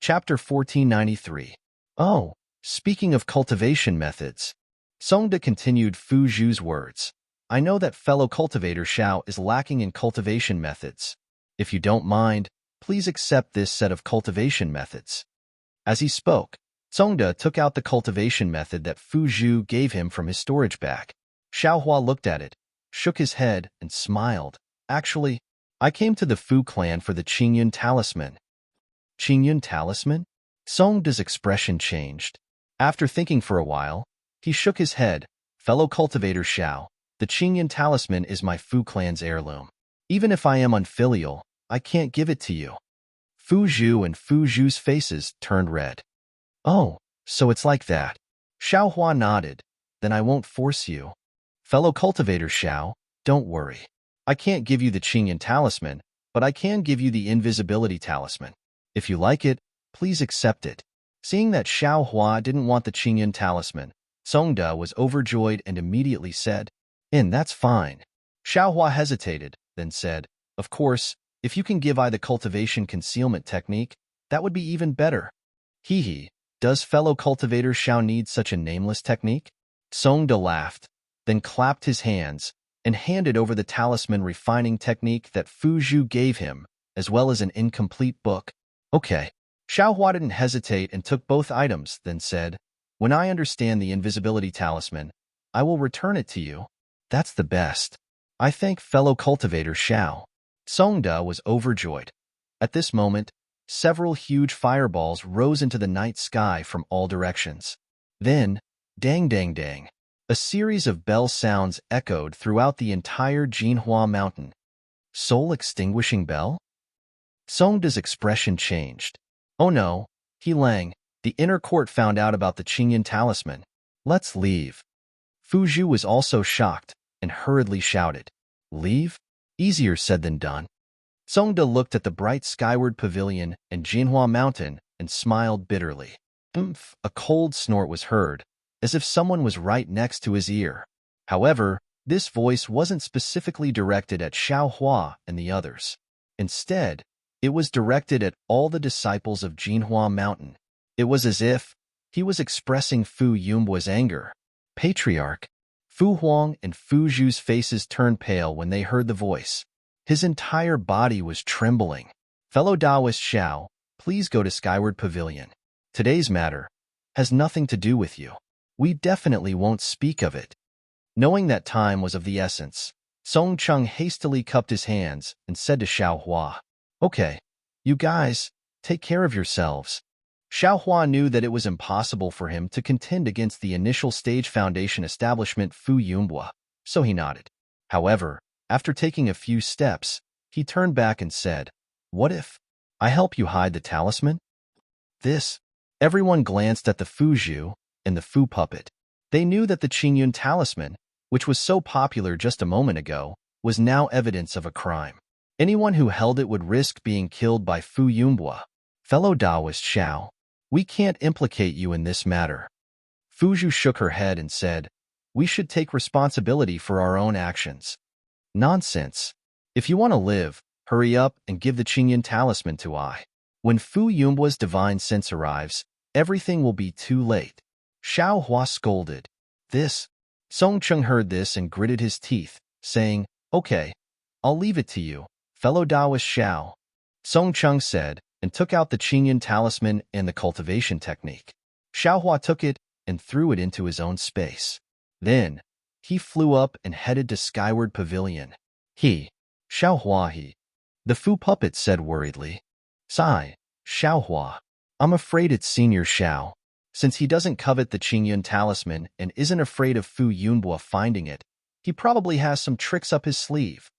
Chapter 1493. Oh, speaking of cultivation methods. Songda continued Fu Zhu's words. I know that fellow cultivator Xiao is lacking in cultivation methods. If you don't mind, please accept this set of cultivation methods. As he spoke, Songda took out the cultivation method that Fu Zhu gave him from his storage bag. Xiao Hua looked at it, shook his head, and smiled. Actually, I came to the Fu clan for the Qingyun talisman. Qingyun talisman? Songda's expression changed. After thinking for a while, he shook his head. Fellow cultivator Xiao, the Qingyun talisman is my Fu clan's heirloom. Even if I am unfilial, I can't give it to you. Fu Zhu and Fu Zhu's faces turned red. Oh, so it's like that. Xiao Hua nodded. Then I won't force you. Fellow cultivator Xiao, don't worry. I can't give you the Qingyun talisman, but I can give you the invisibility talisman. If you like it, please accept it. Seeing that Xiao Hua didn't want the Qingyun talisman, Songda was overjoyed and immediately said, that's fine. Xiao Hua hesitated, then said, of course, if you can give I the cultivation concealment technique, that would be even better. Hee, does fellow cultivator Xiao need such a nameless technique? Songda laughed, then clapped his hands, and handed over the talisman refining technique that Fu Zhu gave him, as well as an incomplete book. Okay. Xiao Hua didn't hesitate and took both items, then said, when I understand the invisibility talisman, I will return it to you. That's the best. I thank fellow cultivator Xiao. Songda was overjoyed. At this moment, several huge fireballs rose into the night sky from all directions. Then, dang dang dang, a series of bell sounds echoed throughout the entire Jinhua mountain. Soul-extinguishing bell? Songda's expression changed. Oh no, He Lang, the inner court found out about the Qingyun talisman. Let's leave. Fu Zhu was also shocked and hurriedly shouted. Leave? Easier said than done. Songda looked at the bright skyward pavilion and Jinhua mountain and smiled bitterly. A cold snort was heard, as if someone was right next to his ear. However, this voice wasn't specifically directed at Xiao Hua and the others. Instead, it was directed at all the disciples of Jinhua Mountain. It was as if he was expressing Fu Yumbua's anger. Patriarch. Fu Huang and Fu Zhu's faces turned pale when they heard the voice. His entire body was trembling. Fellow Taoist Xiao, please go to Skyward Pavilion. Today's matter has nothing to do with you. We definitely won't speak of it. Knowing that time was of the essence, Song Cheng hastily cupped his hands and said to Xiao Hua, okay, you guys, take care of yourselves. Xiao Hua knew that it was impossible for him to contend against the initial stage foundation establishment Fu Yumbua, so he nodded. However, after taking a few steps, he turned back and said, what if I help you hide the talisman? Everyone glanced at the Fu Zhu and the Fu puppet. They knew that the Qingyun talisman, which was so popular just a moment ago, was now evidence of a crime. Anyone who held it would risk being killed by Fu Yumbua. Fellow Taoist Xiao, we can't implicate you in this matter. Fu Zhu shook her head and said, we should take responsibility for our own actions. Nonsense. If you want to live, hurry up and give the Qingyun talisman to I. When Fu Yumbua's divine sense arrives, everything will be too late. Xiao Hua scolded. Song Cheng heard this and gritted his teeth, saying, okay, I'll leave it to you, fellow Taoist Xiao. Song Cheng said, and took out the Qingyun talisman and the cultivation technique. Xiao Hua took it and threw it into his own space. Then, he flew up and headed to Skyward Pavilion. Xiao Hua the Fu puppet said worriedly. Sigh, Xiao Hua. I'm afraid it's Senior Xiao. Since he doesn't covet the Qingyun talisman and isn't afraid of Fu Yunbua finding it, he probably has some tricks up his sleeve.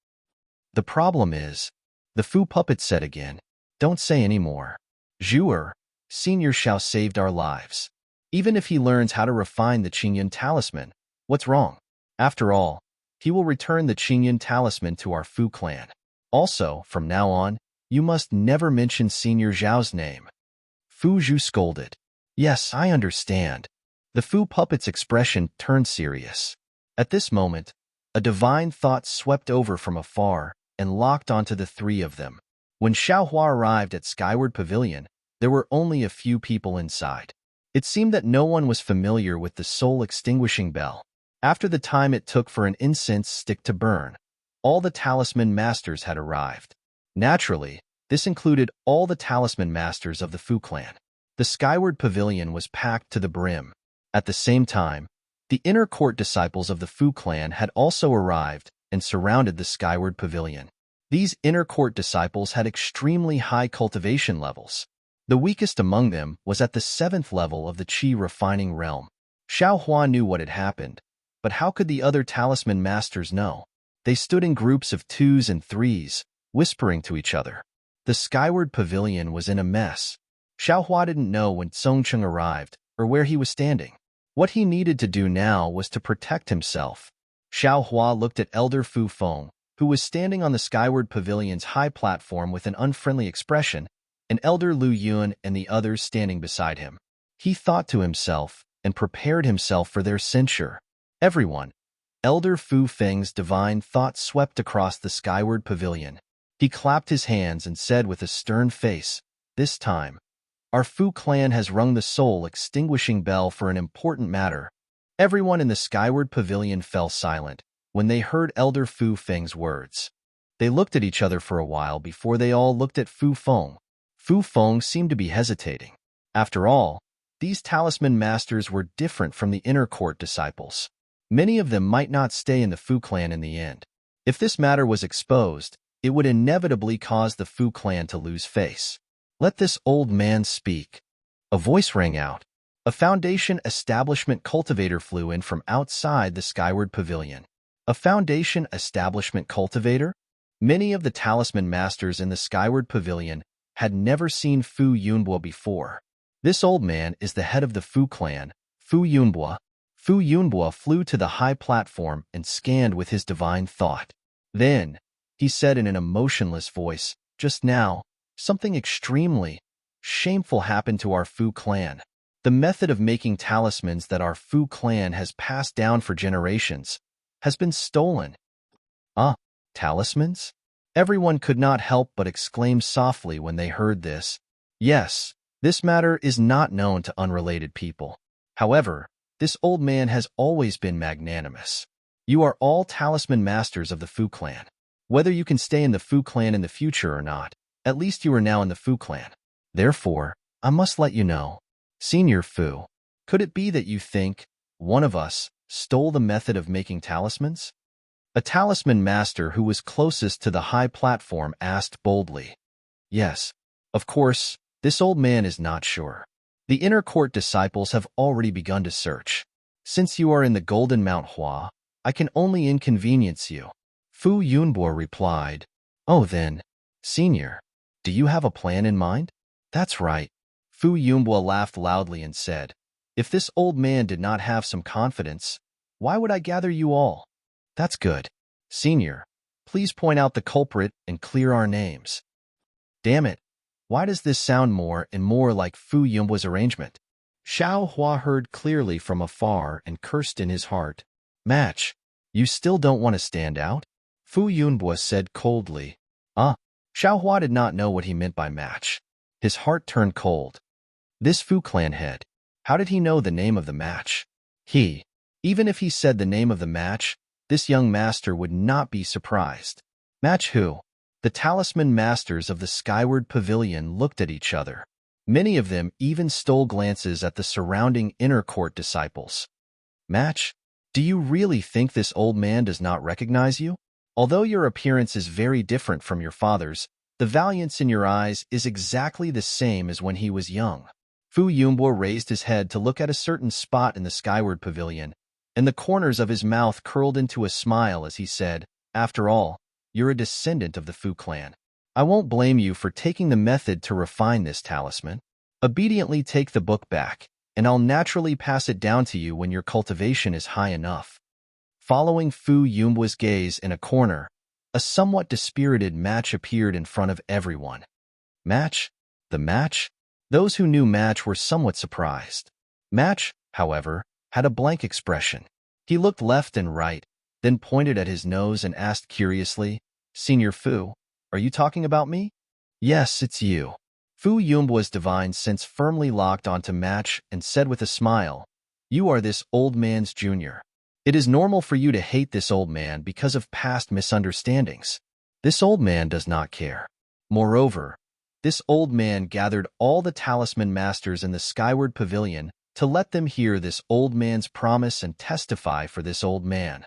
The problem is, the Fu puppet said again, don't say any more. Zhuer, Senior Xiao saved our lives. Even if he learns how to refine the Qingyun talisman, what's wrong? After all, he will return the Qingyun talisman to our Fu clan. Also, from now on, you must never mention Senior Zhao's name. Fu Zhu scolded. Yes, I understand. The Fu puppet's expression turned serious. At this moment, a divine thought swept over from afar and locked onto the three of them. When Xiao Hua arrived at Skyward Pavilion, There were only a few people inside. It seemed that no one was familiar with the soul-extinguishing bell. After the time it took for an incense stick to burn, all the talisman masters had arrived. Naturally, this included all the talisman masters of the Fu clan. The skyward pavilion was packed to the brim. At the same time, the inner court disciples of the Fu clan had also arrived and surrounded the skyward pavilion. These inner court disciples had extremely high cultivation levels. The weakest among them was at the 7th level of the Qi refining realm. Xiao Hua knew what had happened, but how could the other talisman masters know? They stood in groups of 2s and 3s, whispering to each other. The skyward pavilion was in a mess. Xiao Hua didn't know when Songcheng arrived or where he was standing. What he needed to do now was to protect himself. Xiao Hua looked at Elder Fu Feng, who was standing on the skyward pavilion's high platform with an unfriendly expression, and Elder Lu Yun and the others standing beside him. He thought to himself and prepared himself for their censure. Everyone. Elder Fu Feng's divine thought swept across the skyward pavilion. He clapped his hands and said with a stern face, "This time, our Fu clan has rung the soul-extinguishing bell for an important matter." Everyone in the skyward pavilion fell silent when they heard Elder Fu Feng's words. They looked at each other for a while before they all looked at Fu Feng. Fu Feng seemed to be hesitating. After all, these talisman masters were different from the inner court disciples. Many of them might not stay in the Fu clan in the end. If this matter was exposed, it would inevitably cause the Fu clan to lose face. "Let this old man speak." A voice rang out. A Foundation establishment cultivator flew in from outside the skyward pavilion. A Foundation establishment cultivator? Many of the talisman masters in the skyward pavilion had never seen Fu Yunbo before. This old man is the head of the Fu clan, Fu Yunbo. Fu Yunbo flew to the high platform and scanned with his divine thought. Then, he said in an emotionless voice, "Just now, something extremely shameful happened to our Fu clan. The method of making talismans that our Fu clan has passed down for generations has been stolen." "Ah, talismans?" Everyone could not help but exclaim softly when they heard this. Yes, this matter is not known to unrelated people. However, this old man has always been magnanimous. You are all talisman masters of the Fu clan. Whether you can stay in the Fu clan in the future or not, at least you are now in the Fu clan. Therefore, I must let you know. Senior Fu, could it be that you think one of us stole the method of making talismans? A talisman master who was closest to the high platform asked boldly. Yes, of course, this old man is not sure. The inner court disciples have already begun to search. Since you are in the Golden Mount Hua, I can only inconvenience you. Fu Yunbo replied. Oh then, Senior, do you have a plan in mind? That's right. Fu Yunbo laughed loudly and said, "If this old man did not have some confidence, why would I gather you all? That's good. Senior, please point out the culprit and clear our names." Damn it, why does this sound more and more like Fu Yunbo's arrangement? Xiao Hua heard clearly from afar and cursed in his heart. Match, you still don't want to stand out? Fu Yunbo said coldly. Xiao Hua did not know what he meant by match. His heart turned cold. This Fu clan head, how did he know the name of the match? Even if he said the name of the match, this young master would not be surprised. Match who? The talisman masters of the skyward pavilion looked at each other. Many of them even stole glances at the surrounding inner court disciples. Match, do you really think this old man does not recognize you? Although your appearance is very different from your father's, the valiance in your eyes is exactly the same as when he was young. Fu Yunbo raised his head to look at a certain spot in the skyward pavilion, and the corners of his mouth curled into a smile as he said, "After all, you're a descendant of the Fu clan. I won't blame you for taking the method to refine this talisman. Obediently take the book back, and I'll naturally pass it down to you when your cultivation is high enough." Following Fu Yunbo's gaze in a corner, a somewhat dispirited Match appeared in front of everyone. Match? The Match? Those who knew Match were somewhat surprised. Match, however, had a blank expression. He looked left and right, then pointed at his nose and asked curiously, "Senior Fu, are you talking about me?" "Yes, it's you." Fu Yumbua's divine sense firmly locked onto Match and said with a smile, "You are this old man's junior. It is normal for you to hate this old man because of past misunderstandings. This old man does not care. Moreover, this old man gathered all the talisman masters in the skyward pavilion to let them hear this old man's promise and testify for this old man."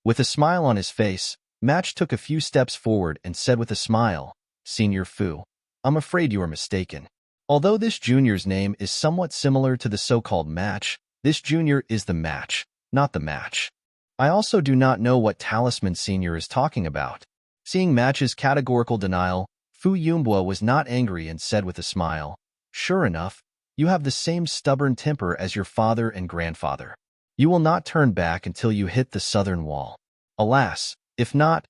With a smile on his face, Match took a few steps forward and said with a smile, "Senior Fu, I'm afraid you are mistaken. Although this junior's name is somewhat similar to the so-called Match, this junior is the Match, not the Match. I also do not know what talisman senior is talking about." Seeing Match's categorical denial, Fu Yumbua was not angry and said with a smile, "Sure enough, you have the same stubborn temper as your father and grandfather. You will not turn back until you hit the southern wall. Alas, if not,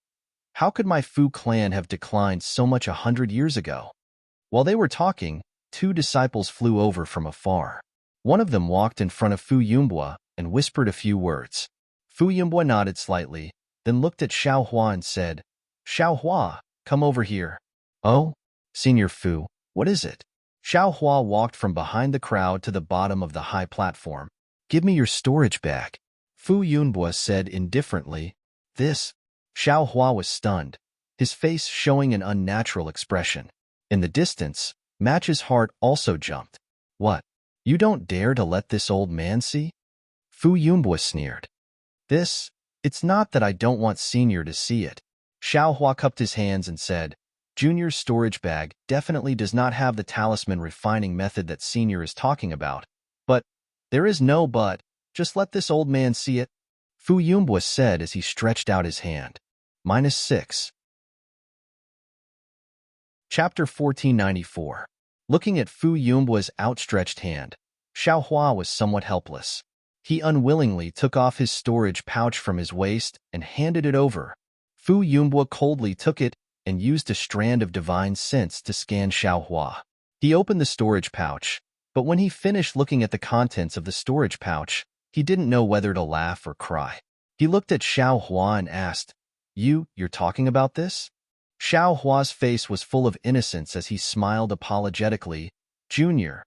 how could my Fu clan have declined so much 100 years ago?" While they were talking, two disciples flew over from afar. One of them walked in front of Fu Yumbua and whispered a few words. Fu Yumbua nodded slightly, then looked at Xiao Hua and said, "Xiao Hua, come over here." "Oh, Senior Fu, what is it?" Xiao Hua walked from behind the crowd to the bottom of the high platform. "Give me your storage bag," Fu Yunbua said indifferently. "This?" Xiao Hua was stunned, his face showing an unnatural expression. In the distance, Match's heart also jumped. "What? You don't dare to let this old man see?" Fu Yunbua sneered. It's not that I don't want Senior to see it." Xiao Hua cupped his hands and said, "Junior's storage bag definitely does not have the talisman refining method that Senior is talking about. But, there is no but, just let this old man see it," Fu Yumbua said as he stretched out his hand. -6. Chapter 1494. Looking at Fu Yumbua's outstretched hand, Xiao Hua was somewhat helpless. He unwillingly took off his storage pouch from his waist and handed it over. Fu Yumbua coldly took it and used a strand of divine sense to scan Xiao Hua. He opened the storage pouch, but when he finished looking at the contents of the storage pouch, he didn't know whether to laugh or cry. He looked at Xiao Hua and asked, You're talking about this?" Xiao Hua's face was full of innocence as he smiled apologetically. Junior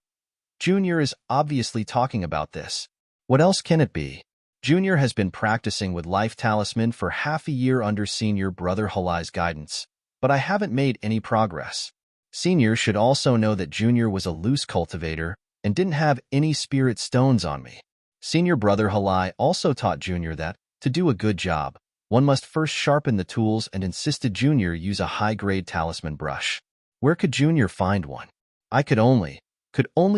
is obviously talking about this. What else can it be? Junior has been practicing with Life Talisman for half a year under Senior Brother Halai's guidance, but I haven't made any progress. Senior should also know that Junior was a loose cultivator and didn't have any spirit stones on me. Senior Brother Halai also taught Junior that, to do a good job, one must first sharpen the tools and insisted Junior use a high-grade talisman brush. Where could Junior find one? I could only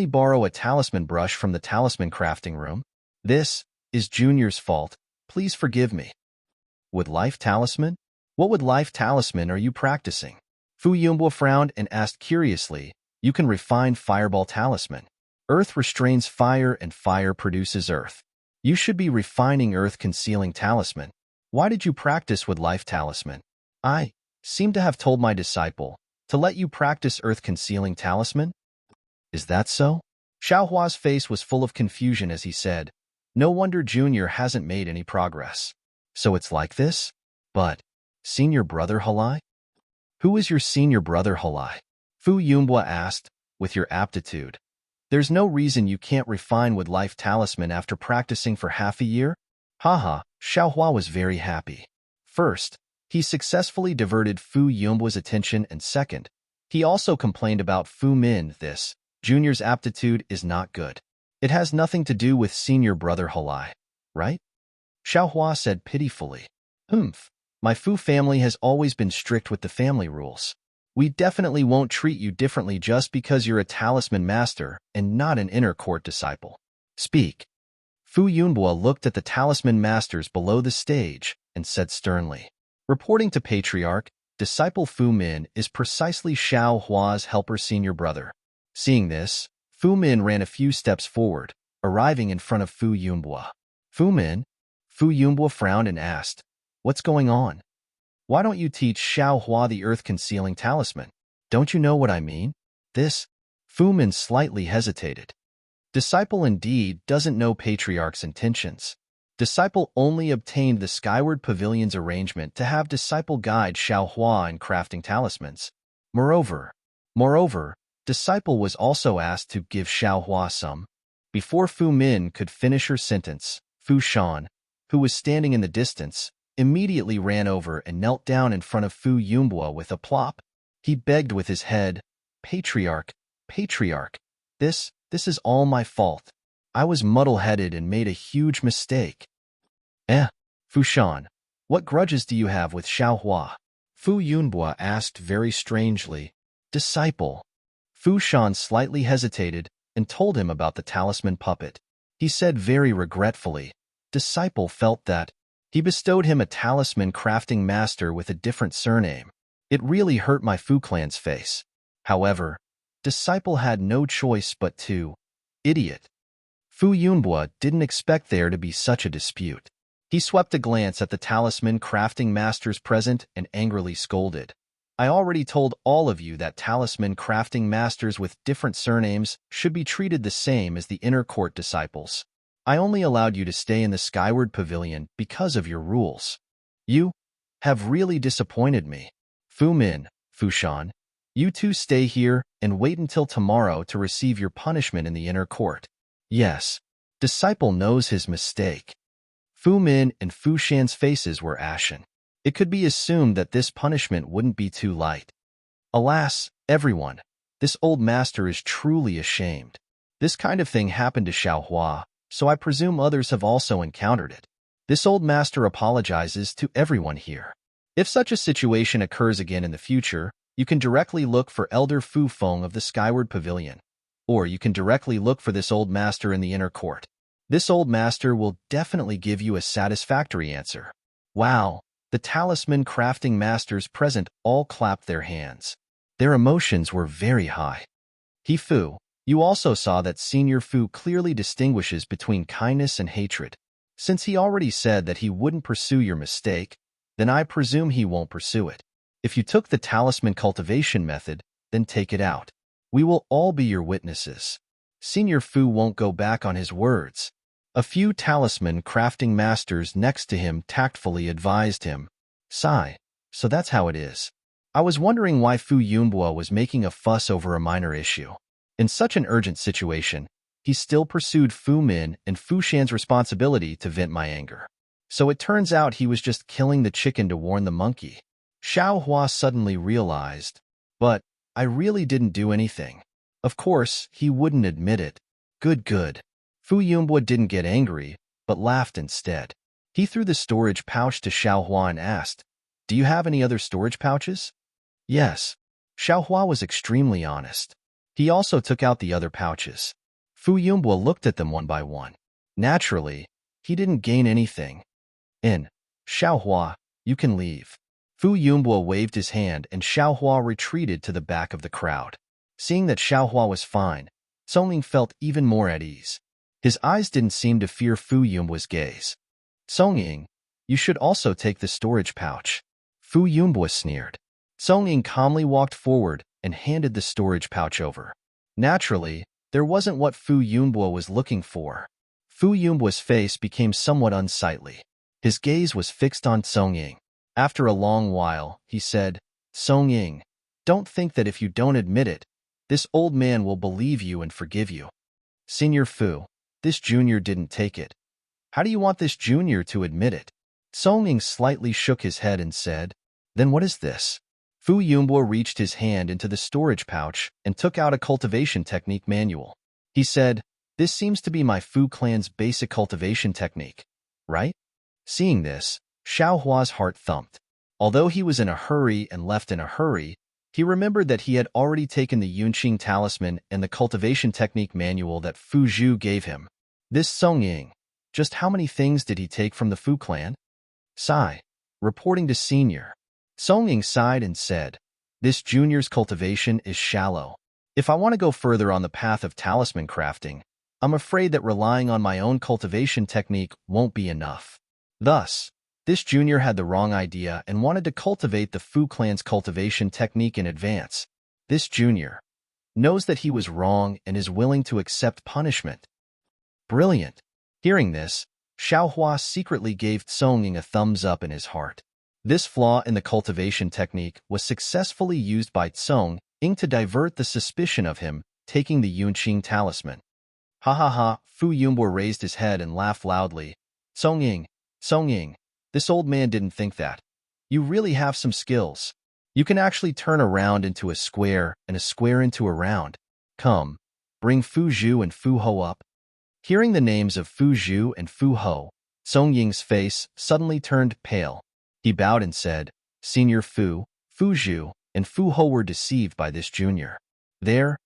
borrow a talisman brush from the talisman crafting room. This is Junior's fault. Please forgive me. With Life Talisman? What with Life Talisman are you practicing? Fu Yumbua frowned and asked curiously, You can refine Fireball Talisman. Earth restrains fire and fire produces earth. You should be refining Earth Concealing Talisman. Why did you practice with Life Talisman? I seem to have told my disciple to let you practice Earth Concealing Talisman. Is that so? Xiao Hua's face was full of confusion as he said, No wonder Junior hasn't made any progress. So it's like this? But, Senior Brother Halai? Who is your Senior Brother Halai? Fu Yumbua asked, with your aptitude. There's no reason you can't refine with Life Talisman after practicing for half a year? Haha, Xiao Hua was very happy. First, he successfully diverted Fu Yumbua's attention, and second, he also complained about Fu Min. This, Junior's aptitude is not good. It has nothing to do with Senior Brother Halai, right? Xiao Hua said pitifully. My Fu family has always been strict with the family rules. We definitely won't treat you differently just because you're a talisman master and not an inner court disciple. Speak. Fu Yunbua looked at the talisman masters below the stage and said sternly, Reporting to Patriarch, disciple Fu Min is precisely Xiao Hua's helper senior brother. Seeing this, Fu Min ran a few steps forward, arriving in front of Fu Yunbua. Fu Min? Fu Yunbua frowned and asked, What's going on? Why don't you teach Xiao Hua the earth-concealing talisman? Don't you know what I mean? This? Fu Min slightly hesitated. Disciple indeed doesn't know Patriarch's intentions. Disciple only obtained the Skyward Pavilion's arrangement to have Disciple guide Xiao Hua in crafting talismans. Moreover, Disciple was also asked to give Xiaohua some. Before Fu Min could finish her sentence, Fu Shan, who was standing in the distance, immediately ran over and knelt down in front of Fu Yunbua with a plop. He begged with his head, "Patriarch, Patriarch, this is all my fault. I was muddle-headed and made a huge mistake." Fu Shan, what grudges do you have with Xiaohua? Fu Yunbua asked very strangely. Disciple. Fu Shan slightly hesitated and told him about the talisman puppet. He said very regretfully, Disciple felt that he bestowed him a talisman crafting master with a different surname. It really hurt my Fu clan's face. However, Disciple had no choice but to. Idiot. Fu Yunbua didn't expect there to be such a dispute. He swept a glance at the talisman crafting masters present and angrily scolded. I already told all of you that talisman crafting masters with different surnames should be treated the same as the inner court disciples. I only allowed you to stay in the Skyward Pavilion because of your rules. You have really disappointed me. Fu Min, Fu Shan, you two stay here and wait until tomorrow to receive your punishment in the inner court. Yes, Disciple knows his mistake. Fu Min and Fu Shan's faces were ashen. It could be assumed that this punishment wouldn't be too light. Alas, everyone, this old master is truly ashamed. This kind of thing happened to Xiaohua, so I presume others have also encountered it. This old master apologizes to everyone here. If such a situation occurs again in the future, you can directly look for Elder Fu Feng of the Skyward Pavilion, or you can directly look for this old master in the inner court. This old master will definitely give you a satisfactory answer. Wow, the talisman crafting masters present all clapped their hands. Their emotions were very high. Fu, you also saw that Senior Fu clearly distinguishes between kindness and hatred. Since he already said that he wouldn't pursue your mistake, then I presume he won't pursue it. If you took the talisman cultivation method, then take it out. We will all be your witnesses. Senior Fu won't go back on his words. A few talisman crafting masters next to him tactfully advised him. Sigh, so that's how it is. I was wondering why Fu Yunbua was making a fuss over a minor issue. In such an urgent situation, he still pursued Fu Min and Fu Shan's responsibility to vent my anger. So it turns out he was just killing the chicken to warn the monkey. Xiaohua suddenly realized, but I really didn't do anything. Of course, he wouldn't admit it. Good. Fu Yunbua didn't get angry, but laughed instead. He threw the storage pouch to Xiaohua and asked, Do you have any other storage pouches? Yes. Xiaohua was extremely honest. He also took out the other pouches. Fu Yunbua looked at them one by one. Naturally, he didn't gain anything. Xiaohua, you can leave. Fu Yunbua waved his hand and Xiaohua retreated to the back of the crowd. Seeing that Xiaohua was fine, Songling felt even more at ease. His eyes didn't seem to fear Fu Yunbua's gaze. Songying, you should also take the storage pouch. Fu Yunbua sneered. Songying calmly walked forward and handed the storage pouch over. Naturally, there wasn't what Fu Yunbua was looking for. Fu Yunbua's face became somewhat unsightly. His gaze was fixed on Songying. After a long while, he said, Songying, don't think that if you don't admit it, this old man will believe you and forgive you. Senior Fu, this junior didn't take it. How do you want this junior to admit it? Songying slightly shook his head and said, Then what is this? Fu Yunbua reached his hand into the storage pouch and took out a cultivation technique manual. He said, This seems to be my Fu clan's basic cultivation technique, right? Seeing this, Xiaohua's heart thumped. Although he was in a hurry and left in a hurry, he remembered that he had already taken the Yunqing talisman and the cultivation technique manual that Fu Zhu gave him. This Songying, just how many things did he take from the Fu clan? Sigh, reporting to Senior. Songying sighed and said, This junior's cultivation is shallow. If I want to go further on the path of talisman crafting, I'm afraid that relying on my own cultivation technique won't be enough. Thus, this junior had the wrong idea and wanted to cultivate the Fu clan's cultivation technique in advance. This junior knows that he was wrong and is willing to accept punishment. Brilliant. Hearing this, Xiaohua secretly gave Songying a thumbs up in his heart. This flaw in the cultivation technique was successfully used by Tsong Ing to divert the suspicion of him taking the Yunqing talisman. Ha ha ha, Fu Yunbo raised his head and laughed loudly. Song Ying, this old man didn't think that. You really have some skills. You can actually turn a round into a square and a square into a round. Come, bring Fu Zhu and Fu Ho up. Hearing the names of Fu Zhu and Fu Ho, Song Ying's face suddenly turned pale. He bowed and said, Senior Fu Zhu, and Fu Ho were deceived by this junior. Their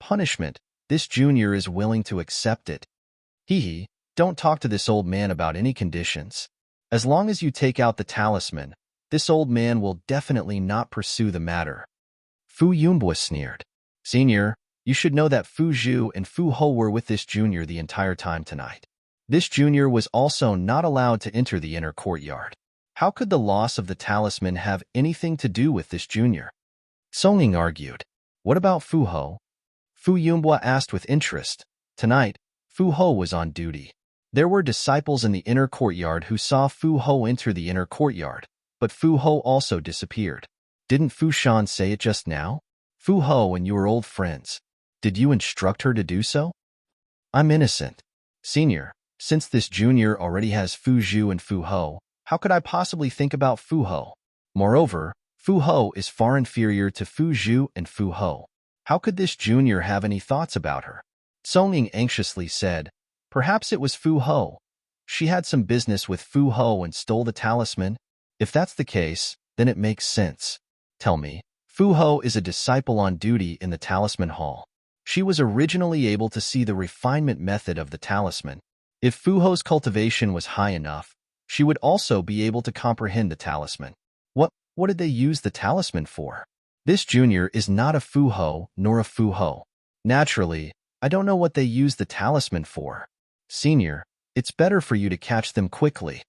punishment, this junior is willing to accept it. Hee, don't talk to this old man about any conditions. As long as you take out the talisman, this old man will definitely not pursue the matter. Fu Yunbo sneered. Senior, you should know that Fu Zhu and Fu Ho were with this junior the entire time tonight. This junior was also not allowed to enter the inner courtyard. How could the loss of the talisman have anything to do with this junior? Song Ying argued. What about Fu Ho? Fu Yunbo asked with interest. Tonight, Fu Ho was on duty. There were disciples in the inner courtyard who saw Fu Ho enter the inner courtyard, but Fu Ho also disappeared. Didn't Fu Shan say it just now? Fu Ho and you are old friends. Did you instruct her to do so? I'm innocent. Senior, since this junior already has Fu Zhu and Fu Ho, how could I possibly think about Fu Ho? Moreover, Fu Ho is far inferior to Fu Zhu and Fu Ho. How could this junior have any thoughts about her? Song Ying anxiously said, perhaps it was Fu Ho. She had some business with Fu Ho and stole the talisman. If that's the case, then it makes sense. Tell me, Fu Ho is a disciple on duty in the talisman hall. She was originally able to see the refinement method of the talisman. If Fu Ho's cultivation was high enough, she would also be able to comprehend the talisman. What did they use the talisman for? This junior is not a Fu Ho nor a Fu Ho. Naturally, I don't know what they used the talisman for. Senior, it's better for you to catch them quickly.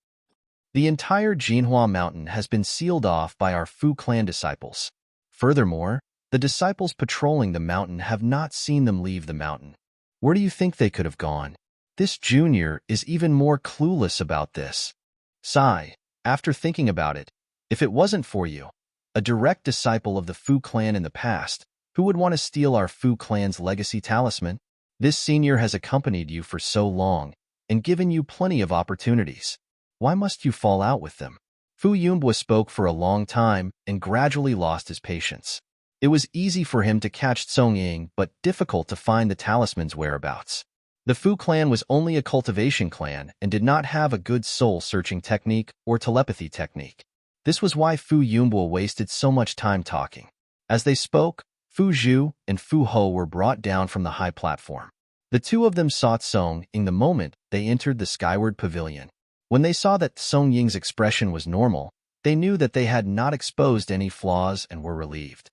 The entire Jinhua mountain has been sealed off by our Fu clan disciples. Furthermore, the disciples patrolling the mountain have not seen them leave the mountain. Where do you think they could have gone? This junior is even more clueless about this. Sigh, after thinking about it, if it wasn't for you, a direct disciple of the Fu clan in the past, who would want to steal our Fu clan's legacy talisman? This senior has accompanied you for so long and given you plenty of opportunities. Why must you fall out with them? Fu Yunbo spoke for a long time and gradually lost his patience. It was easy for him to catch Song Ying, but difficult to find the talisman's whereabouts. The Fu clan was only a cultivation clan and did not have a good soul-searching technique or telepathy technique. This was why Fu Yunbo wasted so much time talking. As they spoke, Fu Zhu and Fu Ho were brought down from the high platform. The two of them sought Song Ying the moment they entered the skyward pavilion. When they saw that Song Ying's expression was normal, they knew that they had not exposed any flaws and were relieved.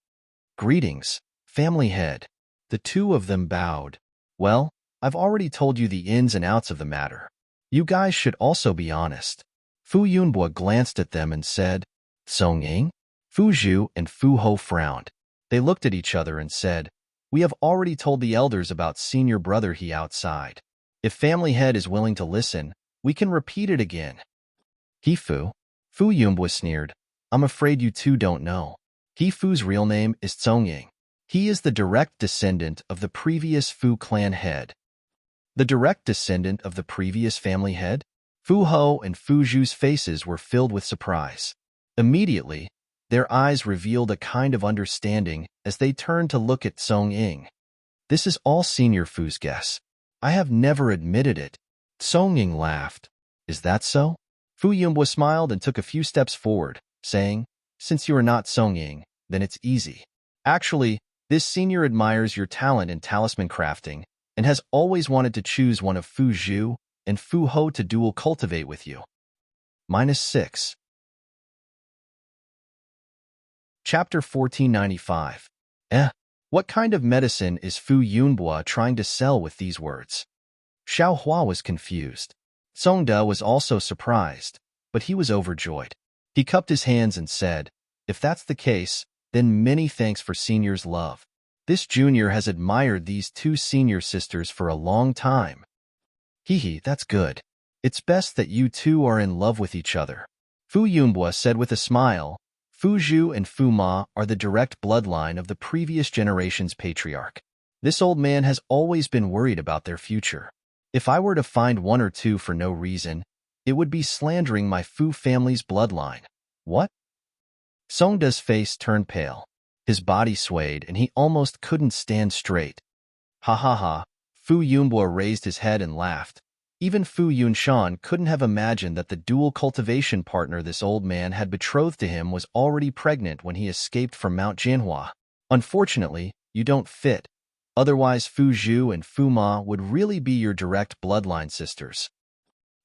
Greetings, family head. The two of them bowed. Well, I've already told you the ins and outs of the matter. You guys should also be honest. Fu Yunbo glanced at them and said, Song Ying? Fu Zhu and Fu Ho frowned. They looked at each other and said, we have already told the elders about senior brother he outside. If family head is willing to listen, we can repeat it again. Fu Yunbo sneered, I'm afraid you two don't know. Fu's real name is Song Ying. He is the direct descendant of the previous Fu clan head. The direct descendant of the previous family head? Fu Ho and Fu Zhu's faces were filled with surprise. Immediately, their eyes revealed a kind of understanding as they turned to look at Song Ying. This is all Senior Fu's guess. I have never admitted it. Song Ying laughed. Is that so? Fu Yunbo smiled and took a few steps forward, saying, since you are not Song Ying, then it's easy. Actually, this senior admires your talent in talisman crafting and has always wanted to choose one of Fu Zhu and Fu Ho to dual cultivate with you. -6. Chapter 1495. What kind of medicine is Fu Yunbo trying to sell with these words? Xiao Hua was confused. Song De was also surprised, but he was overjoyed. He cupped his hands and said, if that's the case, then many thanks for senior's love. This junior has admired these two senior sisters for a long time. That's good. It's best that you two are in love with each other. Fu Yunbo said with a smile. Fu Zhu and Fu Ma are the direct bloodline of the previous generation's patriarch. This old man has always been worried about their future. If I were to find one or two for no reason, it would be slandering my Fu family's bloodline. What? Songda's face turned pale. His body swayed, and he almost couldn't stand straight. Ha ha ha. Fu Yunbo raised his head and laughed. Even Fu Yunshan couldn't have imagined that the dual cultivation partner this old man had betrothed to him was already pregnant when he escaped from Mount Jianhua. Unfortunately, you don't fit. Otherwise, Fu Zhu and Fu Ma would really be your direct bloodline sisters.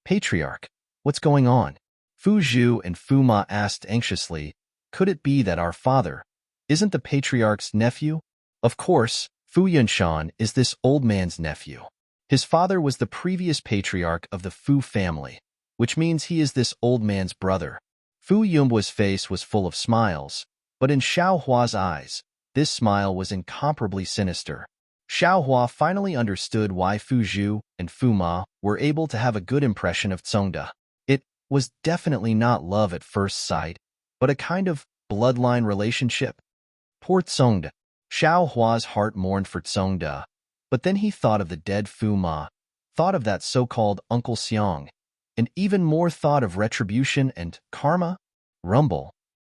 Patriarch, what's going on? Fu Zhu and Fu Ma asked anxiously. Could it be that our father isn't the patriarch's nephew? Of course, Fu Yunshan is this old man's nephew. His father was the previous patriarch of the Fu family, which means he is this old man's brother. Fu Yunbo's face was full of smiles, but in Xiao Hua's eyes, this smile was incomparably sinister. Xiao Hua finally understood why Fu Zhu and Fu Ma were able to have a good impression of Songda. It was definitely not love at first sight, but a kind of bloodline relationship. Poor Songda. Xiao Hua's heart mourned for Songda, but then he thought of the dead Fu Ma, thought of that so-called Uncle Xiang, and even more thought of retribution and karma. Rumble.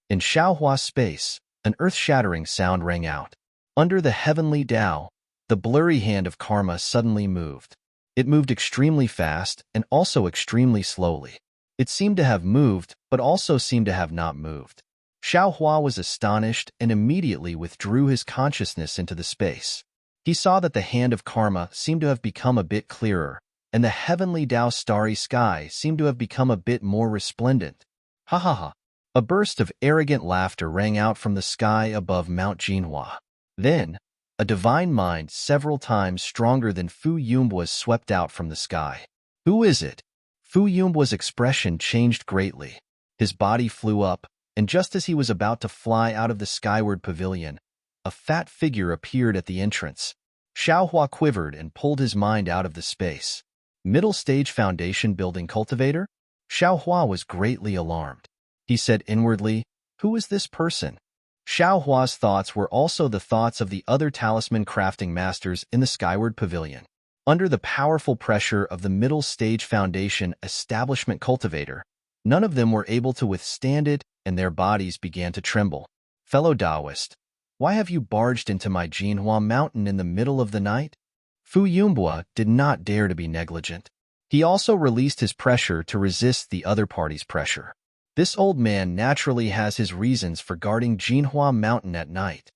In Xiao Hua's space, an earth-shattering sound rang out. Under the heavenly Tao, the blurry hand of karma suddenly moved. It moved extremely fast and also extremely slowly. It seemed to have moved, but also seemed to have not moved. Xiao Hua was astonished and immediately withdrew his consciousness into the space. He saw that the hand of karma seemed to have become a bit clearer, and the heavenly Tao starry sky seemed to have become a bit more resplendent. Ha ha ha. A burst of arrogant laughter rang out from the sky above Mount Jinhua. Then, a divine mind several times stronger than Fu Yunbo's swept out from the sky. Who is it? Fu Yunbo's expression changed greatly. His body flew up, and just as he was about to fly out of the skyward pavilion, a fat figure appeared at the entrance. Xiao Hua quivered and pulled his mind out of the space. Middle stage foundation building cultivator? Xiao Hua was greatly alarmed. He said inwardly, "Who is this person?" Xiao Hua's thoughts were also the thoughts of the other talisman crafting masters in the skyward pavilion. Under the powerful pressure of the middle stage foundation establishment cultivator, none of them were able to withstand it, and their bodies began to tremble. Fellow Taoist, why have you barged into my Jinhua mountain in the middle of the night? Fu Yunbo did not dare to be negligent. He also released his pressure to resist the other party's pressure. This old man naturally has his reasons for guarding Jinhua mountain at night.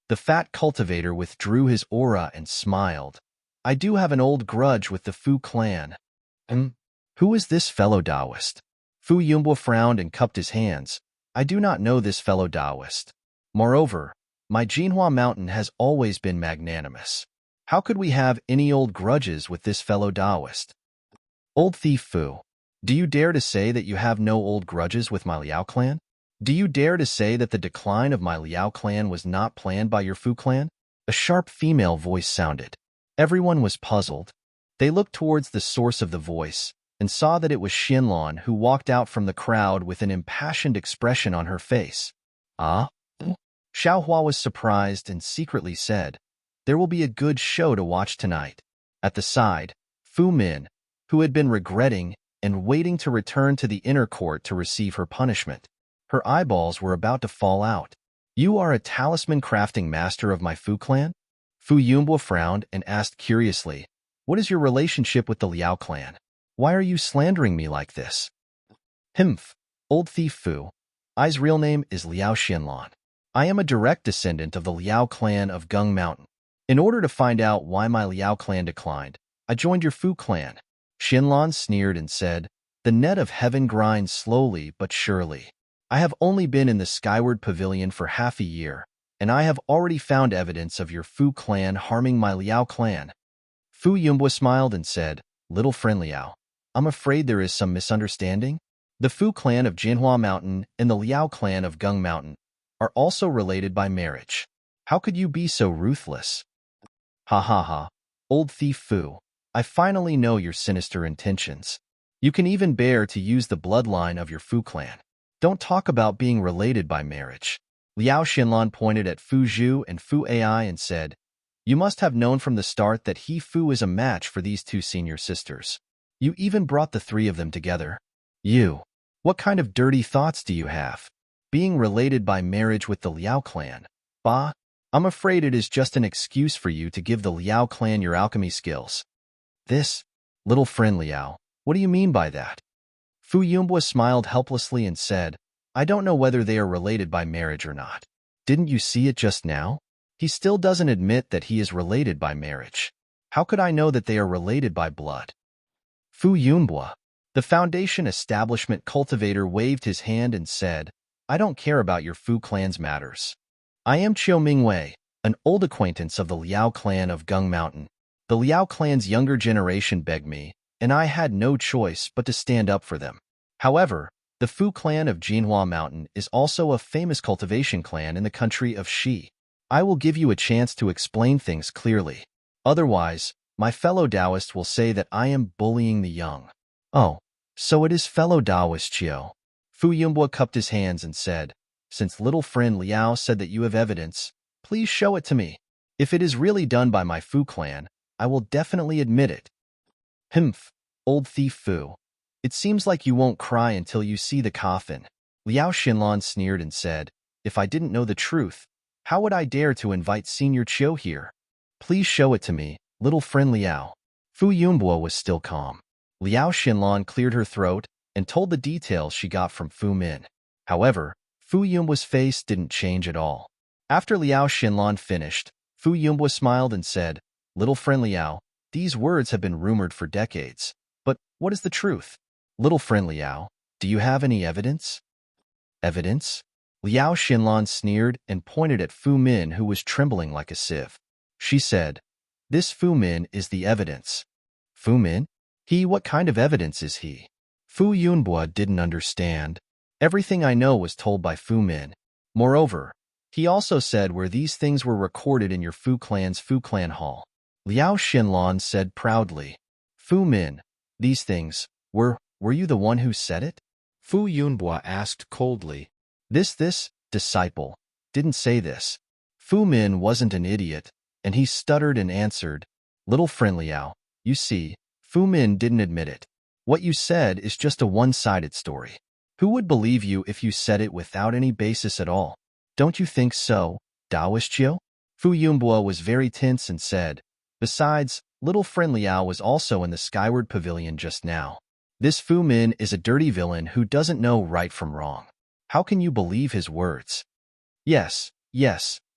The fat cultivator withdrew his aura and smiled. I do have an old grudge with the Fu clan. Who is this fellow Taoist? Fu Yunbo frowned and cupped his hands. I do not know this fellow Taoist. Moreover, my Jinhua mountain has always been magnanimous. How could we have any old grudges with this fellow Taoist? Old thief Fu, do you dare to say that you have no old grudges with my Liao clan? Do you dare to say that the decline of my Liao clan was not planned by your Fu clan? A sharp female voice sounded. Everyone was puzzled. They looked towards the source of the voice and saw that it was Xianlan, who walked out from the crowd with an impassioned expression on her face. Ah? Xiao Hua was surprised and secretly said, "There will be a good show to watch tonight." At the side, Fu Min, who had been regretting and waiting to return to the inner court to receive her punishment. Her eyeballs were about to fall out. You are a talisman crafting master of my Fu clan? Fu Yunbo frowned and asked curiously, what is your relationship with the Liao clan? Why are you slandering me like this? Himph, old thief Fu. I's real name is Liao Xianlan. I am a direct descendant of the Liao clan of Gung Mountain. In order to find out why my Liao clan declined, I joined your Fu clan. Xianlan sneered and said, the net of heaven grinds slowly but surely. I have only been in the skyward pavilion for half a year, and I have already found evidence of your Fu clan harming my Liao clan. Fu Yunbo smiled and said, little friend Liao, I'm afraid there is some misunderstanding. The Fu clan of Jinhua Mountain and the Liao clan of Gung Mountain are also related by marriage. How could you be so ruthless? Ha ha ha, old thief Fu, I finally know your sinister intentions. You can even bear to use the bloodline of your Fu clan. Don't talk about being related by marriage. Liao Xinlan pointed at Fu Zhu and Fu Ai and said, you must have known from the start that he Fu is a match for these two senior sisters. You even brought the three of them together. You. What kind of dirty thoughts do you have? Being related by marriage with the Liao clan. Bah, I'm afraid it is just an excuse for you to give the Liao clan your alchemy skills. This, little friend Liao, what do you mean by that? Fu Yumbwa smiled helplessly and said, I don't know whether they are related by marriage or not. Didn't you see it just now? He still doesn't admit that he is related by marriage. How could I know that they are related by blood? Fu Yumbwa, the Foundation Establishment cultivator, waved his hand and said, I don't care about your Fu clan's matters. I am Chiu Mingwei, an old acquaintance of the Liao clan of Gung Mountain. The Liao clan's younger generation begged me, and I had no choice but to stand up for them. However, the Fu clan of Jinhua Mountain is also a famous cultivation clan in the country of Shi. I will give you a chance to explain things clearly. Otherwise, my fellow Taoist will say that I am bullying the young. Oh, so it is fellow Taoist Chiu. Fu Yumbwa cupped his hands and said, since little friend Liao said that you have evidence, please show it to me. If it is really done by my Fu clan, I will definitely admit it. Humph, old thief Fu. It seems like you won't cry until you see the coffin. Liao Xinlan sneered and said, if I didn't know the truth, how would I dare to invite Senior Chiu here? Please show it to me, little friend Liao. Fu Yumbwa was still calm. Liao Xinlan cleared her throat and told the details she got from Fu Min. However, Fu Yumbwa's face didn't change at all. After Liao Xinlan finished, Fu Yumbwa smiled and said, little friend Liao, these words have been rumored for decades. But what is the truth? Little friend Liao, do you have any evidence? Evidence? Liao Xinlan sneered and pointed at Fu Min, who was trembling like a sieve. She said, this Fu Min is the evidence. Fu Min? What kind of evidence is he? Fu Yunbua didn't understand. Everything I know was told by Fu Min. Moreover, he also said where these things were recorded in your Fu clan's Fu clan hall. Liao Xinlan said proudly, Fu Min, these things, were you the one who said it? Fu Yunbua asked coldly. This disciple, didn't say this. Fu Min wasn't an idiot, and he stuttered and answered, little friend Liao, you see, Fu Min didn't admit it. What you said is just a one-sided story. Who would believe you if you said it without any basis at all? Don't you think so, Taoist Chiu? Fu Yumbua was very tense and said, besides, little friend Liao was also in the Skyward Pavilion just now. This Fu Min is a dirty villain who doesn't know right from wrong. How can you believe his words? Yes,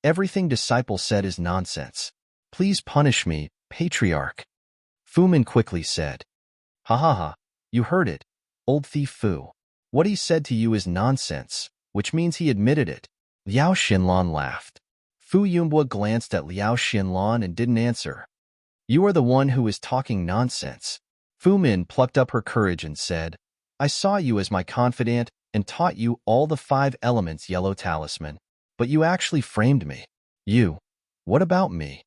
everything disciple said is nonsense. Please punish me, patriarch. Fu Min quickly said. Ha, you heard it, old thief Fu. What he said to you is nonsense, which means he admitted it. Liao Xinlan laughed. Fu Yumbua glanced at Liao Xinlan and didn't answer. You are the one who is talking nonsense. Fu Min plucked up her courage and said, I saw you as my confidant and taught you all the 5 elements yellow talisman, but you actually framed me. You. What about me?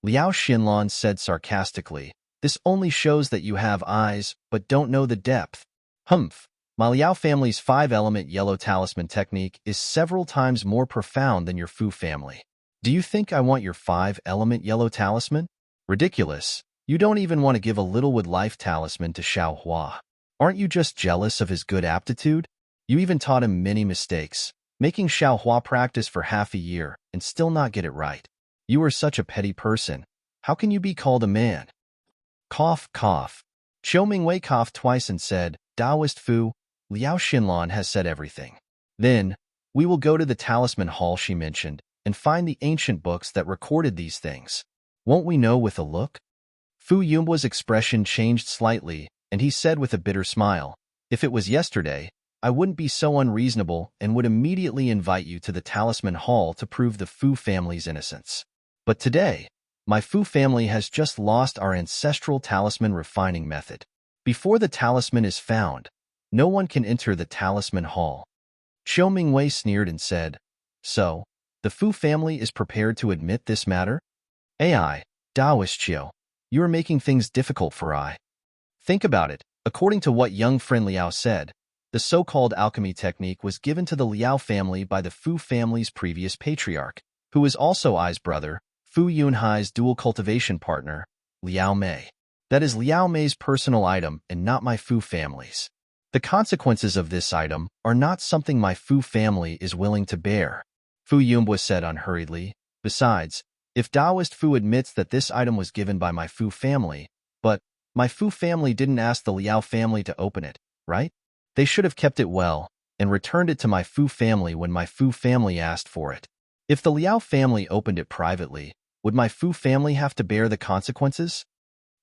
Liao Xinlan said sarcastically, this only shows that you have eyes but don't know the depth. Humph. My Liao family's 5-element yellow talisman technique is several times more profound than your Fu family. Do you think I want your 5-element yellow talisman? Ridiculous. You don't even want to give a Littlewood life talisman to Xiao Hua. Aren't you just jealous of his good aptitude? You even taught him many mistakes, making Xiao Hua practice for half a year and still not get it right. You are such a petty person. How can you be called a man? Cough, cough. Chiu Mingwei coughed twice and said, Taoist Fu, Liao Xinlan has said everything. Then, we will go to the talisman hall she mentioned and find the ancient books that recorded these things. Won't we know with a look? Fu Yumbua's expression changed slightly, and he said with a bitter smile, if it was yesterday, I wouldn't be so unreasonable and would immediately invite you to the talisman hall to prove the Fu family's innocence. But today, my Fu family has just lost our ancestral talisman refining method. Before the talisman is found, no one can enter the talisman hall. Chiu Mingwei sneered and said, so, the Fu family is prepared to admit this matter? AI, Taoist Chiu, you are making things difficult for I. Think about it. According to what young friend Liao said, The so-called alchemy technique was given to the Liao family by the Fu family's previous patriarch, who was also Ai's brother, Fu Yunhai's dual cultivation partner, Liao Mei. That is Liao Mei's personal item and not my Fu family's. The consequences of this item are not something my Fu family is willing to bear, Fu Yunhua said unhurriedly. Besides, if Taoist Fu admits that this item was given by my Fu family, but my Fu family didn't ask the Liao family to open it, right? They should have kept it well and returned it to my Fu family when my Fu family asked for it. If the Liao family opened it privately, would my Fu family have to bear the consequences?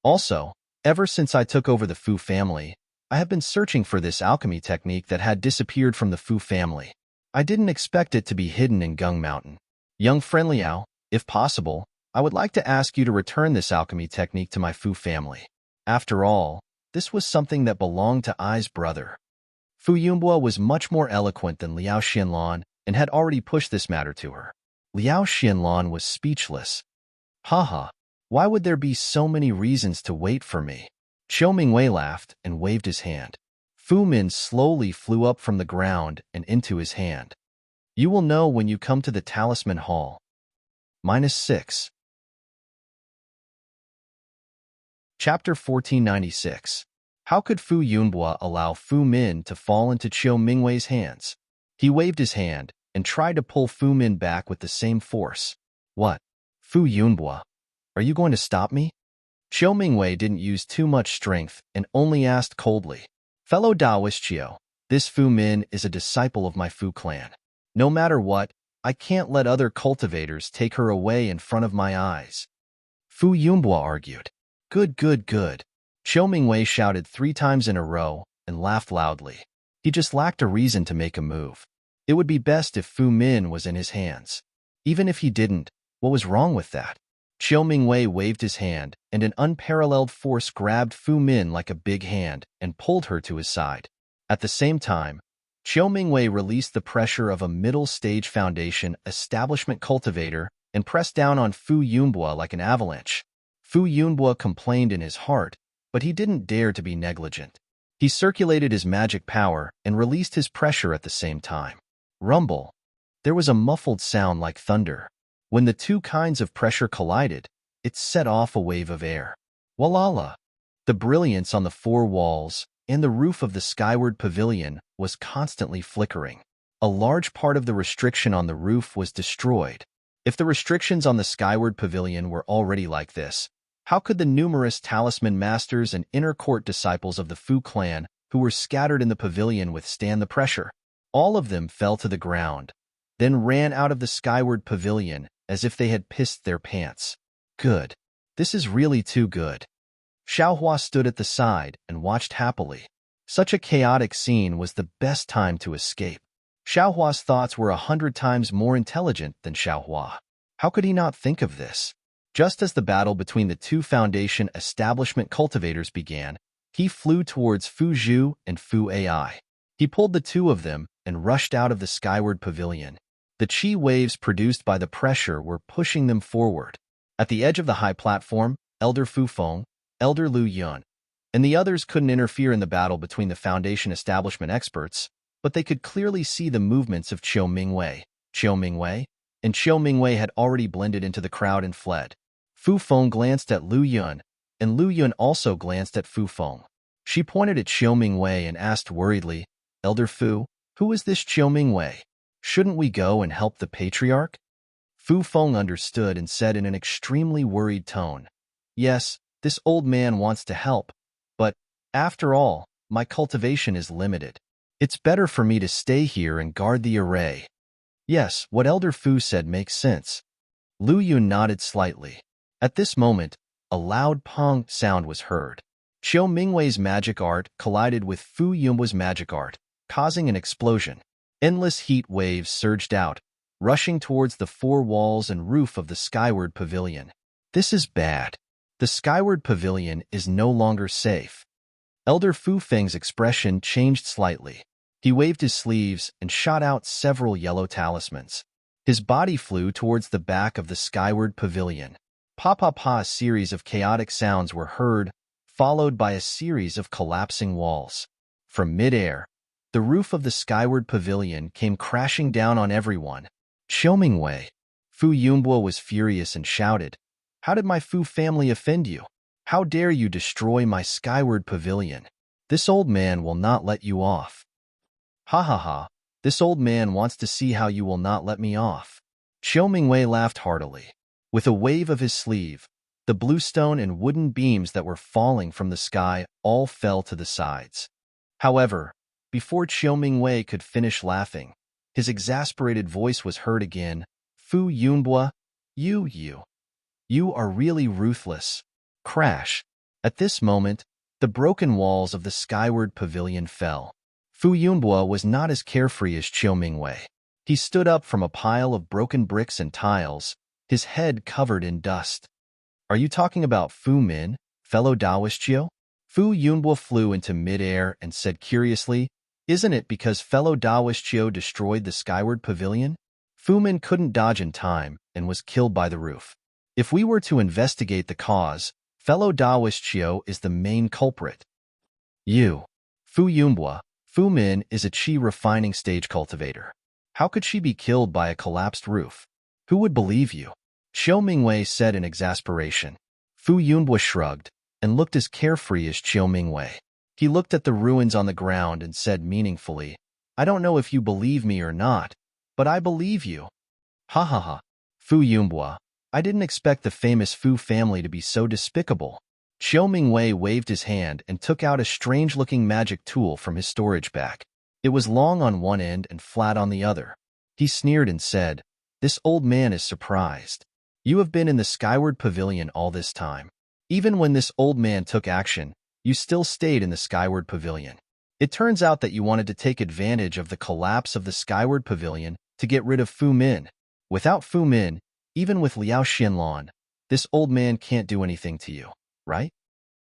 Also, ever since I took over the Fu family, I have been searching for this alchemy technique that had disappeared from the Fu family. I didn't expect it to be hidden in Gung Mountain. Young friend Liao, if possible, I would like to ask you to return this alchemy technique to my Fu family. After all, this was something that belonged to Ai's brother. Fu Yunhua was much more eloquent than Liao Xianlan and had already pushed this matter to her. Liao Xianlan was speechless. Haha, why would there be so many reasons to wait for me? Qiu Mingwei laughed and waved his hand. Fu Min slowly flew up from the ground and into his hand. You will know when you come to the Talisman Hall. -6. Chapter 1496. How could Fu Yunhua allow Fu Min to fall into Qiu Mingwei's hands? He waved his hand and tried to pull Fu Min back with the same force. What? Fu Yunhua, are you going to stop me? Qiu Mingwei didn't use too much strength and only asked coldly. Fellow Taoist Qiu, this Fu Min is a disciple of my Fu clan. No matter what, I can't let other cultivators take her away in front of my eyes. Fu Yunhua argued. Good, good, good. Qiu Mingwei shouted 3 times in a row and laughed loudly. He just lacked a reason to make a move. It would be best if Fu Min was in his hands. Even if he didn't, what was wrong with that? Qiu Mingwei waved his hand, and an unparalleled force grabbed Fu Min like a big hand and pulled her to his side. At the same time, Qiu Mingwei released the pressure of a middle-stage foundation establishment cultivator and pressed down on Fu Yunhua like an avalanche. Fu Yunhua complained in his heart, but he didn't dare to be negligent. He circulated his magic power and released his pressure at the same time. Rumble. There was a muffled sound like thunder. When the two kinds of pressure collided, it set off a wave of air. Walala! The brilliance on the 4 walls and the roof of the skyward pavilion was constantly flickering. A large part of the restriction on the roof was destroyed. If the restrictions on the skyward pavilion were already like this, how could the numerous talisman masters and inner court disciples of the Fu clan who were scattered in the pavilion withstand the pressure? All of them fell to the ground, then ran out of the skyward pavilion as if they had pissed their pants. Good. This is really too good. Xiaohua stood at the side and watched happily. Such a chaotic scene was the best time to escape. Xiaohua's thoughts were 100 times more intelligent than Xiaohua. How could he not think of this? Just as the battle between the 2 foundation establishment cultivators began, he flew towards Fu Zhu and Fu Ai. He pulled the 2 of them and rushed out of the skyward pavilion. The chi waves produced by the pressure were pushing them forward. At the edge of the high platform, Elder Fu Feng, Elder Lu Yun, and the others couldn't interfere in the battle between the foundation establishment experts, but they could clearly see the movements of Qiu Mingwei. And Qiu Mingwei had already blended into the crowd and fled. Fu Feng glanced at Lu Yun, and Lu Yun also glanced at Fu Feng. She pointed at Qiu Mingwei and asked worriedly, Elder Fu, who is this Qiu Mingwei? Shouldn't we go and help the patriarch? Fu Feng understood and said in an extremely worried tone, Yes, this old man wants to help, but, after all, my cultivation is limited. It's better for me to stay here and guard the array. Yes, what Elder Fu said makes sense. Lu Yun nodded slightly. At this moment, a loud pong sound was heard. Qiu Mingwei's magic art collided with Fu Yunhua's magic art, causing an explosion. Endless heat waves surged out, rushing towards the 4 walls and roof of the skyward pavilion. This is bad. The skyward pavilion is no longer safe. Elder Fu Feng's expression changed slightly. He waved his sleeves and shot out several yellow talismans. His body flew towards the back of the skyward pavilion. Pa-pa-pa, a series of chaotic sounds were heard, followed by a series of collapsing walls. From midair, The roof of the skyward pavilion came crashing down on everyone. Xiaomingwei. Fu Yunbo was furious and shouted, "How did my Fu family offend you? How dare you destroy my skyward pavilion? This old man will not let you off." "Ha ha ha, this old man wants to see how you will not let me off." Xiaomingwei laughed heartily. With a wave of his sleeve, the bluestone and wooden beams that were falling from the sky all fell to the sides. However, before Xiaomingwei could finish laughing, his exasperated voice was heard again. "Fu Yunbo, you are really ruthless." Crash. At this moment, the broken walls of the skyward pavilion fell. Fu Yunbo was not as carefree as Xiaomingwei. He stood up from a pile of broken bricks and tiles, his head covered in dust. "Are you talking about Fu Min, fellow Daoistio?" Fu Yunbo flew into midair and said curiously, "Isn't it because fellow Daoistio destroyed the skyward pavilion?" Fu Min couldn't dodge in time and was killed by the roof. If we were to investigate the cause, fellow Daoistio is the main culprit. Fu Yunbo, Fu Min is a chi refining stage cultivator. How could she be killed by a collapsed roof? Who would believe you? Xiaomingwei said in exasperation. Fu Yunbo shrugged and looked as carefree as Xiaomingwei. He looked at the ruins on the ground and said meaningfully, "I don't know if you believe me or not, but I believe you." "Ha ha ha. Fu Yunbo, I didn't expect the famous Fu family to be so despicable." Xiaomingwei waved his hand and took out a strange-looking magic tool from his storage bag. It was long on one end and flat on the other. He sneered and said, "This old man is surprised. You have been in the skyward pavilion all this time. Even when this old man took action, you still stayed in the skyward pavilion. It turns out that you wanted to take advantage of the collapse of the skyward pavilion to get rid of Fu Min. Without Fu Min, even with Liao Xianlong, this old man can't do anything to you, right?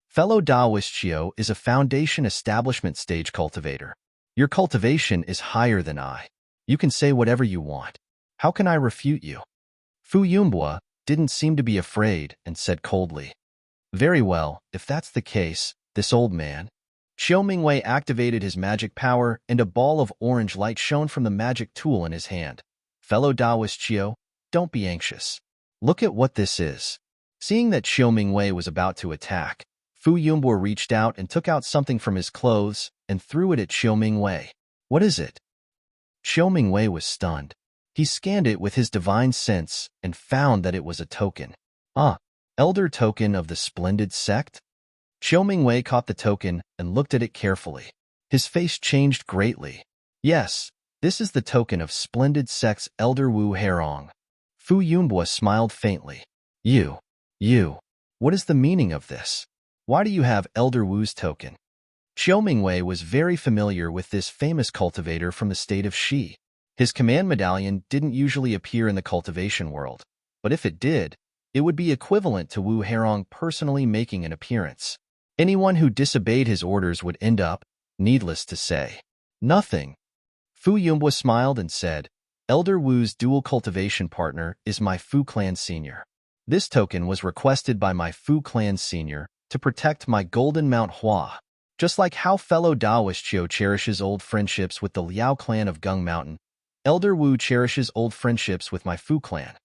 Fellow Daoistio is a foundation establishment stage cultivator. Your cultivation is higher than I. You can say whatever you want. How can I refute you?" Fu Yunbo didn't seem to be afraid and said coldly, "Very well, if that's the case, this old man." Xiaomingwei activated his magic power and a ball of orange light shone from the magic tool in his hand. "Fellow Daoistio, don't be anxious. Look at what this is." Seeing that Xiaomingwei was about to attack, Fu Yunbo reached out and took out something from his clothes and threw it at Xiaomingwei. "What is it?" Xiaomingwei was stunned. He scanned it with his divine sense and found that it was a token. "Ah, elder token of the splendid sect?" Xiaomingwei caught the token and looked at it carefully. His face changed greatly. "Yes, this is the token of splendid sect's elder Wu Herong." Fu Yunbo smiled faintly. You, what is the meaning of this? Why do you have Elder Wu's token?" Xiaomingwei was very familiar with this famous cultivator from the state of Shi. His command medallion didn't usually appear in the cultivation world, but if it did, it would be equivalent to Wu Herong personally making an appearance. Anyone who disobeyed his orders would end up, needless to say, nothing. Fu Yunbo smiled and said, "Elder Wu's dual cultivation partner is my Fu clan senior. This token was requested by my Fu clan senior to protect my golden Mount Hua. Just like how fellow Daoistio cherishes old friendships with the Liao clan of Gung Mountain, Elder Wu cherishes old friendships with my Fu clan.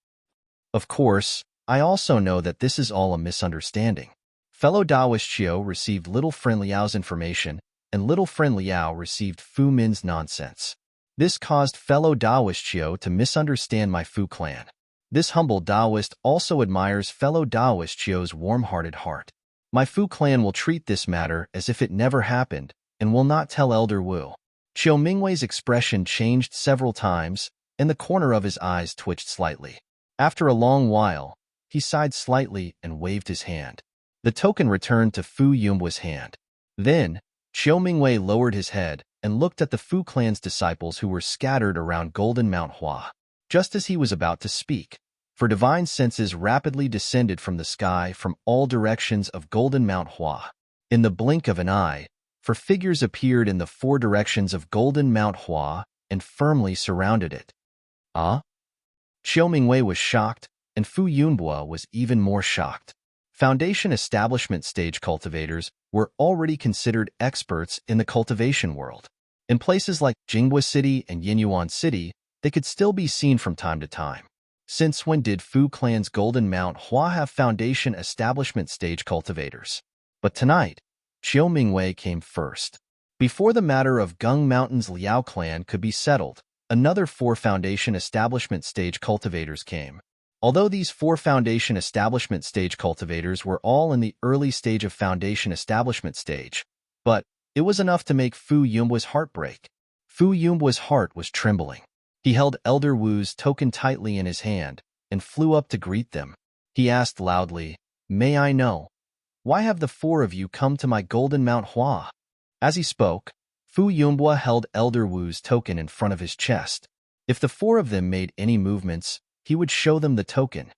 Of course, I also know that this is all a misunderstanding. Fellow Daoistio received little friend Liao's information, and little friend Liao received Fu Min's nonsense. This caused fellow Daoistio to misunderstand my Fu clan. This humble Daoist also admires fellow Daoistio's warm-hearted heart. My Fu clan will treat this matter as if it never happened and will not tell Elder Wu." Xiaomingwei's expression changed several times, and the corner of his eyes twitched slightly. After a long while, he sighed slightly and waved his hand. The token returned to Fu Yunbo's hand. Then, Xiaomingwei lowered his head and looked at the Fu clan's disciples who were scattered around Golden Mount Hua. Just as he was about to speak, for divine senses rapidly descended from the sky from all directions of Golden Mount Hua. In the blink of an eye, for figures appeared in the four directions of Golden Mount Hua and firmly surrounded it. "Ah?" Xiaomingwei was shocked, and Fu Yunbo was even more shocked. Foundation establishment stage cultivators were already considered experts in the cultivation world. In places like Jinghua City and Yinyuan City, they could still be seen from time to time. Since when did Fu Clan's Golden Mount Hua have foundation establishment stage cultivators? But tonight, Qiu Mingwei came first. Before the matter of Gung Mountain's Liao clan could be settled, another 4 foundation establishment stage cultivators came. Although these 4 foundation establishment stage cultivators were all in the early stage of foundation establishment stage, but it was enough to make Fu Yumbua's heart break. Fu Yumbua's heart was trembling. He held Elder Wu's token tightly in his hand and flew up to greet them. He asked loudly, "May I know, why have the 4 of you come to my Golden Mount Hua?" As he spoke, Fu Yumbua held Elder Wu's token in front of his chest. If the 4 of them made any movements, he would show them the token.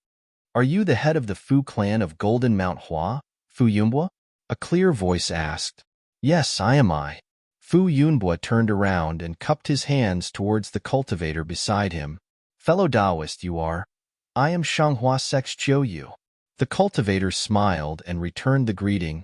"Are you the head of the Fu clan of Golden Mount Hua, Fu Yumbua?" A clear voice asked. "Yes, I am I." Fu Yunbua turned around and cupped his hands towards the cultivator beside him. "Fellow Taoist you are. I am Shanghua Sect's Chiu Yu." The cultivator smiled and returned the greeting.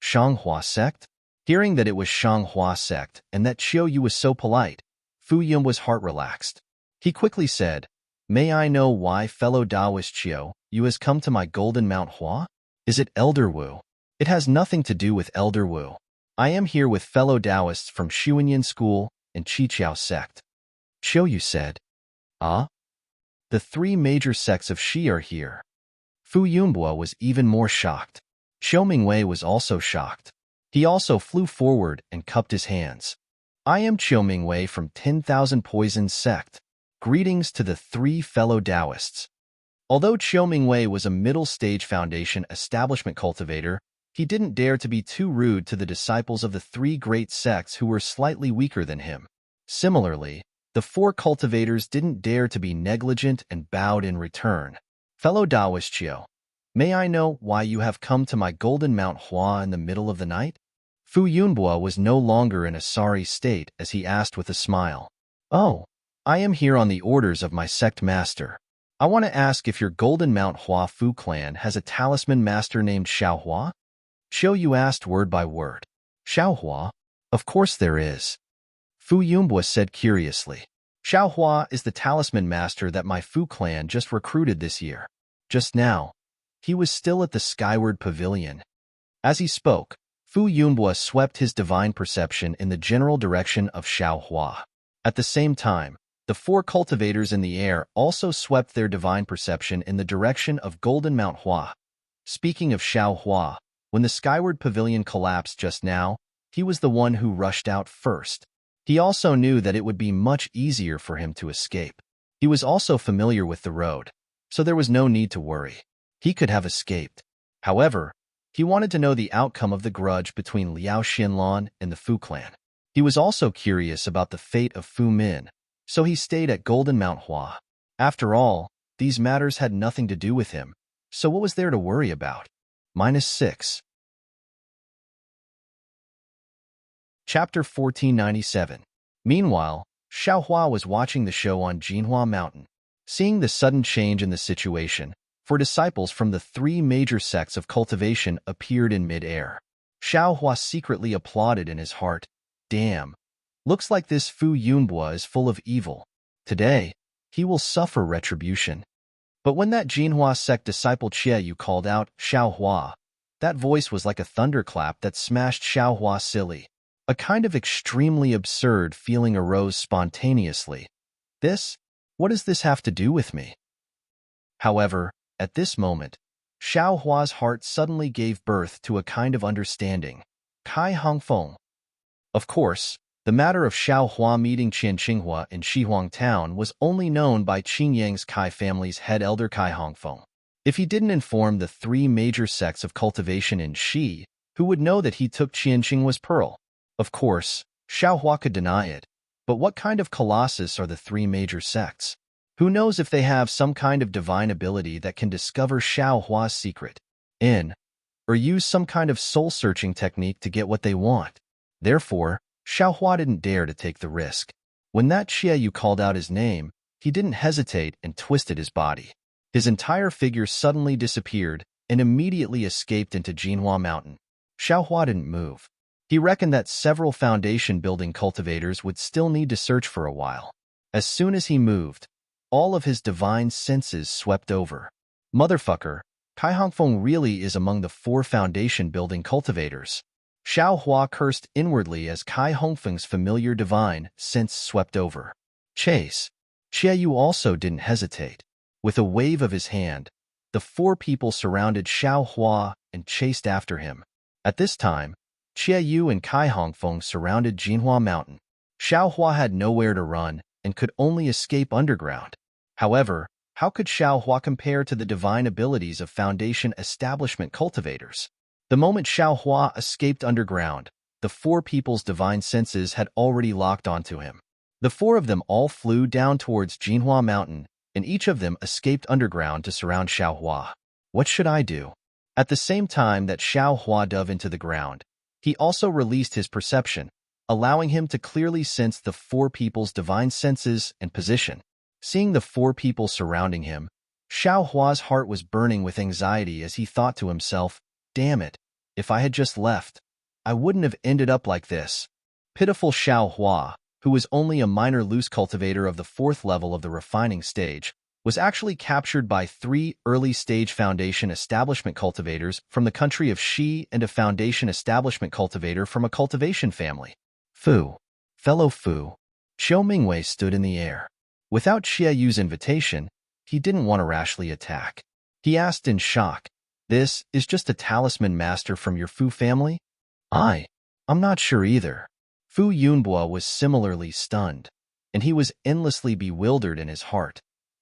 Shanghua Sect? Hearing that it was Shanghua Sect and that Chiu Yu was so polite, Fu Yunbua's heart relaxed. He quickly said, "May I know why fellow Taoist Chiu Yu has come to my Golden Mount Hua? Is it Elder Wu?" "It has nothing to do with Elder Wu. I am here with fellow Taoists from Xuanyan School and Chiqiao Sect." Chiu Yu said, "Ah? The 3 major sects of Shi are here." Fu Yumbua was even more shocked. Qiu Mingwei was also shocked. He also flew forward and cupped his hands. "I am Qiu Mingwei from 10,000 Poisons Sect. Greetings to the 3 fellow Taoists." Although Qiu Mingwei was a middle-stage foundation establishment cultivator, he didn't dare to be too rude to the disciples of the 3 great sects who were slightly weaker than him. Similarly, the 4 cultivators didn't dare to be negligent and bowed in return. "Fellow Taoist Chiu, may I know why you have come to my Golden Mount Hua in the middle of the night?" Fu Yunbua was no longer in a sorry state as he asked with a smile. "Oh, I am here on the orders of my sect master. I want to ask if your Golden Mount Hua Fu clan has a talisman master named Xiaohua?" Chiu Yu asked word by word. "Xiaohua? Of course there is." Fu Yumbua said curiously. "Xiaohua is the talisman master that my Fu clan just recruited this year. Just now, he was still at the Skyward Pavilion." As he spoke, Fu Yumbua swept his divine perception in the general direction of Xiaohua. At the same time, the 4 cultivators in the air also swept their divine perception in the direction of Golden Mount Hua. Speaking of Xiaohua, when the Skyward Pavilion collapsed just now, he was the one who rushed out first. He also knew that it would be much easier for him to escape. He was also familiar with the road, so there was no need to worry. He could have escaped. However, he wanted to know the outcome of the grudge between Liao Xinlan and the Fu clan. He was also curious about the fate of Fu Min, so he stayed at Golden Mount Hua. After all, these matters had nothing to do with him, so what was there to worry about? -6. Chapter 1497. Meanwhile, Xiaohua was watching the show on Jinhua Mountain. Seeing the sudden change in the situation, 4 disciples from the 3 major sects of cultivation appeared in mid-air. Xiaohua secretly applauded in his heart. "Damn, looks like this Fu Yunbua is full of evil. Today, he will suffer retribution." But when that Jinhua sect disciple Chiu Yu called out, "Xiaohua," that voice was like a thunderclap that smashed Xiaohua silly. A kind of extremely absurd feeling arose spontaneously. What does this have to do with me? However, at this moment, Xiaohua's heart suddenly gave birth to a kind of understanding. Kai Hongfeng. Of course, the matter of Xiaohua meeting Qian Qinghua in Shihuang Town was only known by Qingyang's Kai family's head elder Kai Hongfeng. If he didn't inform the 3 major sects of cultivation in Shi, who would know that he took Qian Qinghua's pearl? Of course, Xiaohua could deny it, but what kind of colossus are the 3 major sects? Who knows if they have some kind of divine ability that can discover Xiaohua's secret, or use some kind of soul-searching technique to get what they want? Therefore, Xiaohua didn't dare to take the risk. When that Chiu Yu called out his name, he didn't hesitate and twisted his body. His entire figure suddenly disappeared and immediately escaped into Jinhua Mountain. Xiaohua didn't move. He reckoned that several foundation-building cultivators would still need to search for a while. As soon as he moved, all of his divine senses swept over. Motherfucker, Kai Hongfeng really is among the 4 foundation-building cultivators. Xiao Hua cursed inwardly as Kai Hongfeng's familiar divine sense swept over. Chase. Xie Yu also didn't hesitate. With a wave of his hand, the 4 people surrounded Xiao Hua and chased after him. At this time, Xie Yu and Kai Hongfeng surrounded Jinhua Mountain. Xiao Hua had nowhere to run and could only escape underground. However, how could Xiao Hua compare to the divine abilities of Foundation Establishment cultivators? The moment Xiao Hua escaped underground, the 4 people's divine senses had already locked onto him. The 4 of them all flew down towards Jinhua Mountain, and each of them escaped underground to surround Xiao Hua. What should I do? At the same time that Xiao Hua dove into the ground, he also released his perception, allowing him to clearly sense the 4 people's divine senses and position. Seeing the 4 people surrounding him, Xiao Hua's heart was burning with anxiety as he thought to himself, "Damn it, if I had just left, I wouldn't have ended up like this." Pitiful Xiao Hua, who was only a minor loose cultivator of the 4th level of the refining stage, was actually captured by 3 early-stage Foundation Establishment cultivators from the country of Shi and a Foundation Establishment cultivator from a cultivation family. Fu. Fellow Fu. Xiao Mingwei stood in the air. Without Xie Yu's invitation, he didn't want to rashly attack. He asked in shock, "This is just a talisman master from your Fu family?" I'm not sure either." Fu Yunbua was similarly stunned, and he was endlessly bewildered in his heart.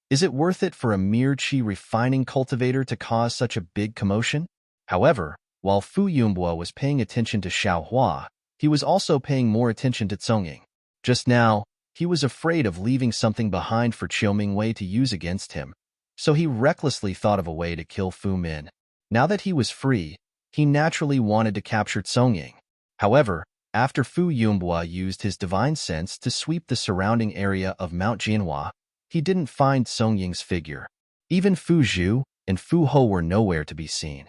Is it worth it for a mere qi refining cultivator to cause such a big commotion? However, while Fu Yunbua was paying attention to Xiao Hua, he was also paying more attention to Congying. Just now, he was afraid of leaving something behind for Qiu Mingwei to use against him, so he recklessly thought of a way to kill Fu Min. Now that he was free, he naturally wanted to capture Congying. However, after Fu Yunbua used his divine sense to sweep the surrounding area of Mount Jinhua, he didn't find Congying's figure. Even Fu Zhu and Fu Ho were nowhere to be seen.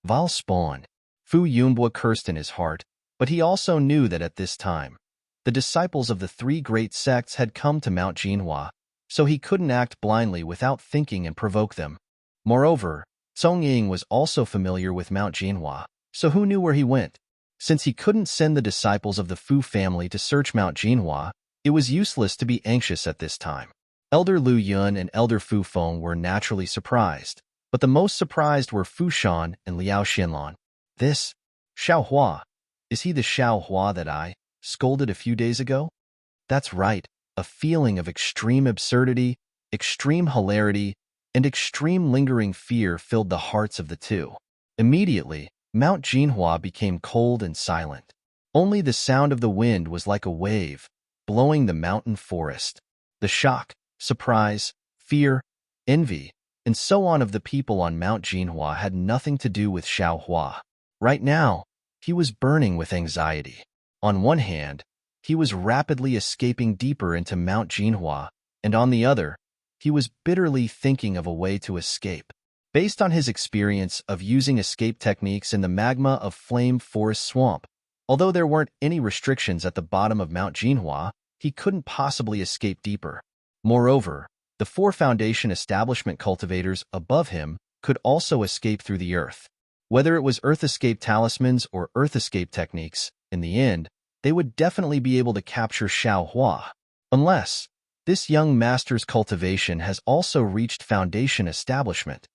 Val spawn. Fu Yunbua cursed in his heart, but he also knew that at this time, the disciples of the 3 great sects had come to Mount Jinhua, so he couldn't act blindly without thinking and provoke them. Moreover, Congying was also familiar with Mount Jinhua, so who knew where he went? Since he couldn't send the disciples of the Fu family to search Mount Jinhua, it was useless to be anxious at this time. Elder Lu Yun and Elder Fu Feng were naturally surprised, but the most surprised were Fu Shan and Liao Xinlan. This, Xiao Hua, is he the Xiao Hua that I scolded a few days ago? That's right, a feeling of extreme absurdity, extreme hilarity, and extreme lingering fear filled the hearts of the 2. Immediately, Mount Jinhua became cold and silent. Only the sound of the wind was like a wave, blowing the mountain forest. The shock, surprise, fear, envy, and so on of the people on Mount Jinhua had nothing to do with Xiao Hua. Right now, he was burning with anxiety. On one hand, he was rapidly escaping deeper into Mount Jinhua, and on the other, he was bitterly thinking of a way to escape. Based on his experience of using escape techniques in the magma of Flame Forest Swamp, although there weren't any restrictions at the bottom of Mount Jinhua, he couldn't possibly escape deeper. Moreover, the 4 Foundation Establishment cultivators above him could also escape through the earth. Whether it was earth escape talismans or earth escape techniques, in the end, they would definitely be able to capture Xiao Hua. Unless, this young master's cultivation has also reached Foundation Establishment.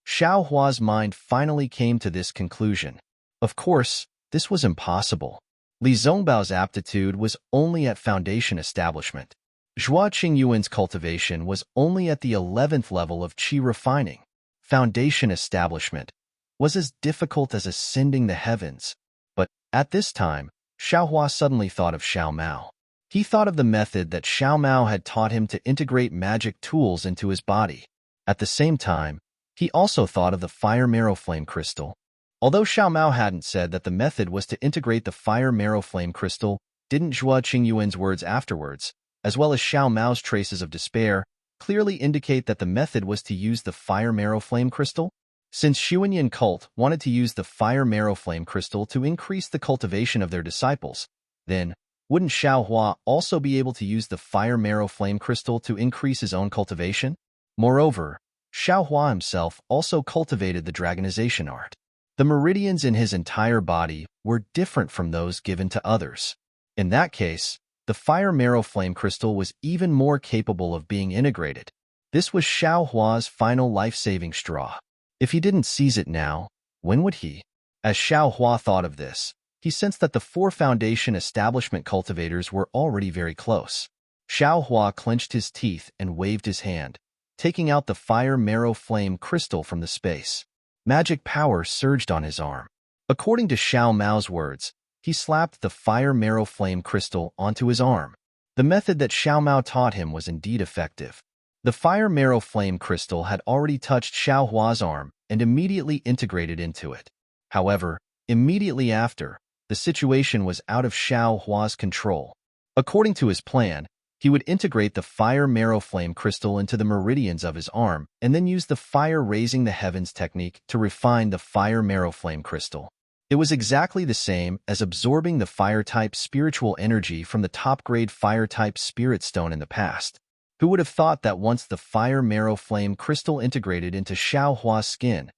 Xiao Hua's mind finally came to this conclusion. Of course, this was impossible. Li Zongbao's aptitude was only at Foundation Establishment. Zhua Qingyuan's cultivation was only at the 11th level of qi refining. Foundation Establishment was as difficult as ascending the heavens. But at this time, Xiao Hua suddenly thought of Xiao Mao. He thought of the method that Xiao Mao had taught him to integrate magic tools into his body. At the same time, he also thought of the fire marrow flame crystal. Although Xiao Mao hadn't said that the method was to integrate the fire marrow flame crystal, didn't Zhua Qingyuan's words afterwards, as well as Xiao Mao's traces of despair, clearly indicate that the method was to use the fire marrow flame crystal? Since Xuanyan cult wanted to use the fire marrow flame crystal to increase the cultivation of their disciples, then wouldn't Xiaohua also be able to use the fire marrow flame crystal to increase his own cultivation? Moreover, Xiaohua himself also cultivated the dragonization art. The meridians in his entire body were different from those given to others. In that case, the fire marrow flame crystal was even more capable of being integrated. This was Xiaohua's final life-saving straw. If he didn't seize it now, when would he? As Xiaohua thought of this, he sensed that the 4 foundation establishment cultivators were already very close. Xiaohua clenched his teeth and waved his hand, taking out the fire marrow flame crystal from the space. Magic power surged on his arm. According to Xiao Mao's words, he slapped the fire marrow flame crystal onto his arm. The method that Xiao Mao taught him was indeed effective. The fire marrow flame crystal had already touched Xiaohua's arm and immediately integrated into it. However, immediately after, the situation was out of Xiaohua's control. According to his plan, he would integrate the fire marrow flame crystal into the meridians of his arm and then use the fire raising the heavens technique to refine the fire marrow flame crystal. It was exactly the same as absorbing the fire-type spiritual energy from the top-grade fire-type spirit stone in the past. Who would have thought that once the fire marrow flame crystal integrated into Xiaohua's skin,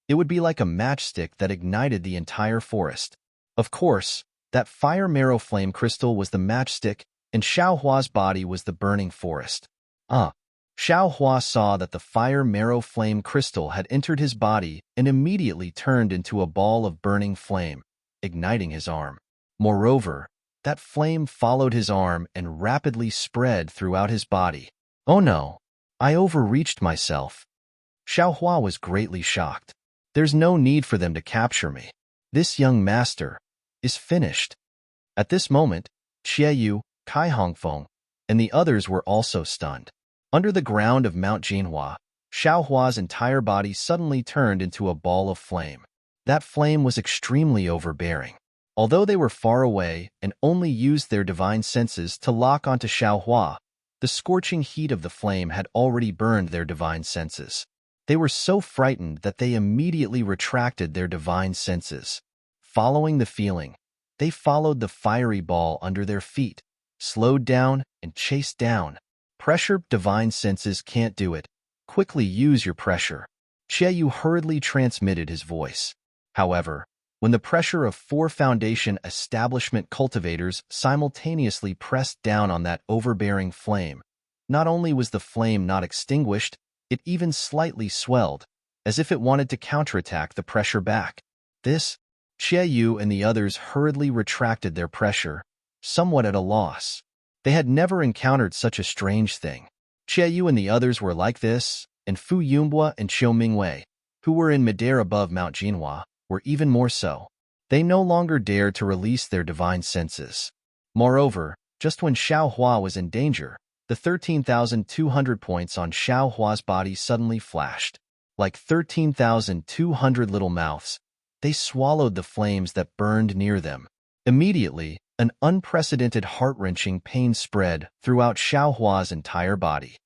it would be like a matchstick that ignited the entire forest? Of course, that fire marrow flame crystal was the matchstick, and Xiaohua's body was the burning forest. Xiaohua saw that the fire marrow flame crystal had entered his body and immediately turned into a ball of burning flame, igniting his arm. Moreover, that flame followed his arm and rapidly spread throughout his body. Oh no, I overreached myself. Xiaohua was greatly shocked. There's no need for them to capture me. This young master is finished. At this moment, Qiayu, Kai Hongfeng, and the others were also stunned. Under the ground of Mount Jinhua, Xiaohua's entire body suddenly turned into a ball of flame. That flame was extremely overbearing. Although they were far away and only used their divine senses to lock onto Xiaohua, the scorching heat of the flame had already burned their divine senses. They were so frightened that they immediately retracted their divine senses. Following the feeling, they followed the fiery ball under their feet, slowed down and chased down. Pressure, divine senses can't do it. Quickly use your pressure. Qiayu hurriedly transmitted his voice. However, when the pressure of 4 foundation establishment cultivators simultaneously pressed down on that overbearing flame, not only was the flame not extinguished, it even slightly swelled, as if it wanted to counterattack the pressure back. This, Qiayu and the others hurriedly retracted their pressure, somewhat at a loss. They had never encountered such a strange thing. Qiayu and the others were like this, and Fu Yumbua and Qiu Mingwei, who were in midair above Mount Jinhua, were even more so. They no longer dared to release their divine senses. Moreover, just when Xiaohua was in danger, the 13,200 points on Xiaohua's body suddenly flashed. Like 13,200 little mouths, they swallowed the flames that burned near them. Immediately, an unprecedented heart-wrenching pain spread throughout Xiaohua's entire body.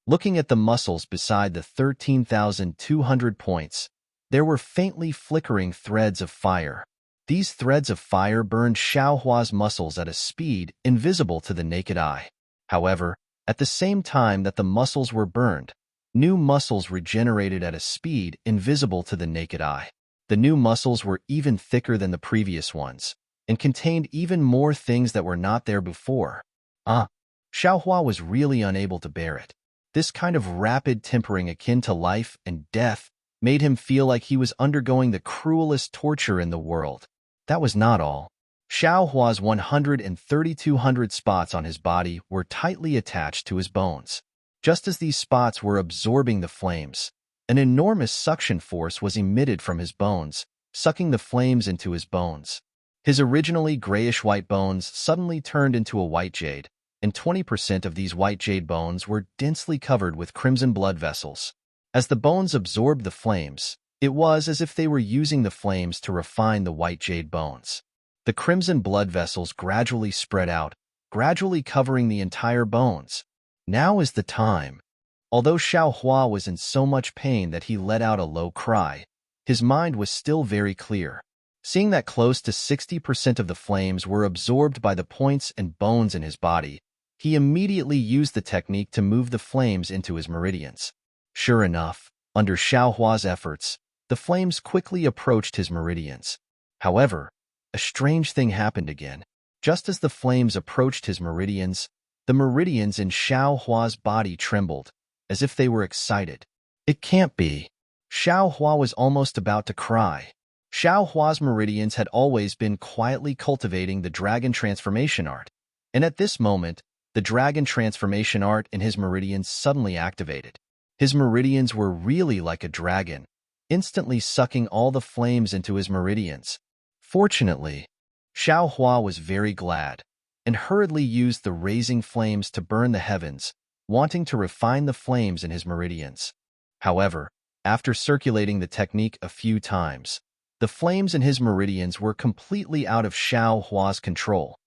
Looking at the muscles beside the 13,200 points, there were faintly flickering threads of fire. These threads of fire burned Xiaohua's muscles at a speed invisible to the naked eye. However, at the same time that the muscles were burned, new muscles regenerated at a speed invisible to the naked eye. The new muscles were even thicker than the previous ones, and contained even more things that were not there before. Xiaohua was really unable to bear it. This kind of rapid tempering akin to life and death made him feel like he was undergoing the cruelest torture in the world. That was not all. Xiaohua's 1,200 spots on his body were tightly attached to his bones. Just as these spots were absorbing the flames, an enormous suction force was emitted from his bones, sucking the flames into his bones. His originally grayish-white bones suddenly turned into a white jade, and 20% of these white jade bones were densely covered with crimson blood vessels. As the bones absorbed the flames, it was as if they were using the flames to refine the white jade bones. The crimson blood vessels gradually spread out, gradually covering the entire bones. Now is the time. Although Xiaohua was in so much pain that he let out a low cry, his mind was still very clear. Seeing that close to 60% of the flames were absorbed by the points and bones in his body, he immediately used the technique to move the flames into his meridians. Sure enough, under Xiaohua's efforts, the flames quickly approached his meridians. However, a strange thing happened again. Just as the flames approached his meridians, the meridians in Xiaohua's body trembled, as if they were excited. It can't be. Xiaohua was almost about to cry. Xiaohua's meridians had always been quietly cultivating the dragon transformation art, and at this moment, the dragon transformation art in his meridians suddenly activated. His meridians were really like a dragon, instantly sucking all the flames into his meridians. Fortunately, Xiaohua was very glad, and hurriedly used the raising flames to burn the heavens, wanting to refine the flames in his meridians. However, after circulating the technique a few times, the flames in his meridians were completely out of Xiaohua's control.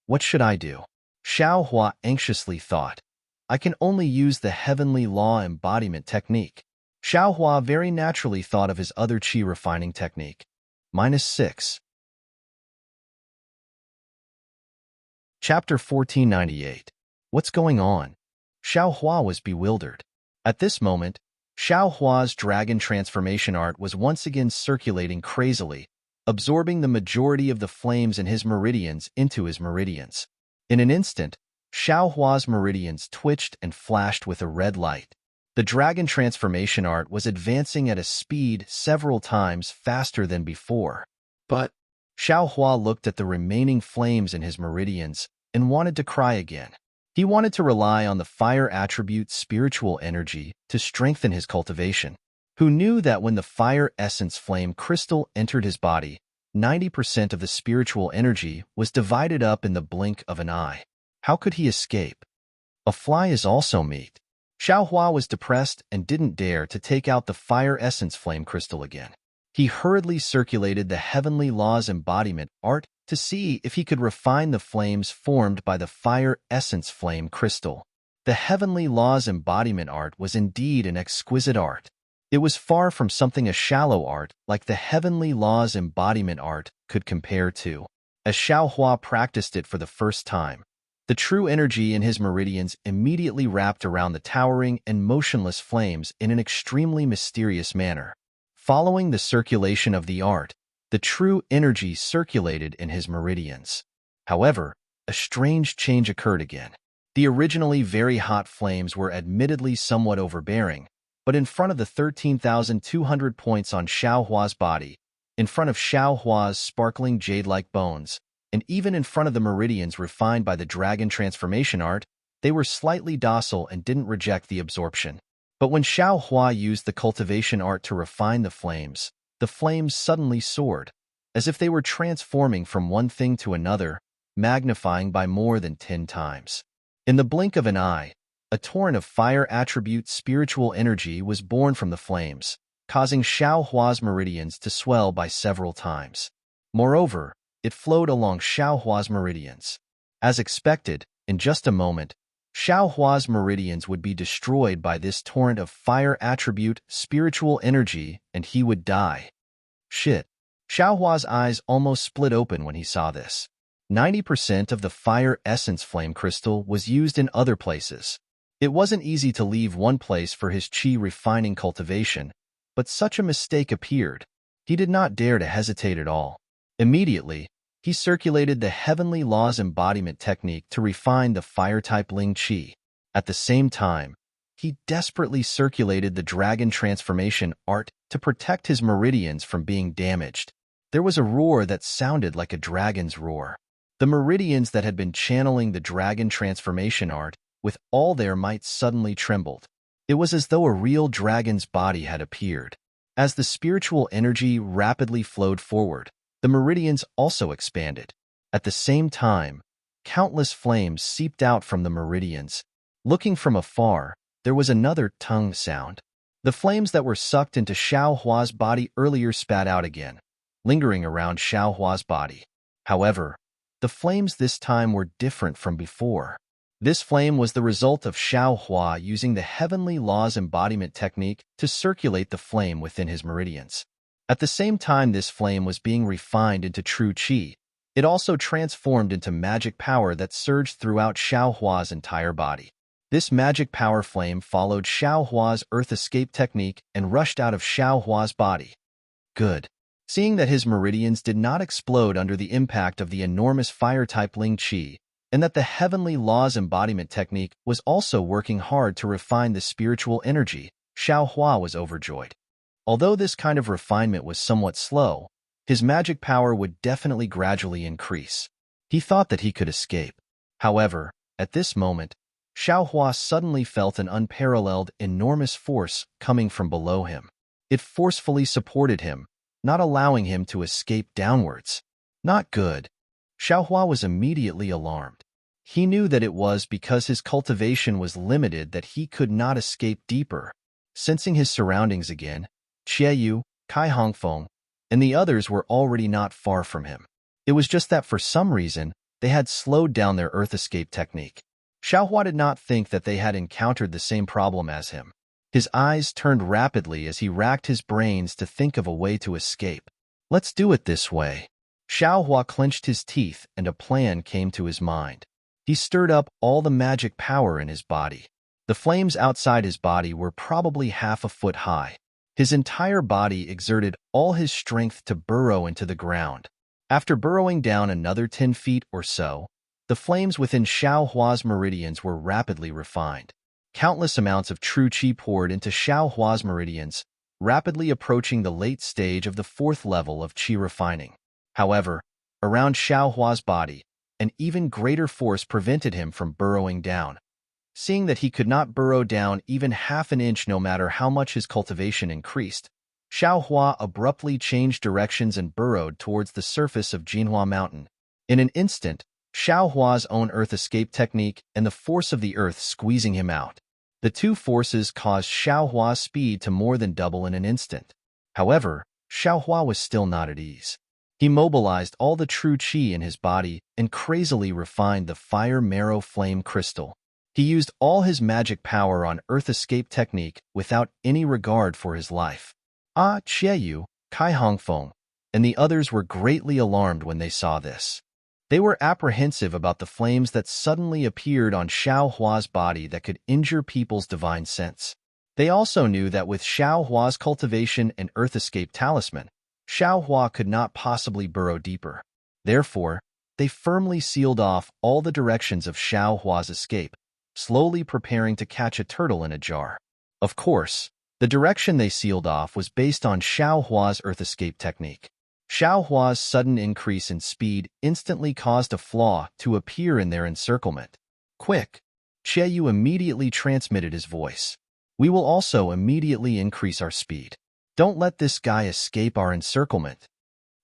What should I do? Xiaohua anxiously thought. I can only use the heavenly law embodiment technique. Xiaohua very naturally thought of his other qi refining technique. -6. Chapter 1498. What's going on? Xiaohua was bewildered. At this moment, Xiaohua's dragon transformation art was once again circulating crazily, absorbing the majority of the flames in his meridians into his meridians. In an instant, Xiaohua's meridians twitched and flashed with a red light. The dragon transformation art was advancing at a speed several times faster than before. But Xiaohua looked at the remaining flames in his meridians and wanted to cry again. He wanted to rely on the fire attribute spiritual energy to strengthen his cultivation. Who knew that when the fire essence flame crystal entered his body, 90% of the spiritual energy was divided up in the blink of an eye? How could he escape? A fly is also meat. Xiaohua was depressed and didn't dare to take out the fire essence flame crystal again. He hurriedly circulated the heavenly laws embodiment art to see if he could refine the flames formed by the fire essence flame crystal. The heavenly laws embodiment art was indeed an exquisite art. It was far from something a shallow art like the heavenly laws embodiment art could compare to. As Xiaohua practiced it for the first time, the true energy in his meridians immediately wrapped around the towering and motionless flames in an extremely mysterious manner. Following the circulation of the art, the true energy circulated in his meridians. However, a strange change occurred again. The originally very hot flames were admittedly somewhat overbearing, but in front of the 13,200 points on Xiaohua's body, in front of Xiaohua's sparkling jade-like bones, and even in front of the meridians refined by the dragon transformation art, they were slightly docile and didn't reject the absorption. But when Xiaohua used the cultivation art to refine the flames suddenly soared, as if they were transforming from one thing to another, magnifying by more than 10 times. In the blink of an eye, a torrent of fire attribute spiritual energy was born from the flames, causing Xiaohua's meridians to swell by several times. Moreover, it flowed along Xiaohua's meridians. As expected, in just a moment, Xiaohua's meridians would be destroyed by this torrent of fire attribute spiritual energy, and he would die. Shit. Xiaohua's eyes almost split open when he saw this. 90% of the fire essence flame crystal was used in other places. It wasn't easy to leave one place for his qi refining cultivation, but such a mistake appeared. He did not dare to hesitate at all. Immediately, he circulated the heavenly laws embodiment technique to refine the fire-type Ling Qi. At the same time, he desperately circulated the dragon transformation art to protect his meridians from being damaged. There was a roar that sounded like a dragon's roar. The meridians that had been channeling the dragon transformation art with all their might suddenly trembled. It was as though a real dragon's body had appeared. As the spiritual energy rapidly flowed forward, the meridians also expanded. At the same time, countless flames seeped out from the meridians. Looking from afar, there was another tongue sound. The flames that were sucked into Xiaohua's body earlier spat out again, lingering around Xiaohua's body. However, the flames this time were different from before. This flame was the result of Xiao Hua using the heavenly laws embodiment technique to circulate the flame within his meridians. At the same time this flame was being refined into true qi, it also transformed into magic power that surged throughout Xiao Hua's entire body. This magic power flame followed Xiao Hua's earth escape technique and rushed out of Xiao Hua's body. Good. Seeing that his meridians did not explode under the impact of the enormous fire-type Ling Qi, and that the heavenly laws embodiment technique was also working hard to refine the spiritual energy, Xiao Hua was overjoyed. Although this kind of refinement was somewhat slow, his magic power would definitely gradually increase. He thought that he could escape. However, at this moment, Xiao Hua suddenly felt an unparalleled, enormous force coming from below him. It forcefully supported him, not allowing him to escape downwards. Not good. Xiao Hua was immediately alarmed. He knew that it was because his cultivation was limited that he could not escape deeper. Sensing his surroundings again, Qiayu, Kai Hongfeng, and the others were already not far from him. It was just that for some reason, they had slowed down their earth escape technique. Xiao Hua did not think that they had encountered the same problem as him. His eyes turned rapidly as he racked his brains to think of a way to escape. Let's do it this way. Xiao Hua clenched his teeth and a plan came to his mind. He stirred up all the magic power in his body. The flames outside his body were probably half a foot high. His entire body exerted all his strength to burrow into the ground. After burrowing down another 10 feet or so, the flames within Xiao Hua's meridians were rapidly refined. Countless amounts of true qi poured into Xiao Hua's meridians, rapidly approaching the late stage of the 4th level of qi refining. However, around Xiao Hua's body, an even greater force prevented him from burrowing down. Seeing that he could not burrow down even half an inch no matter how much his cultivation increased, Xiao Hua abruptly changed directions and burrowed towards the surface of Jinhua Mountain. In an instant, Xiao Hua's own earth escape technique and the force of the earth squeezing him out. The two forces caused Xiao Hua's speed to more than double in an instant. However, Xiao Hua was still not at ease. He mobilized all the true qi in his body and crazily refined the fire marrow flame crystal. He used all his magic power on earth escape technique without any regard for his life. Qiayu, Kai Hongfeng, and the others were greatly alarmed when they saw this. They were apprehensive about the flames that suddenly appeared on Xiao Hua's body that could injure people's divine sense. They also knew that with Xiao Hua's cultivation and earth escape talisman, Xiao Hua could not possibly burrow deeper. Therefore, they firmly sealed off all the directions of Xiao Hua's escape, slowly preparing to catch a turtle in a jar. Of course, the direction they sealed off was based on Xiao Hua's earth escape technique. Xiao Hua's sudden increase in speed instantly caused a flaw to appear in their encirclement. Quick! Qiayu immediately transmitted his voice. We will also immediately increase our speed. Don't let this guy escape our encirclement.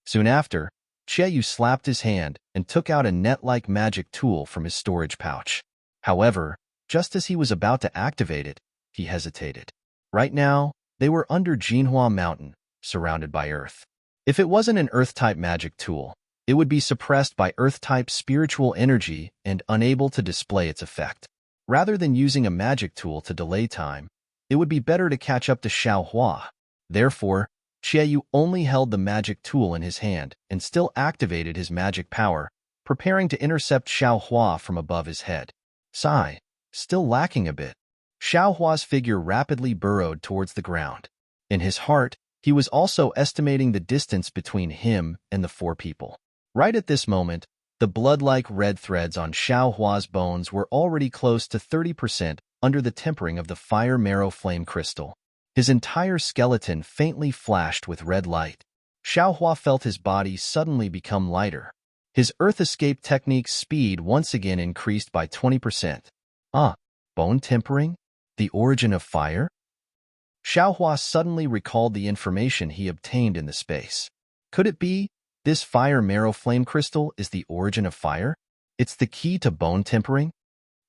Soon after, Qiayu slapped his hand and took out a net-like magic tool from his storage pouch. However, just as he was about to activate it, he hesitated. Right now, they were under Jinhua Mountain, surrounded by Earth. If it wasn't an Earth-type magic tool, it would be suppressed by Earth-type spiritual energy and unable to display its effect. Rather than using a magic tool to delay time, it would be better to catch up to Xiao Hua. Therefore, Qiayu only held the magic tool in his hand and still activated his magic power, preparing to intercept Xiao Hua from above his head. Sigh, still lacking a bit. Xiao Hua's figure rapidly burrowed towards the ground. In his heart, he was also estimating the distance between him and the 4 people. Right at this moment, the blood-like red threads on Xiao Hua's bones were already close to 30% under the tempering of the fire marrow flame crystal. His entire skeleton faintly flashed with red light. Xiao Hua felt his body suddenly become lighter. His earth escape technique's speed once again increased by 20%. Bone tempering? The origin of fire? Xiao Hua suddenly recalled the information he obtained in the space. Could it be, this fire marrow flame crystal is the origin of fire? It's the key to bone tempering?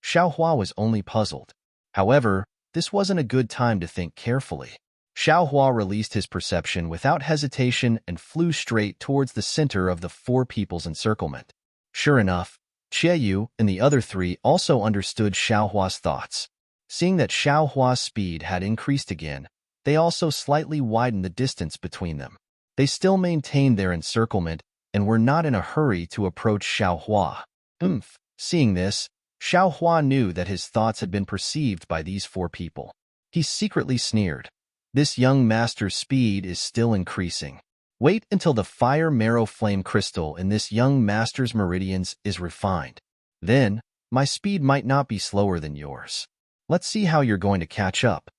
Xiao Hua was only puzzled. However, this wasn't a good time to think carefully. Xiao Hua released his perception without hesitation and flew straight towards the center of the 4 people's encirclement. Sure enough, Yu and the other three also understood Xiaohua's thoughts. Seeing that Xiaohua's speed had increased again, they also slightly widened the distance between them. They still maintained their encirclement and were not in a hurry to approach Xiaohua. Seeing this, Xiaohua knew that his thoughts had been perceived by these four people. He secretly sneered. This young master's speed is still increasing. Wait until the fire marrow flame crystal in this young master's meridians is refined. Then, my speed might not be slower than yours. Let's see how you're going to catch up.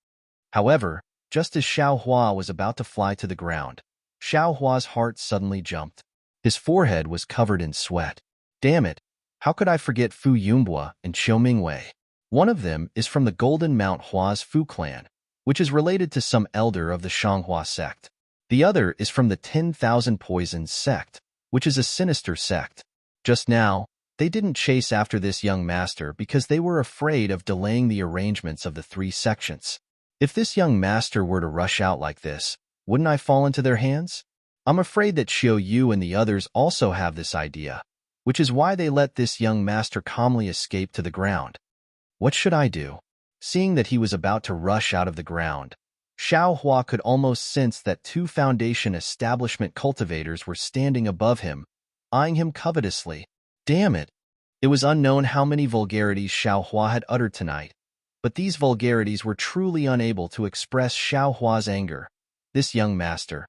However, just as Xiaohua was about to fly to the ground, Xiaohua's heart suddenly jumped. His forehead was covered in sweat. Damn it, how could I forget Fu Yumbua and Qiu Mingwei? One of them is from the Golden Mount Hua's Fu clan, which is related to some elder of the Shanghua sect. The other is from the 10,000 Poisons sect, which is a sinister sect. Just now, they didn't chase after this young master because they were afraid of delaying the arrangements of the three sections. If this young master were to rush out like this, wouldn't I fall into their hands? I'm afraid that Xiao Yu and the others also have this idea, which is why they let this young master calmly escape to the ground. What should I do? Seeing that he was about to rush out of the ground, Xiaohua could almost sense that two Foundation establishment cultivators were standing above him, eyeing him covetously. Damn it! It was unknown how many vulgarities Xiaohua had uttered tonight, but these vulgarities were truly unable to express Xiaohua's anger. This young master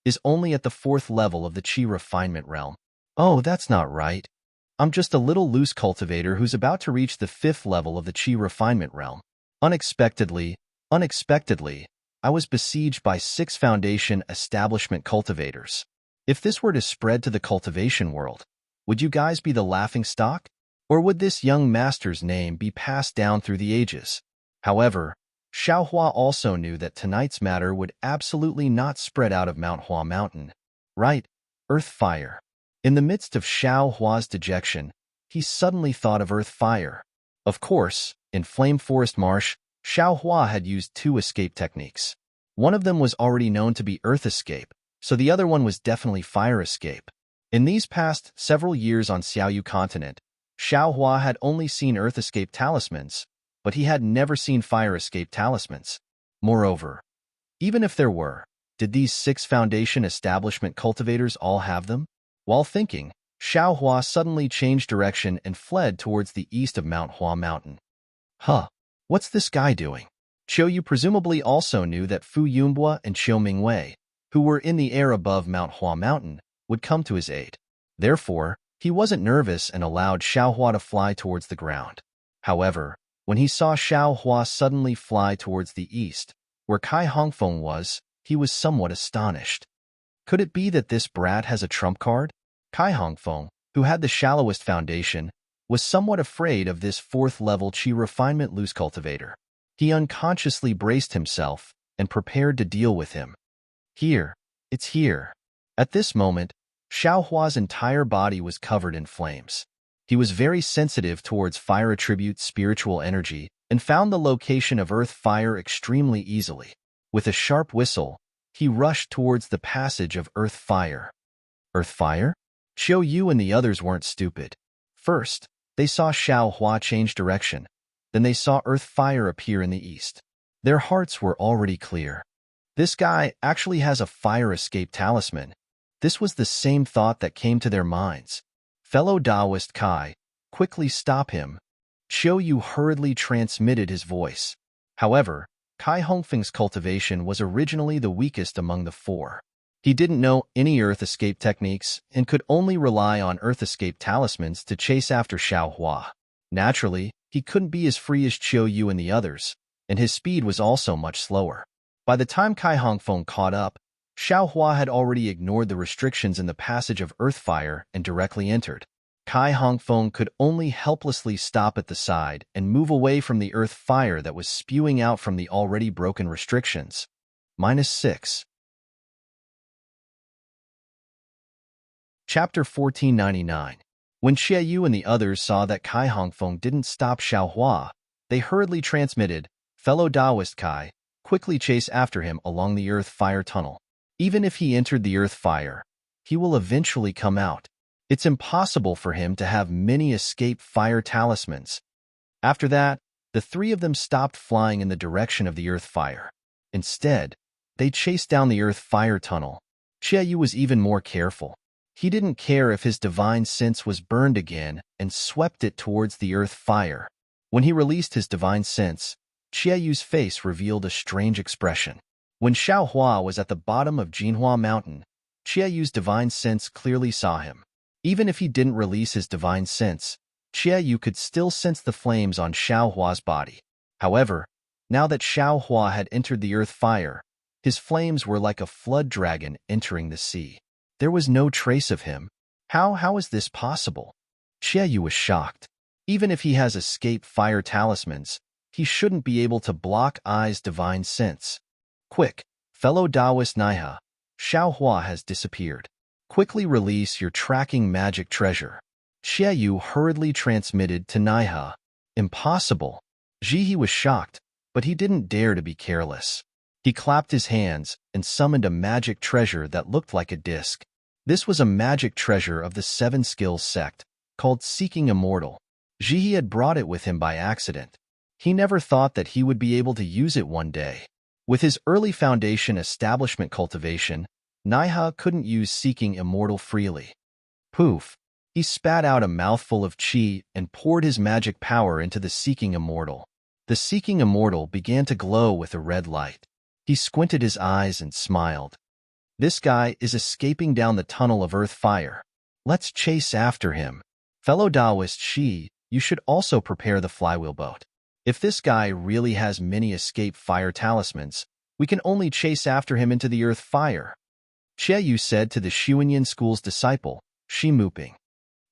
is only at the 4th level of the Qi refinement realm. Oh, that's not right. I'm just a little loose cultivator who's about to reach the 5th level of the Qi refinement realm. Unexpectedly, I was besieged by 6 Foundation establishment cultivators. If this were to spread to the cultivation world, would you guys be the laughing stock? Or would this young master's name be passed down through the ages? However, Xiaohua also knew that tonight's matter would absolutely not spread out of Mount Hua Mountain. Right, Earth Fire. In the midst of Xiaohua's dejection, he suddenly thought of Earth Fire. Of course, in Flame Forest Marsh, Xiaohua had used 2 escape techniques. One of them was already known to be Earth Escape, so the other one was definitely Fire Escape. In these past several years on Xiaoyu continent, Xiaohua had only seen Earth Escape talismans, but he had never seen Fire Escape talismans. Moreover, even if there were, did these 6 Foundation establishment cultivators all have them? While thinking, Xiaohua suddenly changed direction and fled towards the east of Mount Hua Mountain. What's this guy doing? Qiu Yu presumably also knew that Fu Yumbua and Qiu Mingwei, who were in the air above Mount Hua Mountain, would come to his aid. Therefore, he wasn't nervous and allowed Xiaohua to fly towards the ground. However, when he saw Xiaohua suddenly fly towards the east, where Kai Hongfeng was, he was somewhat astonished. Could it be that this brat has a trump card? Kai Hongfeng, who had the shallowest foundation, was somewhat afraid of this 4th-level Qi refinement loose cultivator. He unconsciously braced himself and prepared to deal with him. It's here. At this moment, Xiaohua's entire body was covered in flames. He was very sensitive towards fire attribute spiritual energy and found the location of earth fire extremely easily. With a sharp whistle, he rushed towards the passage of earth fire. Earth fire? Qiu Yu and the others weren't stupid. First, they saw Xiaohua change direction. Then they saw earth fire appear in the east. Their hearts were already clear. This guy actually has a fire escape talisman. This was the same thought that came to their minds. Fellow Taoist Kai, quickly stop him. Qiu Yu hurriedly transmitted his voice. However, Kai Hongfeng's cultivation was originally the weakest among the 4. He didn't know any earth escape techniques and could only rely on earth escape talismans to chase after Xiaohua. Naturally, he couldn't be as free as Qiu Yu and the others, and his speed was also much slower. By the time Kai Hongfeng caught up, Xiaohua had already ignored the restrictions in the passage of earth fire and directly entered. Kai Hongfeng could only helplessly stop at the side and move away from the earth fire that was spewing out from the already broken restrictions. -6. Chapter 1499. When Xie Yu and the others saw that Kai Hongfeng didn't stop Xiaohua, they hurriedly transmitted, fellow Taoist Kai, quickly chase after him along the earth fire tunnel. Even if he entered the earth fire, he will eventually come out. It's impossible for him to have many escape fire talismans. After that, the three of them stopped flying in the direction of the earth fire. Instead, they chased down the earth fire tunnel. Qiayu was even more careful. He didn't care if his divine sense was burned again and swept it towards the earth fire. When he released his divine sense, Qiayu's face revealed a strange expression. When Xiaohua was at the bottom of Jinhua Mountain, Qiayu's divine sense clearly saw him. Even if he didn't release his divine sense, Qiayu could still sense the flames on Xiaohua's body. However, now that Xiaohua had entered the earth fire, his flames were like a flood dragon entering the sea. There was no trace of him. How is this possible? Qiayu was shocked. Even if he has escape fire talismans, he shouldn't be able to block Ai's divine sense. Quick, fellow Taoist Naiha, Xiaohua has disappeared. Quickly release your tracking magic treasure. Qiayu hurriedly transmitted to Naiha. Impossible. Jihe was shocked, but he didn't dare to be careless. He clapped his hands and summoned a magic treasure that looked like a disc. This was a magic treasure of the Seven Skills sect, called Seeking Immortal. Jihe had brought it with him by accident. He never thought that he would be able to use it one day. With his early foundation establishment cultivation, Naiha couldn't use Seeking Immortal freely. Poof! He spat out a mouthful of qi and poured his magic power into the Seeking Immortal. The Seeking Immortal began to glow with a red light. He squinted his eyes and smiled. This guy is escaping down the tunnel of earth fire. Let's chase after him. Fellow Taoist Shi, you should also prepare the flywheel boat. If this guy really has many escape fire talismans, we can only chase after him into the earth fire. Qiayu said to the Xuanyan school's disciple, Shi Muping.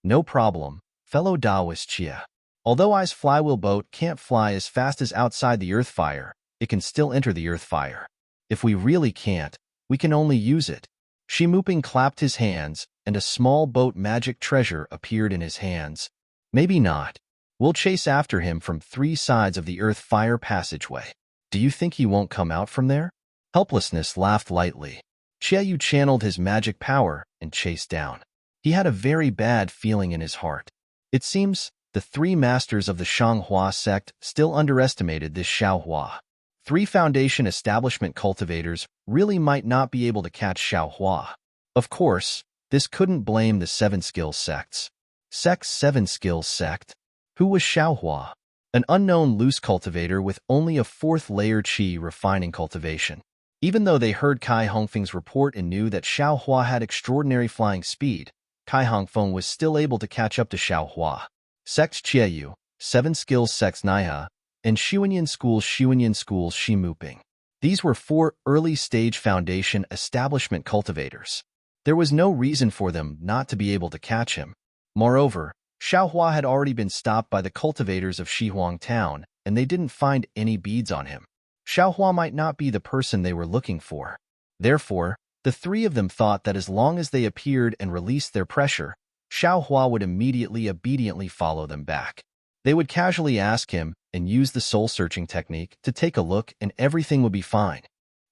No problem, fellow Taoist Qia. Although Ai's flywheel boat can't fly as fast as outside the earth fire, it can still enter the earth fire. If we really can't, we can only use it. Shi Muping clapped his hands, and a small boat magic treasure appeared in his hands. Maybe not. We'll chase after him from 3 sides of the earth fire passageway. Do you think he won't come out from there? Helplessness laughed lightly. Qiayu channeled his magic power and chased down. He had a very bad feeling in his heart. It seems the 3 masters of the Shanghua sect still underestimated this Xiaohua. 3 foundation establishment cultivators really might not be able to catch Xiaohua. Of course, this couldn't blame the 7 skills sects. Sect's 7 skills sect. Who was Xiaohua? An unknown loose cultivator with only a 4th layer qi refining cultivation. Even though they heard Kai Hongfeng's report and knew that Xiaohua had extraordinary flying speed, Kai Hongfeng was still able to catch up to Xiaohua. Sect Qiayu, 7 skills sects Naiha, and Xuanyan schools Shi Muping. These were 4 early-stage foundation establishment cultivators. There was no reason for them not to be able to catch him. Moreover, Xiaohua had already been stopped by the cultivators of Shihuang Town, and they didn't find any beads on him. Xiaohua might not be the person they were looking for. Therefore, the 3 of them thought that as long as they appeared and released their pressure, Xiaohua would immediately obediently follow them back. They would casually ask him and use the soul-searching technique to take a look and everything would be fine.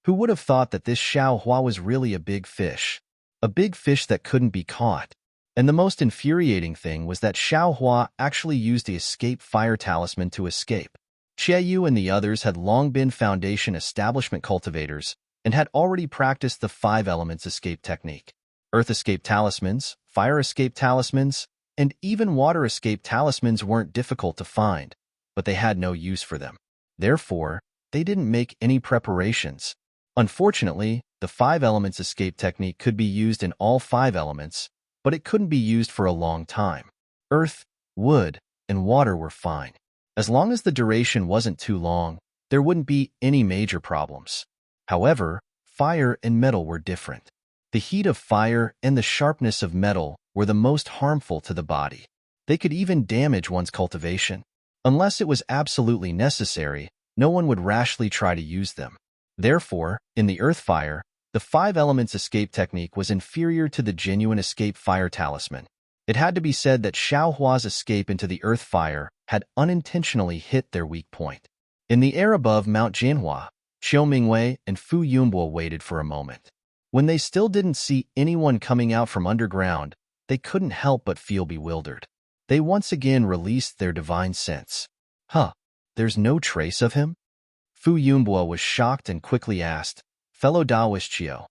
Who would have thought that this Xiaohua was really a big fish? A big fish that couldn't be caught. And the most infuriating thing was that Xiaohua actually used the escape fire talisman to escape. Qiayu and the others had long been foundation establishment cultivators and had already practiced the 5 elements escape technique. Earth escape talismans, fire escape talismans, and even water escape talismans weren't difficult to find, but they had no use for them. Therefore, they didn't make any preparations. Unfortunately, the 5 elements escape technique could be used in all 5 elements, but it couldn't be used for a long time. Earth, wood, and water were fine. As long as the duration wasn't too long, there wouldn't be any major problems. However, fire and metal were different. The heat of fire and the sharpness of metal were the most harmful to the body. They could even damage one's cultivation. Unless it was absolutely necessary, no one would rashly try to use them. Therefore, in the earth fire, the 5 elements escape technique was inferior to the genuine escape fire talisman. It had to be said that Xiaohua's escape into the earth fire had unintentionally hit their weak point. In the air above Mount Jinhua, Qiu Mingwei and Fu Yunbo waited for a moment. When they still didn't see anyone coming out from underground, they couldn't help but feel bewildered. They once again released their divine sense. Huh, there's no trace of him? Fu Yunbo was shocked and quickly asked, fellow Daoist Chiu,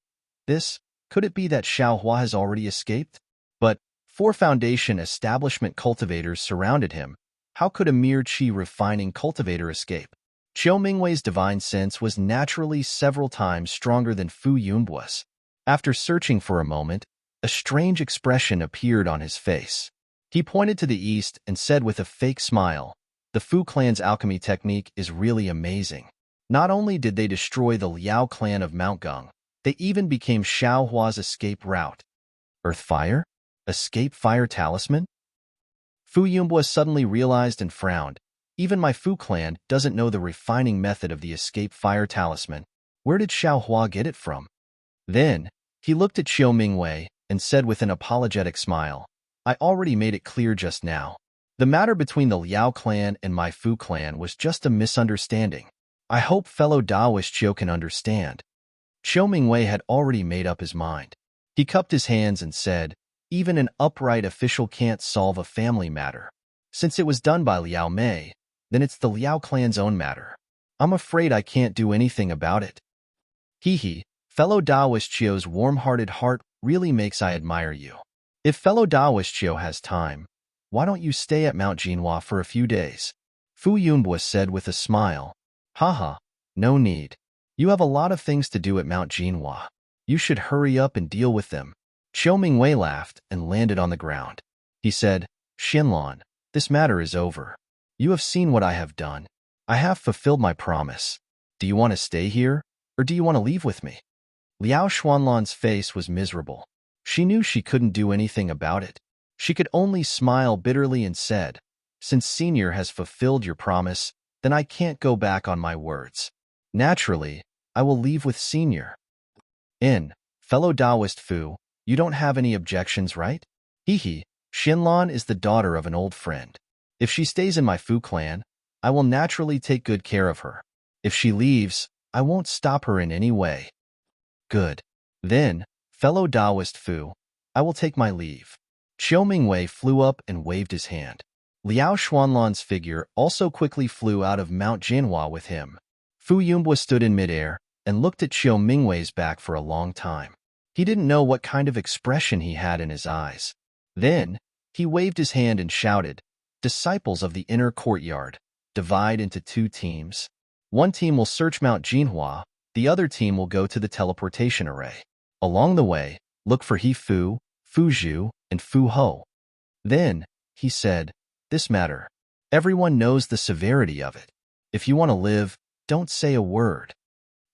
could it be that Xiao Hua has already escaped? But 4 Foundation establishment cultivators surrounded him. How could a mere chi refining cultivator escape? Chiu Mingwei's divine sense was naturally several times stronger than Fu Yunbo's. After searching for a moment, a strange expression appeared on his face. He pointed to the east and said with a fake smile, the Fu clan's alchemy technique is really amazing. Not only did they destroy the Liao clan of Mount Gung, they even became Xiao Hua's escape route. Earth Fire? Escape Fire Talisman? Fu Yunbo suddenly realized and frowned. Even my Fu clan doesn't know the refining method of the Escape Fire Talisman. Where did Xiao Hua get it from? Then, he looked at Chiu Mingwei and said with an apologetic smile, I already made it clear just now. The matter between the Liao clan and my Fu clan was just a misunderstanding. I hope fellow Daoist Chiu can understand. Chiu Mingwei had already made up his mind. He cupped his hands and said, even an upright official can't solve a family matter. Since it was done by Liao Mei, then it's the Liao clan's own matter. I'm afraid I can't do anything about it. Hee, fellow Daoist Chiu's warm-hearted heart really makes I admire you. If fellow Daoist Chiu has time, why don't you stay at Mount Jinhua for a few days? Fu Yunbo said with a smile. Haha, no need. You have a lot of things to do at Mount Jinhua. You should hurry up and deal with them. Chiu Mingwei laughed and landed on the ground. He said, Xinlan, this matter is over. You have seen what I have done. I have fulfilled my promise. Do you want to stay here, or do you want to leave with me? Liao Xuanlan's face was miserable. She knew she couldn't do anything about it. She could only smile bitterly and said, since Senior has fulfilled your promise, then I can't go back on my words. Naturally, I will leave with Senior. Fellow Daoist Fu, you don't have any objections, right? Hee, Xinlan is the daughter of an old friend. If she stays in my Fu clan, I will naturally take good care of her. If she leaves, I won't stop her in any way. Good. Then, fellow Daoist Fu, I will take my leave. Chiu Mingwei flew up and waved his hand. Liao Xuanlan's figure also quickly flew out of Mount Jinhua with him. Fu Yunbo stood in midair and looked at Chiu Mingwei's back for a long time. He didn't know what kind of expression he had in his eyes. Then, he waved his hand and shouted, Disciples of the inner courtyard, divide into 2 teams. One team will search Mount Jinhua, the other team will go to the teleportation array. Along the way, look for He Fu, Fu Zhu, and Fu Ho. Then, he said, this matter. Everyone knows the severity of it. If you want to live, don't say a word.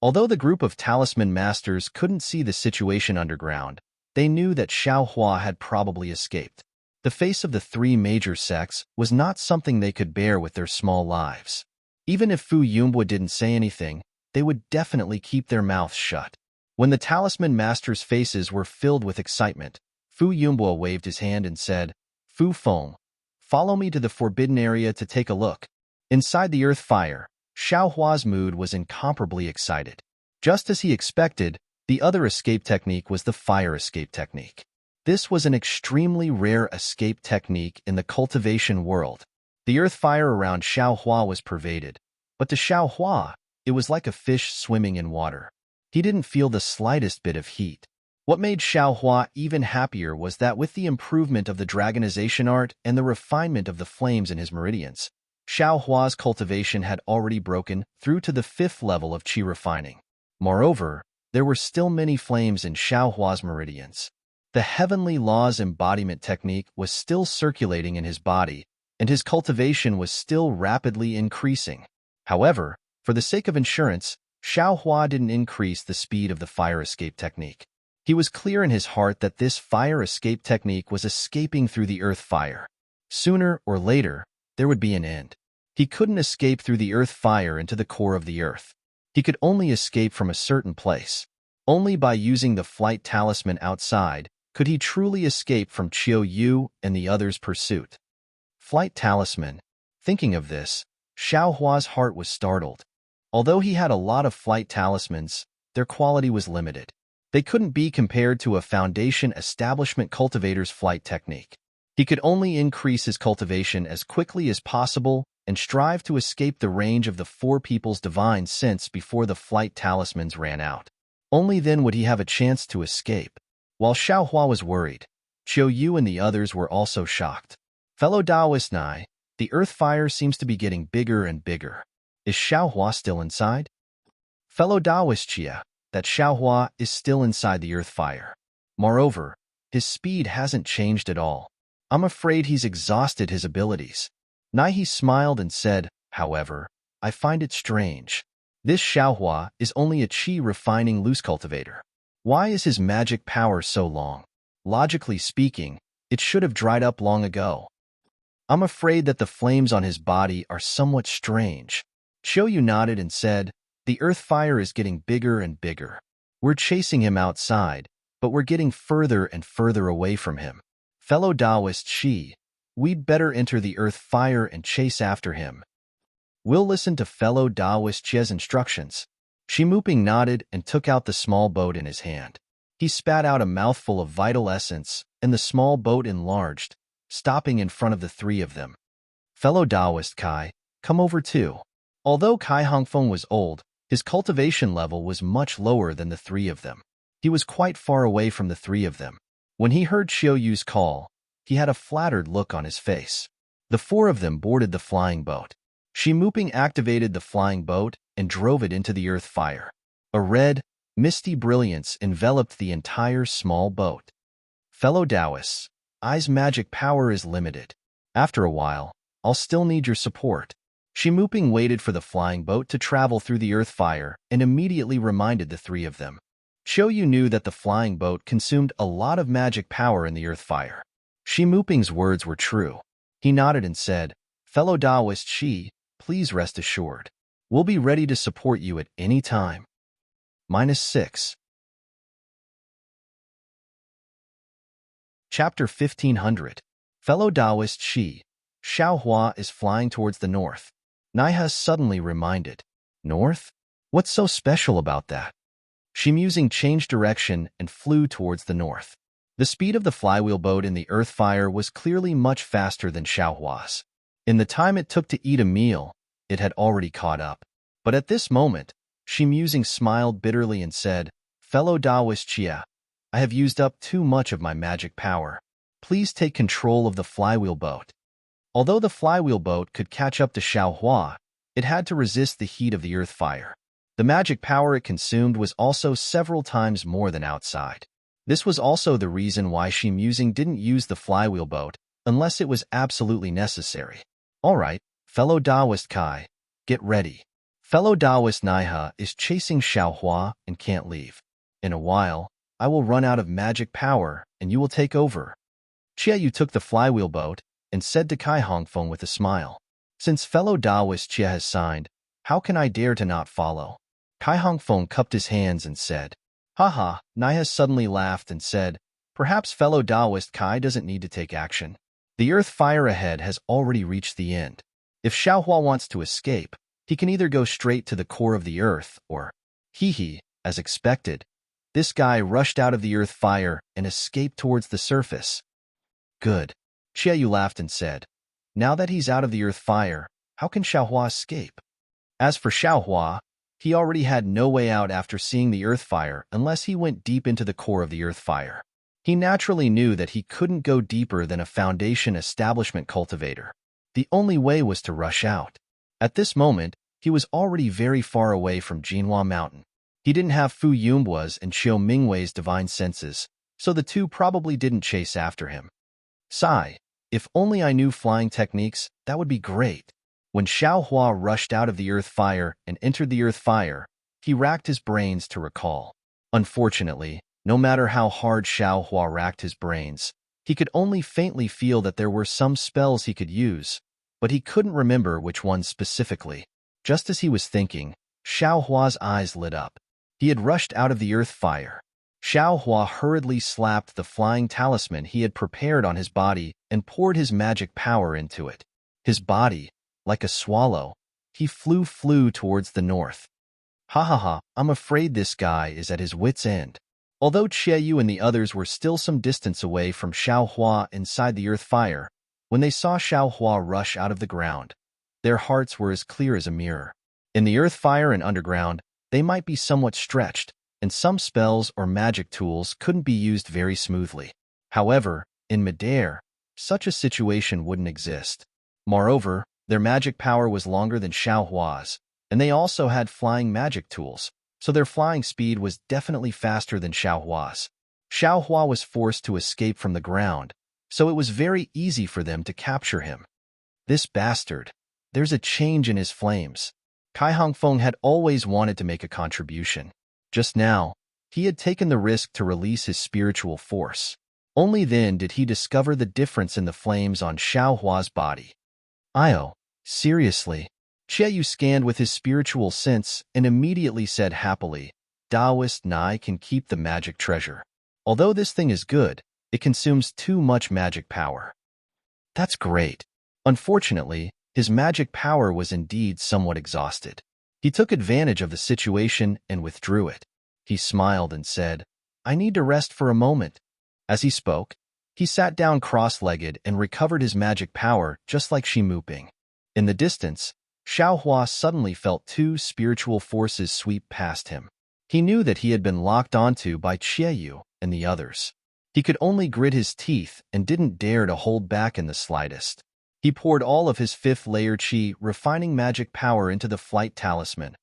Although the group of talisman masters couldn't see the situation underground, they knew that Xiao Hua had probably escaped. The face of the 3 major sects was not something they could bear with their small lives. Even if Fu Yunbo didn't say anything, they would definitely keep their mouths shut. When the talisman masters' faces were filled with excitement, Fu Yunbo waved his hand and said, Fu Feng, follow me to the forbidden area to take a look. Inside the earth fire, Xiao Hua's mood was incomparably excited. Just as he expected, the other escape technique was the fire escape technique. This was an extremely rare escape technique in the cultivation world. The earth fire around Xiao Hua was pervaded, but to Xiao Hua, it was like a fish swimming in water. He didn't feel the slightest bit of heat. What made Xiao Hua even happier was that with the improvement of the dragonization art and the refinement of the flames in his meridians, Xiao Hua's cultivation had already broken through to the 5th level of qi refining. Moreover, there were still many flames in Xiao Hua's meridians. The heavenly laws embodiment technique was still circulating in his body, and his cultivation was still rapidly increasing. However, for the sake of insurance, Xiao Hua didn't increase the speed of the fire escape technique. He was clear in his heart that this fire escape technique was escaping through the earth fire. Sooner or later, there would be an end. He couldn't escape through the earth fire into the core of the earth. He could only escape from a certain place. Only by using the flight talisman outside could he truly escape from Chiu Yu and the others' pursuit. Flight talisman. Thinking of this, Xiao Hua's heart was startled. Although he had a lot of flight talismans, their quality was limited. They couldn't be compared to a Foundation establishment cultivator's flight technique. He could only increase his cultivation as quickly as possible and strive to escape the range of the four people's divine sense before the flight talismans ran out. Only then would he have a chance to escape. While Xiaohua was worried, Qiu Yu and the others were also shocked. Fellow Taoist Nai, the earth fire seems to be getting bigger and bigger. Is Xiaohua still inside? Fellow Taoist Chia, that Xiaohua is still inside the earth fire. Moreover, his speed hasn't changed at all. I'm afraid he's exhausted his abilities. Naihe smiled and said, however, I find it strange. This Xiaohua is only a qi refining loose cultivator. Why is his magic power so long? Logically speaking, it should have dried up long ago. I'm afraid that the flames on his body are somewhat strange. Qiu Yu nodded and said, the earth fire is getting bigger and bigger. We're chasing him outside, but we're getting further and further away from him. Fellow Taoist Shi, we'd better enter the earth fire and chase after him. We'll listen to fellow Taoist Chia's instructions. Shi Muping nodded and took out the small boat in his hand. He spat out a mouthful of vital essence, and the small boat enlarged, stopping in front of the three of them. Fellow Taoist Kai, come over too. Although Kai Hongfeng was old, his cultivation level was much lower than the three of them. He was quite far away from the three of them. When he heard Qiu Yu's call, he had a flattered look on his face. The four of them boarded the flying boat. Shi Muping activated the flying boat and drove it into the earth fire. A red, misty brilliance enveloped the entire small boat. Fellow Taoists, I's magic power is limited. After a while, I'll still need your support. Shi Muping waited for the flying boat to travel through the earth fire and immediately reminded the three of them. Qiu Yu knew that the flying boat consumed a lot of magic power in the earth fire. Shi Muping's words were true. He nodded and said, fellow Taoist Shi, please rest assured. We'll be ready to support you at any time. -6. Chapter 1500. Fellow Taoist Shi, Xiaohua is flying towards the north. Naihe suddenly reminded. North? What's so special about that? Shi Musing changed direction and flew towards the north. The speed of the flywheel boat in the earth fire was clearly much faster than Xiaohua's. In the time it took to eat a meal, it had already caught up. But at this moment, Shi Musing smiled bitterly and said, fellow Taoist Chia, I have used up too much of my magic power. Please take control of the flywheel boat. Although the flywheel boat could catch up to Xiaohua, it had to resist the heat of the earth fire. The magic power it consumed was also several times more than outside. This was also the reason why Shi Musing didn't use the flywheel boat unless it was absolutely necessary. All right, fellow Taoist Kai, get ready. Fellow Taoist Naihe is chasing Xiaohua and can't leave. In a while, I will run out of magic power and you will take over. Qiu Yu took the flywheel boat and said to Kai Hongfeng with a smile, since fellow Taoist Qiu has signed, how can I dare to not follow? Kai Hongfeng cupped his hands and said, haha. Naihe suddenly laughed and said, perhaps fellow Taoist Kai doesn't need to take action. The earth fire ahead has already reached the end. If Xiaohua wants to escape, he can either go straight to the core of the earth or, as expected, this guy rushed out of the earth fire and escaped towards the surface. Good. Qiu Yu laughed and said, now that he's out of the earth fire, how can Xiaohua escape? As for Xiaohua, he already had no way out after seeing the earth fire unless he went deep into the core of the earth fire. He naturally knew that he couldn't go deeper than a Foundation establishment cultivator. The only way was to rush out. At this moment, he was already very far away from Jinhua Mountain. He didn't have Fu Yumbua's and Xiu Mingwei's divine senses, so the two probably didn't chase after him. Sigh, if only I knew flying techniques, that would be great. When Xiaohua rushed out of the earth fire and entered the earth fire, he racked his brains to recall. Unfortunately, no matter how hard Xiaohua racked his brains, he could only faintly feel that there were some spells he could use, but he couldn't remember which ones specifically. Just as he was thinking, Xiaohua's eyes lit up. He had rushed out of the earth fire. Xiaohua hurriedly slapped the flying talisman he had prepared on his body and poured his magic power into it. His body, like a swallow, he flew towards the north. Ha ha ha, I'm afraid this guy is at his wit's end. Although Yu and the others were still some distance away from Xiaohua inside the earth fire, when they saw Xiaohua rush out of the ground, their hearts were as clear as a mirror. In the earth fire and underground, they might be somewhat stretched, and some spells or magic tools couldn't be used very smoothly. However, in midair, such a situation wouldn't exist. Moreover, their magic power was longer than Xiaohua's, and they also had flying magic tools, so their flying speed was definitely faster than Xiaohua's. Xiaohua was forced to escape from the ground, so it was very easy for them to capture him. This bastard. There's a change in his flames. Kai Hongfeng had always wanted to make a contribution. Just now, he had taken the risk to release his spiritual force. Only then did he discover the difference in the flames on Xiaohua's body. Io, seriously? Yu scanned with his spiritual sense and immediately said happily, Taoist Nai can keep the magic treasure. Although this thing is good, it consumes too much magic power. That's great. Unfortunately, his magic power was indeed somewhat exhausted. He took advantage of the situation and withdrew it. He smiled and said, I need to rest for a moment. As he spoke, he sat down cross-legged and recovered his magic power just like Shimuping. In the distance, Xiaohua suddenly felt two spiritual forces sweep past him. He knew that he had been locked onto by Yu and the others. He could only grit his teeth and didn't dare to hold back in the slightest. He poured all of his fifth-layer qi, refining magic power into the flight talisman.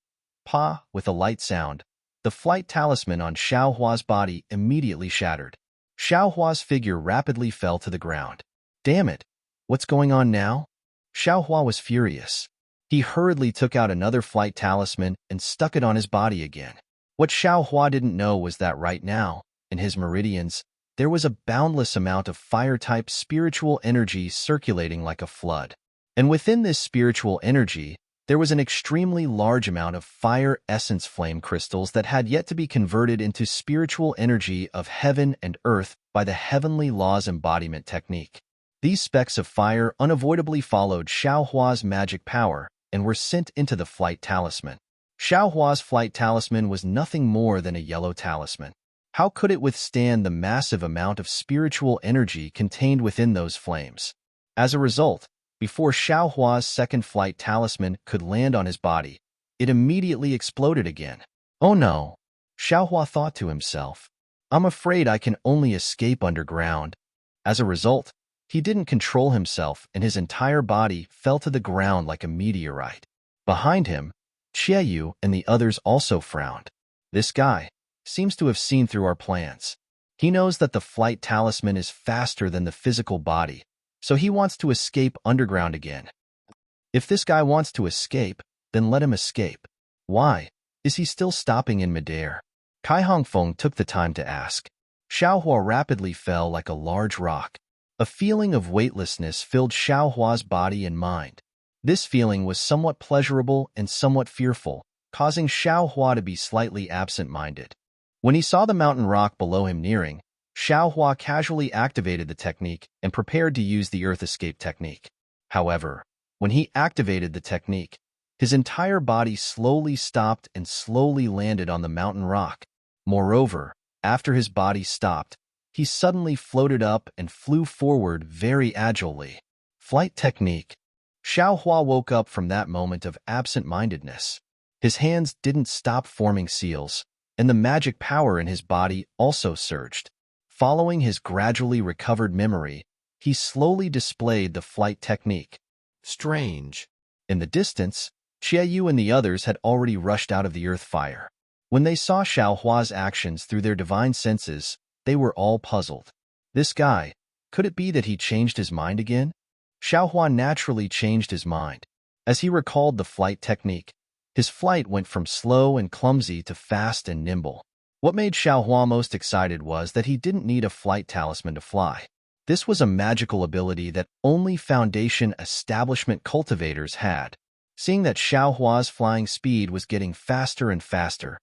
Pa, with a light sound, the flight talisman on Xiaohua's body immediately shattered. Xiaohua's figure rapidly fell to the ground. Damn it! What's going on now? Xiaohua was furious. He hurriedly took out another flight talisman and stuck it on his body again. What Xiaohua didn't know was that right now, in his meridians, there was a boundless amount of fire-type spiritual energy circulating like a flood. And within this spiritual energy, there was an extremely large amount of fire essence flame crystals that had yet to be converted into spiritual energy of heaven and earth by the heavenly laws embodiment technique. These specks of fire unavoidably followed Xiaohua's magic power and were sent into the flight talisman. Xiaohua's flight talisman was nothing more than a yellow talisman. How could it withstand the massive amount of spiritual energy contained within those flames? As a result, before Xiaohua's second flight talisman could land on his body, it immediately exploded again. Oh no, Xiaohua thought to himself. I'm afraid I can only escape underground. As a result, he didn't control himself and his entire body fell to the ground like a meteorite. Behind him, Yu and the others also frowned. This guy seems to have seen through our plans. He knows that the flight talisman is faster than the physical body, so he wants to escape underground again. If this guy wants to escape, then let him escape. Why is he still stopping in midair? Kai Hongfeng took the time to ask. Xiaohua rapidly fell like a large rock. A feeling of weightlessness filled Xiaohua's body and mind. This feeling was somewhat pleasurable and somewhat fearful, causing Xiaohua to be slightly absent-minded. When he saw the mountain rock below him nearing, Xiaohua casually activated the technique and prepared to use the earth escape technique. However, when he activated the technique, his entire body slowly stopped and slowly landed on the mountain rock. Moreover, after his body stopped, he suddenly floated up and flew forward very agilely. Flight technique. Xiaohua woke up from that moment of absent-mindedness. His hands didn't stop forming seals, and the magic power in his body also surged. Following his gradually recovered memory, he slowly displayed the flight technique. Strange. In the distance, Yu and the others had already rushed out of the earth fire. When they saw Xiaohua's actions through their divine senses, they were all puzzled. This guy, could it be that he changed his mind again? Xiaohua naturally changed his mind. As he recalled the flight technique, his flight went from slow and clumsy to fast and nimble. What made Xiaohua most excited was that he didn't need a flight talisman to fly. This was a magical ability that only Foundation establishment cultivators had. Seeing that Xiaohua's flying speed was getting faster and faster,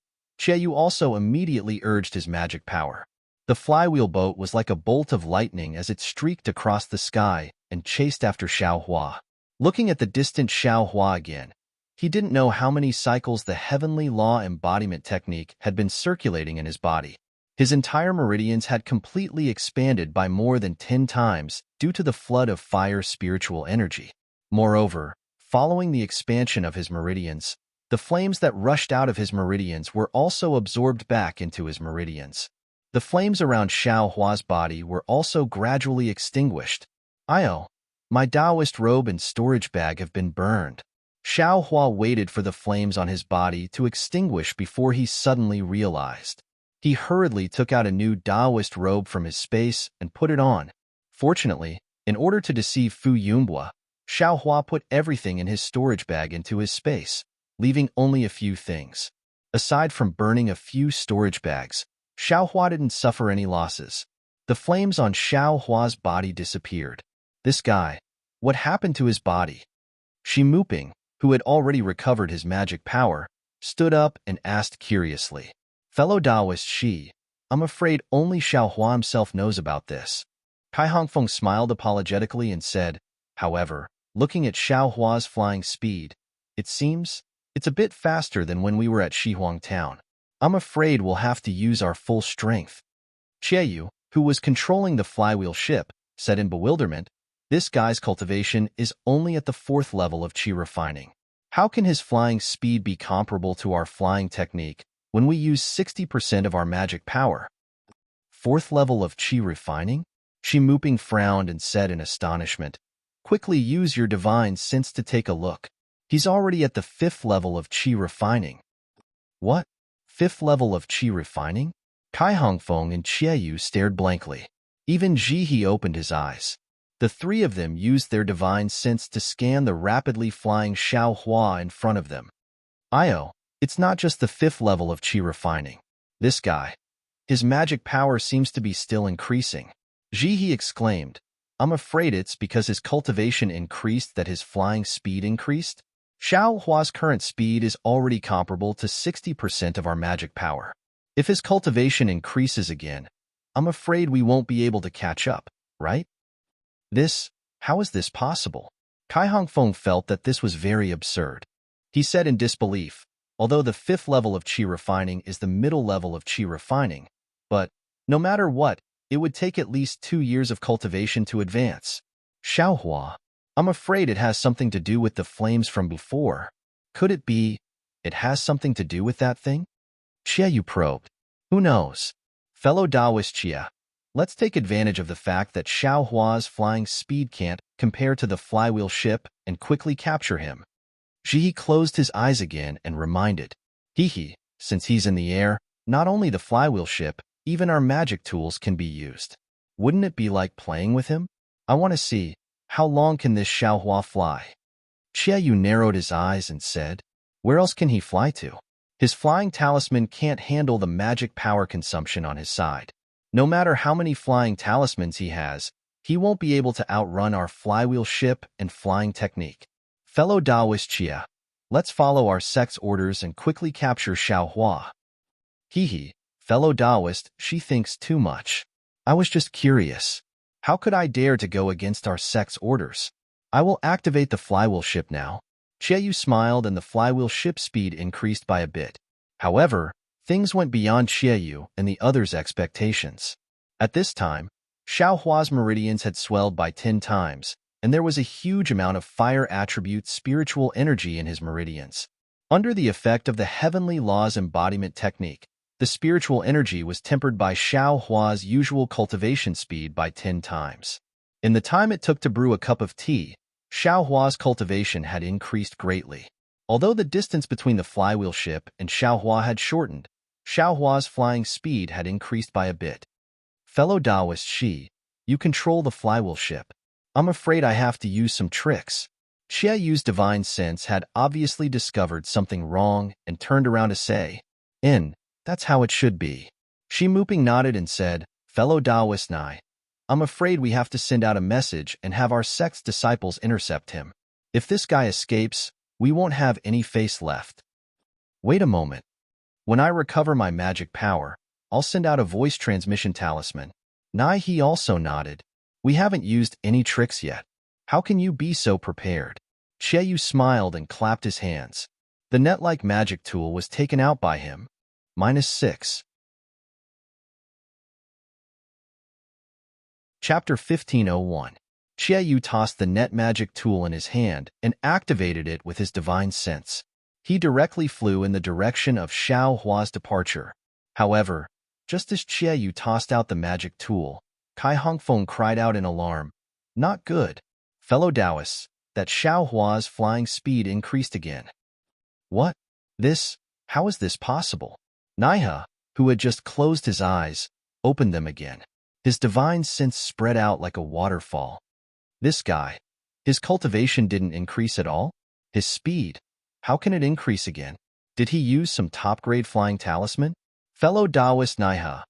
Yu also immediately urged his magic power. The flywheel boat was like a bolt of lightning as it streaked across the sky and chased after Xiaohua. Looking at the distant Xiaohua again, he didn't know how many cycles the heavenly law embodiment technique had been circulating in his body. His entire meridians had completely expanded by more than 10 times due to the flood of fire spiritual energy. Moreover, following the expansion of his meridians, the flames that rushed out of his meridians were also absorbed back into his meridians. The flames around Xiao Hua's body were also gradually extinguished. Io, my Taoist robe and storage bag have been burned. Xiao Hua waited for the flames on his body to extinguish before he suddenly realized. He hurriedly took out a new Taoist robe from his space and put it on. Fortunately, in order to deceive Fu Yunhua, Xiao Hua put everything in his storage bag into his space, leaving only a few things. Aside from burning a few storage bags, Xiao Hua didn't suffer any losses. The flames on Xiao Hua's body disappeared. This guy, what happened to his body? Shi Muping, who had already recovered his magic power, stood up and asked curiously. Fellow Taoist Shi, I'm afraid only Xiao Hua himself knows about this. Kai Hongfeng smiled apologetically and said, however, looking at Xiao Hua's flying speed, it seems it's a bit faster than when we were at Shihuang Town. I'm afraid we'll have to use our full strength. Yu, who was controlling the flywheel ship, said in bewilderment, this guy's cultivation is only at the 4th level of qi refining. How can his flying speed be comparable to our flying technique when we use 60% of our magic power? 4th level of qi refining? Shi Muping frowned and said in astonishment, quickly use your divine sense to take a look. He's already at the 5th level of qi refining. What? 5th level of qi refining? Kai Hongfeng and Yu stared blankly. Even Jihe opened his eyes. The three of them used their divine sense to scan the rapidly flying Xiao Hua in front of them. Io, it's not just the 5th level of qi refining. This guy, his magic power seems to be still increasing. Jihe exclaimed, I'm afraid it's because his cultivation increased that his flying speed increased. Xiao Hua's current speed is already comparable to 60% of our magic power. If his cultivation increases again, I'm afraid we won't be able to catch up, right? How is this possible? Kai Hongfeng felt that this was very absurd. He said in disbelief, although the 5th level of qi refining is the middle level of qi refining, but, no matter what, it would take at least 2 years of cultivation to advance. Xiao Hua, I'm afraid it has something to do with the flames from before. Could it be, it has something to do with that thing? Yu probed. Who knows? Fellow Taoist Chia, let's take advantage of the fact that Xiao Hua's flying speed can't compare to the flywheel ship and quickly capture him. Jihe closed his eyes again and reminded, since he's in the air, not only the flywheel ship, even our magic tools can be used. Wouldn't it be like playing with him? I want to see, how long can this Xiao Hua fly? Yu narrowed his eyes and said, where else can he fly to? His flying talisman can't handle the magic power consumption on his side. No matter how many flying talismans he has, he won't be able to outrun our flywheel ship and flying technique. Fellow Taoist Chia, let's follow our sect's orders and quickly capture Xiao Hua. Fellow Taoist, she thinks too much. I was just curious. How could I dare to go against our sect's orders? I will activate the flywheel ship now. Yu smiled and the flywheel ship speed increased by a bit. However, things went beyond Yu and the others' expectations. At this time, Xiao Hua's meridians had swelled by 10 times, and there was a huge amount of fire attribute spiritual energy in his meridians. Under the effect of the heavenly laws embodiment technique, the spiritual energy was tempered by Xiao Hua's usual cultivation speed by 10 times. In the time it took to brew a cup of tea, Xiao Hua's cultivation had increased greatly. Although the distance between the flywheel ship and Xiao Hua had shortened, Xiao Hua's flying speed had increased by a bit. Fellow Taoist Shi, you control the flywheel ship. I'm afraid I have to use some tricks. Yu's divine sense had obviously discovered something wrong and turned around to say, that's how it should be. Shi Muping nodded and said, fellow Taoist Nai, I'm afraid we have to send out a message and have our sect's disciples intercept him. If this guy escapes, we won't have any face left. Wait a moment. When I recover my magic power, I'll send out a voice transmission talisman. He also nodded. We haven't used any tricks yet. How can you be so prepared? Yu smiled and clapped his hands. The net-like magic tool was taken out by him. -6. Chapter 1501. Yu tossed the net magic tool in his hand and activated it with his divine sense. He directly flew in the direction of Xiao Hua's departure. However, just as Yu tossed out the magic tool, Kai Hongfeng cried out in alarm, "Not good. Fellow Taoists, that Xiao Hua's flying speed increased again." "What? How is this possible?" Naiha, who had just closed his eyes, opened them again. His divine sense spread out like a waterfall. This guy, his cultivation didn't increase at all? His speed, how can it increase again? Did he use some top-grade flying talisman? Fellow Taoist Naiha,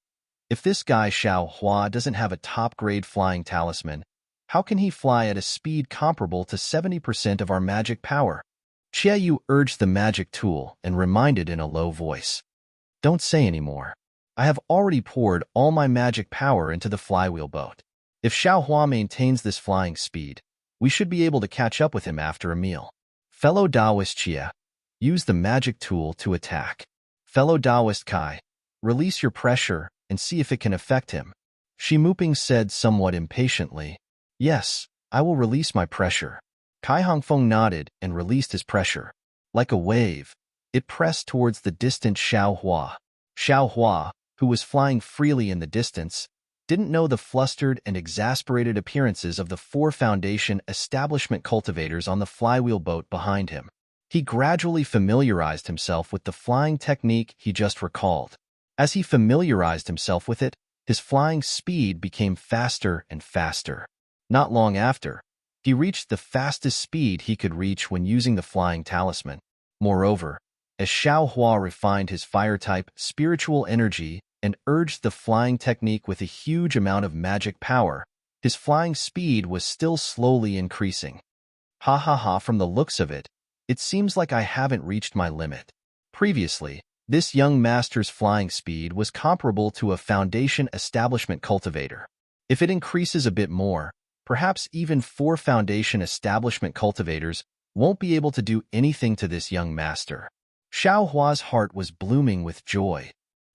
if this guy Xiao Hua doesn't have a top-grade flying talisman, how can he fly at a speed comparable to 70% of our magic power? Yu urged the magic tool and reminded in a low voice, "Don't say any more. I have already poured all my magic power into the flywheel boat. If Xiao Hua maintains this flying speed, we should be able to catch up with him after a meal." Fellow Taoist Chia, use the magic tool to attack. Fellow Taoist Kai, release your pressure and see if it can affect him. Shi Muping said somewhat impatiently, "Yes, I will release my pressure." Kai Hongfeng nodded and released his pressure. Like a wave, it pressed towards the distant Xiao Hua. Xiao Hua, who was flying freely in the distance, didn't know the flustered and exasperated appearances of the 4 Foundation establishment cultivators on the flywheel boat behind him. He gradually familiarized himself with the flying technique he just recalled. As he familiarized himself with it, his flying speed became faster and faster. Not long after, he reached the fastest speed he could reach when using the flying talisman. Moreover, as Xiao Hua refined his fire-type spiritual energy and urged the flying technique with a huge amount of magic power, his flying speed was still slowly increasing. Ha ha ha, from the looks of it, it seems like I haven't reached my limit. Previously, this young master's flying speed was comparable to a Foundation establishment cultivator. If it increases a bit more, perhaps even 4 Foundation establishment cultivators won't be able to do anything to this young master. Xiao Hua's heart was blooming with joy.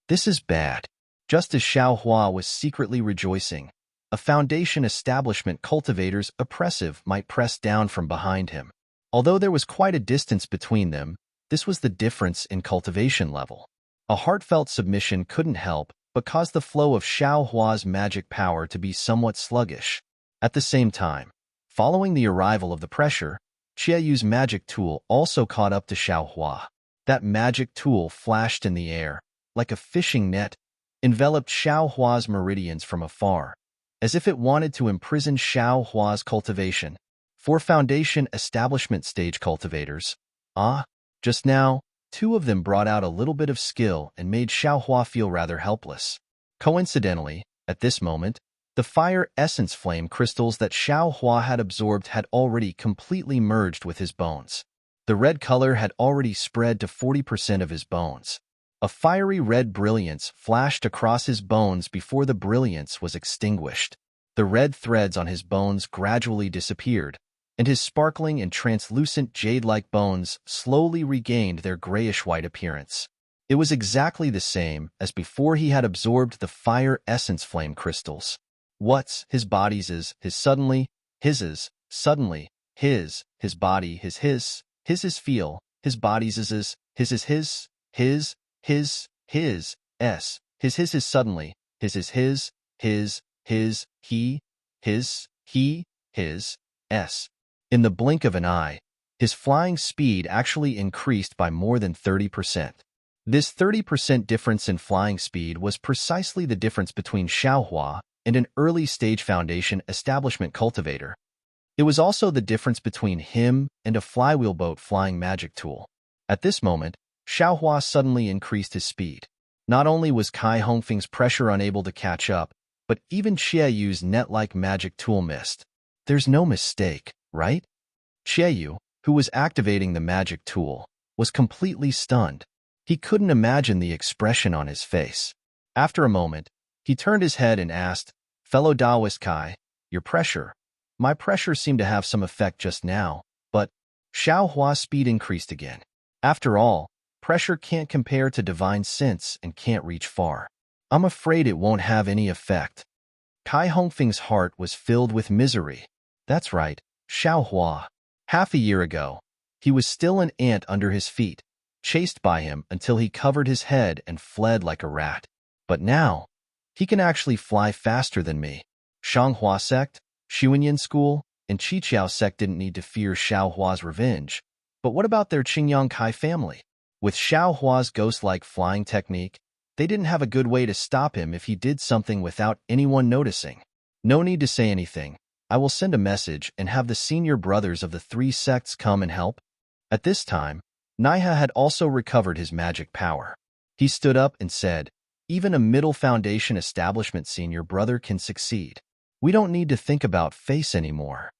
This is bad. Just as Xiao Hua was secretly rejoicing, a Foundation establishment cultivator's oppressive might press down from behind him. Although there was quite a distance between them, this was the difference in cultivation level. A heartfelt submission couldn't help but cause the flow of Xiao Hua's magic power to be somewhat sluggish. At the same time, following the arrival of the pressure, Yu's magic tool also caught up to Xiao Hua. That magic tool flashed in the air, like a fishing net, enveloped Xiao Hua's meridians from afar, as if it wanted to imprison Xiao Hua's cultivation. 4 Foundation establishment stage cultivators. Just now, 2 of them brought out a little bit of skill and made Xiao Hua feel rather helpless. Coincidentally, at this moment, the fire essence flame crystals that Xiao Hua had absorbed had already completely merged with his bones. The red color had already spread to 40% of his bones. A fiery red brilliance flashed across his bones before the brilliance was extinguished. The red threads on his bones gradually disappeared, and his sparkling and translucent jade-like bones slowly regained their grayish-white appearance. It was exactly the same as before he had absorbed the fire essence flame crystals. What's his body's is his suddenly, his is suddenly, his body his is feel, his body's is his is suddenly, his is his, s. In the blink of an eye, his flying speed actually increased by more than 30%. This 30% difference in flying speed was precisely the difference between Xiao Hua and an early-stage Foundation establishment cultivator. It was also the difference between him and a flywheel boat flying magic tool. At this moment, Xiao Hua suddenly increased his speed. Not only was Kai Hongfeng's pressure unable to catch up, but even Yu's net-like magic tool missed. There's no mistake, right? Yu, who was activating the magic tool, was completely stunned. He couldn't imagine the expression on his face. After a moment, he turned his head and asked, "Fellow Taoist Kai, your pressure? My pressure seemed to have some effect just now, but..." Xiao Hua's speed increased again. After all, pressure can't compare to divine sense and can't reach far. I'm afraid it won't have any effect. Kai Hongfeng's heart was filled with misery. That's right, Xiao Hua. Half a year ago, he was still an ant under his feet, chased by him until he covered his head and fled like a rat. But now, he can actually fly faster than me. Shanghua sect, Xuanyan school, and Qiqiao sect didn't need to fear Xiao Hua's revenge. But what about their Qingyang Kai family? With Xiao Hua's ghost-like flying technique, they didn't have a good way to stop him if he did something without anyone noticing. No need to say anything. I will send a message and have the senior brothers of the three sects come and help. At this time, Naiha had also recovered his magic power. He stood up and said, even a middle foundation establishment senior brother can succeed. We don't need to think about face anymore.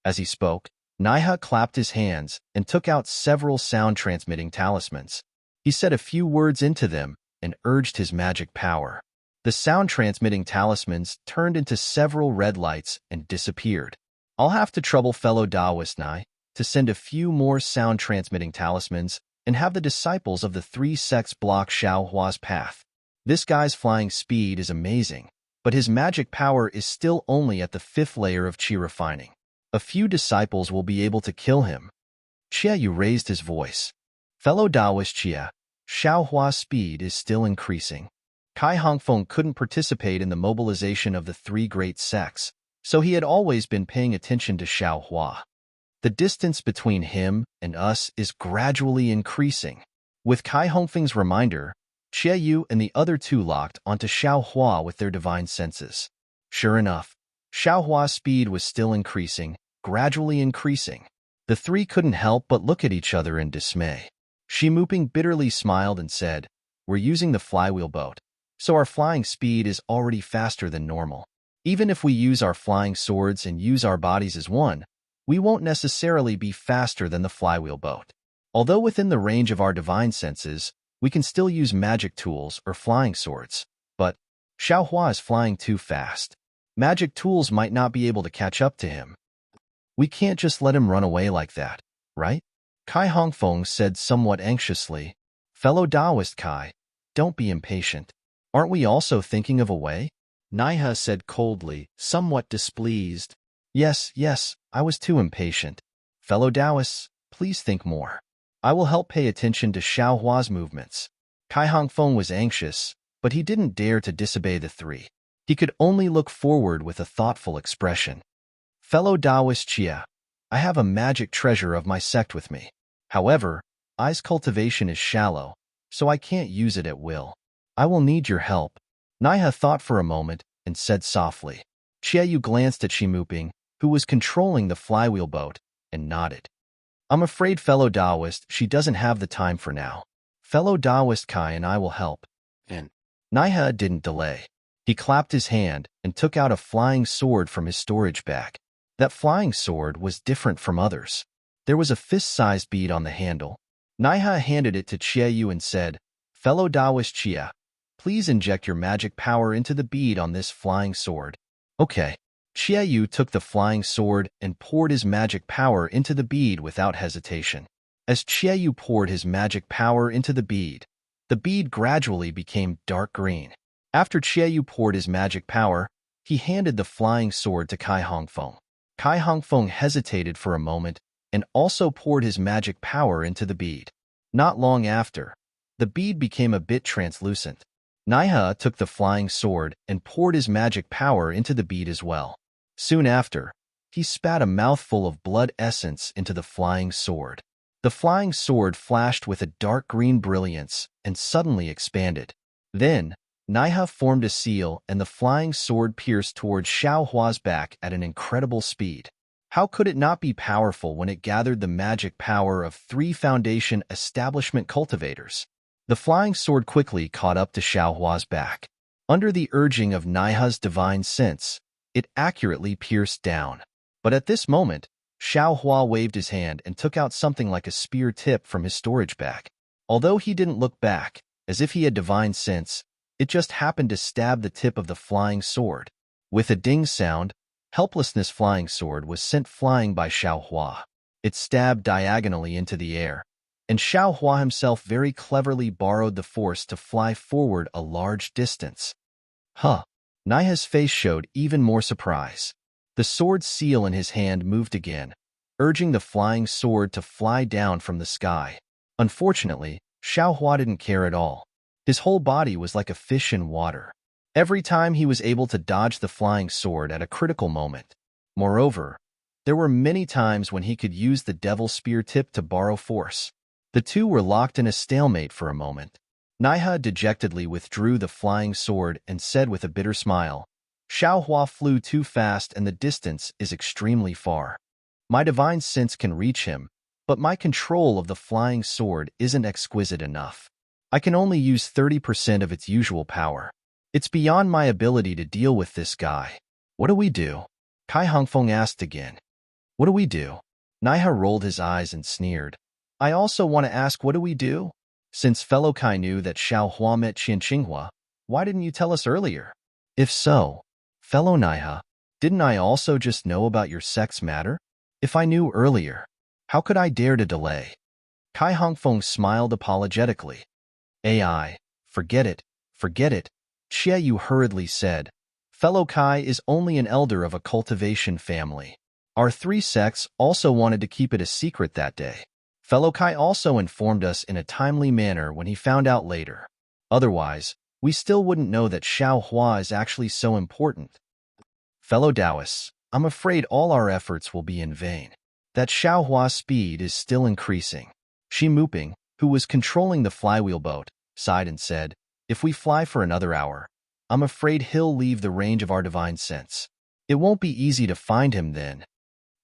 As he spoke, Naiha clapped his hands and took out several sound-transmitting talismans. He said a few words into them and urged his magic power. The sound-transmitting talismans turned into several red lights and disappeared. I'll have to trouble fellow Taoist Nai to send a few more sound-transmitting talismans and have the disciples of the three sects block Xiao Hua's path. This guy's flying speed is amazing, but his magic power is still only at the 5th layer of Qi refining. A few disciples will be able to kill him. Chia Yu raised his voice. Fellow Taoist Chia, Xiao Hua's speed is still increasing. Kai Hongfeng couldn't participate in the mobilization of the three great sects, so he had always been paying attention to Xiao Hua. The distance between him and us is gradually increasing. With Kai Hongfeng's reminder, Chia Yu and the other two locked onto Xiao Hua with their divine senses. Sure enough, Xiao Hua's speed was still increasing, gradually increasing. The three couldn't help but look at each other in dismay. Shi Muping bitterly smiled and said, "We're using the flywheel boat, so our flying speed is already faster than normal. Even if we use our flying swords and use our bodies as one, we won't necessarily be faster than the flywheel boat. Although within the range of our divine senses, we can still use magic tools or flying swords. But Xiao Hua is flying too fast. Magic tools might not be able to catch up to him. We can't just let him run away like that, right?" Kai Hongfeng said somewhat anxiously. "Fellow Taoist Kai, don't be impatient. Aren't we also thinking of a way?" Naiha said coldly, somewhat displeased. Yes, I was too impatient. Fellow Taoists, please think more. I will help pay attention to Xiao Hua's movements." Kai Hongfeng was anxious, but he didn't dare to disobey the three. He could only look forward with a thoughtful expression. "Fellow Taoist Chia, I have a magic treasure of my sect with me. However, I's cultivation is shallow, so I can't use it at will. I will need your help." Naiha thought for a moment and said softly. Chia Yu glanced at Shi Muping, who was controlling the flywheel boat, and nodded. "I'm afraid, fellow Taoist, she doesn't have the time for now. Fellow Taoist Kai and I will help." And Naiha didn't delay. He clapped his hand and took out a flying sword from his storage bag. That flying sword was different from others. There was a fist-sized bead on the handle. Naiha handed it to Chia Yu and said, "Fellow Taoist Chia, please inject your magic power into the bead on this flying sword." Okay. Chia Yu took the flying sword and poured his magic power into the bead without hesitation. As Chia Yu poured his magic power into the bead gradually became dark green. After Chia Yu poured his magic power, he handed the flying sword to Kai Hongfeng. Kai Hongfeng hesitated for a moment and also poured his magic power into the bead. Not long after, the bead became a bit translucent. Naiha took the flying sword and poured his magic power into the bead as well. Soon after, he spat a mouthful of blood essence into the flying sword. The flying sword flashed with a dark green brilliance and suddenly expanded. Then, Naiha formed a seal and the flying sword pierced towards Xiao Hua's back at an incredible speed. How could it not be powerful when it gathered the magic power of 3 Foundation establishment cultivators? The flying sword quickly caught up to Xiao Hua's back. Under the urging of Naiha's divine sense, it accurately pierced down. But at this moment, Xiao Hua waved his hand and took out something like a spear tip from his storage bag. Although he didn't look back, as if he had divine sense, it just happened to stab the tip of the flying sword. With a ding sound, Helplessness flying sword was sent flying by Xiao Hua. It stabbed diagonally into the air, and Xiao Hua himself very cleverly borrowed the force to fly forward a large distance. Huh. Naiha's face showed even more surprise. The sword seal in his hand moved again, urging the flying sword to fly down from the sky. Unfortunately, Xiaohua didn't care at all. His whole body was like a fish in water. Every time he was able to dodge the flying sword at a critical moment. Moreover, there were many times when he could use the devil spear tip to borrow force. The two were locked in a stalemate for a moment. Naiha dejectedly withdrew the flying sword and said with a bitter smile, Xiaohua flew too fast and the distance is extremely far. My divine sense can reach him, but my control of the flying sword isn't exquisite enough. I can only use 30% of its usual power. It's beyond my ability to deal with this guy. What do we do? Kai Hongfeng asked again. What do we do? Naiha rolled his eyes and sneered. I also want to ask, what do we do? Since fellow Kai knew that Xiaohua met Qian Qinghua, why didn't you tell us earlier? If so, fellow Naiha, didn't I also just know about your sex matter? If I knew earlier, how could I dare to delay? Kai Hongfeng smiled apologetically. AI, forget it, forget it, Xie Yu hurriedly said. Fellow Kai is only an elder of a cultivation family. Our three sects also wanted to keep it a secret that day. Fellow Kai also informed us in a timely manner when he found out later. Otherwise, we still wouldn't know that Xiaohua is actually so important. Fellow Taoists, I'm afraid all our efforts will be in vain. That Xiaohua's speed is still increasing. Shi Muping, who was controlling the flywheel boat, sighed and said, if we fly for another hour, I'm afraid he'll leave the range of our divine sense. It won't be easy to find him then.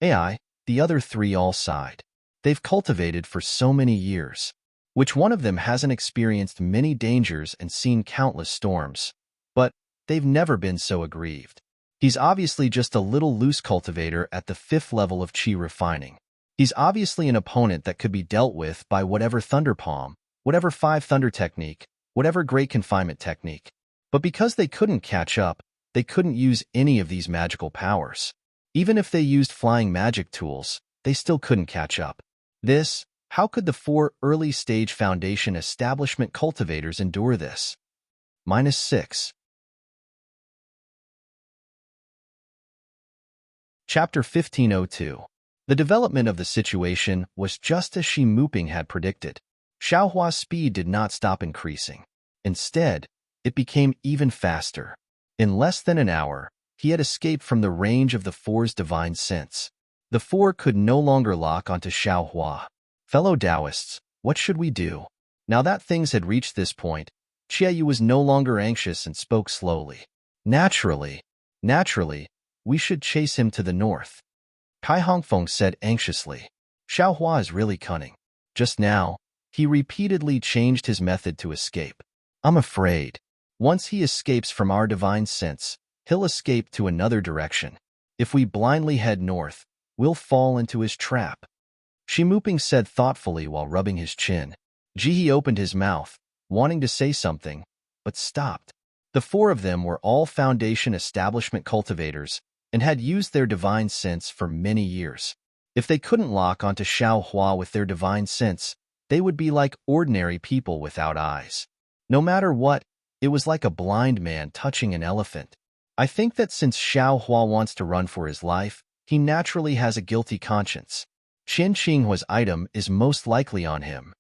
AI, the other three all sighed. They've cultivated for so many years. Which one of them hasn't experienced many dangers and seen countless storms? But they've never been so aggrieved. He's obviously just a little loose cultivator at the 5th level of Qi refining. He's obviously an opponent that could be dealt with by whatever Thunder Palm, whatever 5 Thunder technique, whatever Great Confinement technique. But because they couldn't catch up, they couldn't use any of these magical powers. Even if they used flying magic tools, they still couldn't catch up. How could the 4 early-stage foundation establishment cultivators endure this? -6. Chapter 1502. The development of the situation was just as Shi Muping had predicted. Xiaohua's speed did not stop increasing. Instead, it became even faster. In less than an hour, he had escaped from the range of the 4's divine sense. The 4 could no longer lock onto Xiaohua. Fellow Taoists, what should we do? Now that things had reached this point, Xie Yu was no longer anxious and spoke slowly. Naturally, we should chase him to the north. Kai Hongfeng said anxiously. Xiaohua is really cunning. Just now, he repeatedly changed his method to escape. I'm afraid, once he escapes from our divine sense, he'll escape to another direction. If we blindly head north, we'll fall into his trap. Shi Muping said thoughtfully while rubbing his chin. Jihe opened his mouth, wanting to say something, but stopped. The 4 of them were all foundation establishment cultivators and had used their divine sense for many years. If they couldn't lock onto Xiaohua with their divine sense, they would be like ordinary people without eyes. No matter what, it was like a blind man touching an elephant. I think that since Xiaohua wants to run for his life, he naturally has a guilty conscience. Qian Qinghua's item is most likely on him.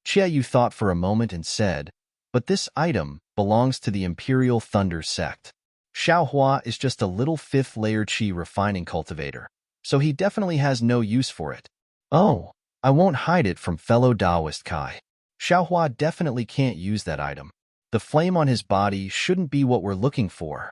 Xie Yu thought for a moment and said, but this item belongs to the Imperial Thunder sect. Xiaohua is just a little 5th layer Qi refining cultivator, so he definitely has no use for it. Oh, I won't hide it from fellow Taoist Kai. Xiaohua definitely can't use that item. The flame on his body shouldn't be what we're looking for.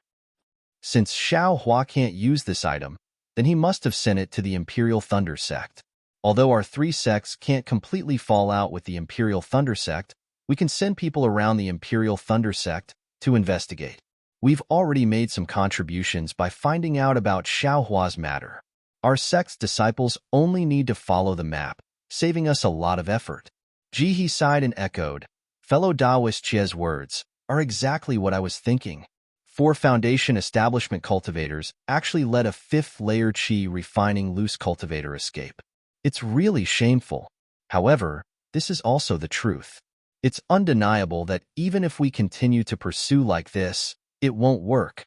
Since Xiaohua can't use this item, then he must have sent it to the Imperial Thunder sect. Although our 3 sects can't completely fall out with the Imperial Thunder sect, we can send people around the Imperial Thunder sect to investigate. We've already made some contributions by finding out about Xiaohua's matter. Our sect's disciples only need to follow the map, saving us a lot of effort. Jihe sighed and echoed, fellow Taoist Chie's words are exactly what I was thinking. 4 foundation establishment cultivators actually let a 5th layer Qi refining loose cultivator escape. It's really shameful. However, this is also the truth. It's undeniable that even if we continue to pursue like this, it won't work.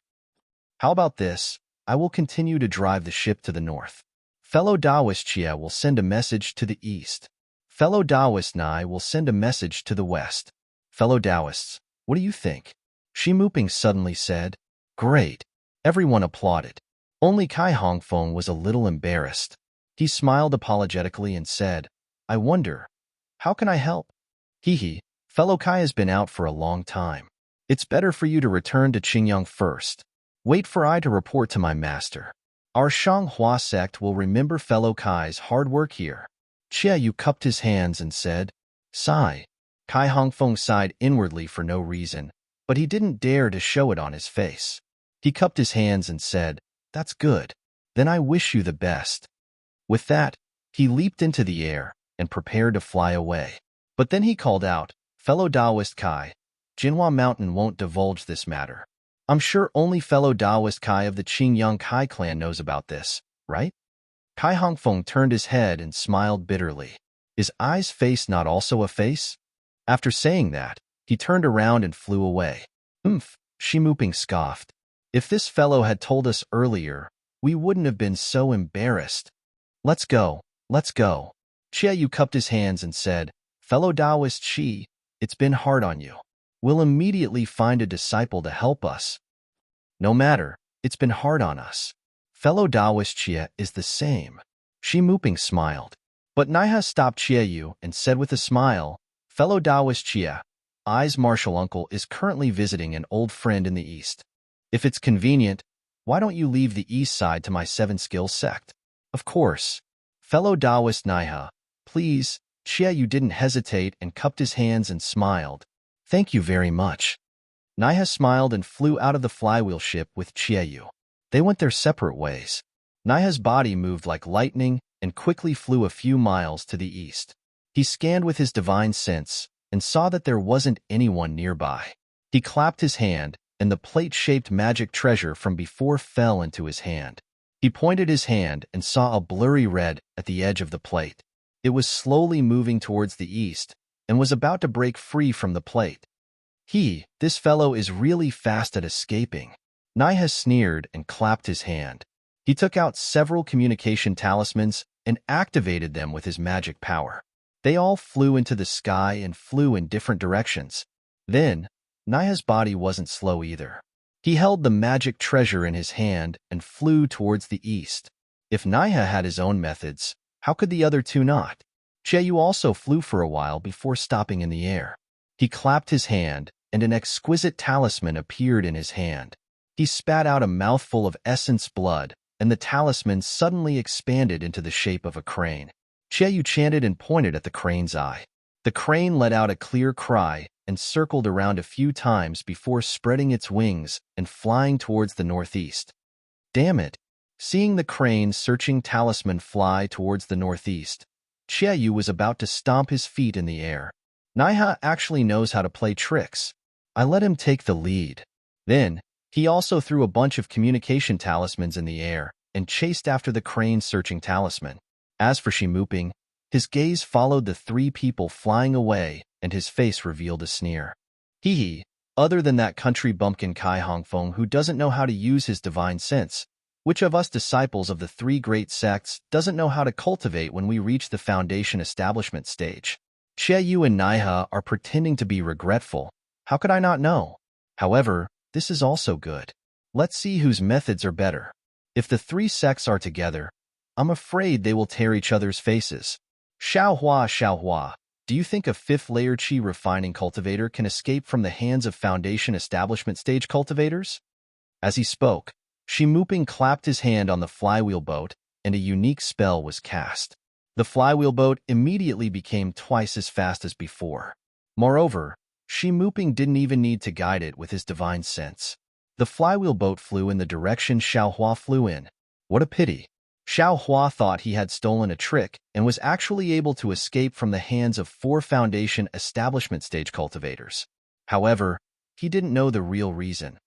How about this? I will continue to drive the ship to the north. Fellow Taoist Chia will send a message to the east. Fellow Taoist Nai will send a message to the west. Fellow Taoists, what do you think? Shi Muping suddenly said. Great. Everyone applauded. Only Kai Hongfeng was a little embarrassed. He smiled apologetically and said, I wonder, how can I help? Hee. Fellow Kai has been out for a long time. It's better for you to return to Qingyang first. Wait for I to report to my master. Our Shanghua sect will remember fellow Kai's hard work here. Chia Yu cupped his hands and said, Sigh. Kai Hongfeng sighed inwardly for no reason, but he didn't dare to show it on his face. He cupped his hands and said, That's good. Then I wish you the best. With that, he leaped into the air and prepared to fly away. But then he called out, Fellow Taoist Kai, Jinhua Mountain won't divulge this matter. I'm sure only fellow Taoist Kai of the Qingyang Kai clan knows about this, right? Kai Hongfeng turned his head and smiled bitterly. Is Ai's face not also a face? After saying that, he turned around and flew away. Shi Muping scoffed. If this fellow had told us earlier, we wouldn't have been so embarrassed. Let's go, let's go. Chia Yu cupped his hands and said, Fellow Taoist Shi, it's been hard on you. We'll immediately find a disciple to help us. No matter, it's been hard on us. Fellow Taoist Chia is the same. Shi Muping smiled. But Naiha stopped Chia Yu and said with a smile, Fellow Taoist Chia, I's martial uncle is currently visiting an old friend in the east. If it's convenient, why don't you leave the east side to my seven skills sect? Of course. Fellow Taoist Naiha, please. Chia Yu didn't hesitate and cupped his hands and smiled. Thank you very much. Naiha smiled and flew out of the flywheel ship with Chia Yu. They went their separate ways. Naiha's body moved like lightning and quickly flew a few miles to the east. He scanned with his divine sense and saw that there wasn't anyone nearby. He clapped his hand, and the plate-shaped magic treasure from before fell into his hand. He pointed his hand and saw a blurry red at the edge of the plate. It was slowly moving towards the east and was about to break free from the plate. This fellow is really fast at escaping. Naiha sneered and clapped his hand. He took out several communication talismans and activated them with his magic power. They all flew into the sky and flew in different directions. Then, Naiha's body wasn't slow either. He held the magic treasure in his hand and flew towards the east. If Naiha had his own methods, how could the other two not? Chia Yu also flew for a while before stopping in the air. He clapped his hand, and an exquisite talisman appeared in his hand. He spat out a mouthful of essence blood, and the talisman suddenly expanded into the shape of a crane. Chia Yu chanted and pointed at the crane's eye. The crane let out a clear cry and circled around a few times before spreading its wings and flying towards the northeast. Damn it! Seeing the crane's searching talisman fly towards the northeast, Chia Yu was about to stomp his feet in the air. Naiha actually knows how to play tricks. I let him take the lead. Then, he also threw a bunch of communication talismans in the air and chased after the crane's searching talisman. As for Shi Muping, his gaze followed the three people flying away, and his face revealed a sneer. Other than that country bumpkin Kai Hongfeng who doesn't know how to use his divine sense, which of us disciples of the three great sects doesn't know how to cultivate when we reach the foundation establishment stage? Chia Yu and Naiha are pretending to be regretful. How could I not know? However, this is also good. Let's see whose methods are better. If the three sects are together, I'm afraid they will tear each other's faces. Xiaohua, do you think a fifth-layer qi refining cultivator can escape from the hands of foundation establishment stage cultivators? As he spoke, Shi Muping clapped his hand on the flywheel boat, and a unique spell was cast. The flywheel boat immediately became twice as fast as before. Moreover, Shi Muping didn't even need to guide it with his divine sense. The flywheel boat flew in the direction Xiaohua flew in. What a pity. Xiaohua thought he had stolen a trick and was actually able to escape from the hands of 4 foundation establishment stage cultivators. However, he didn't know the real reason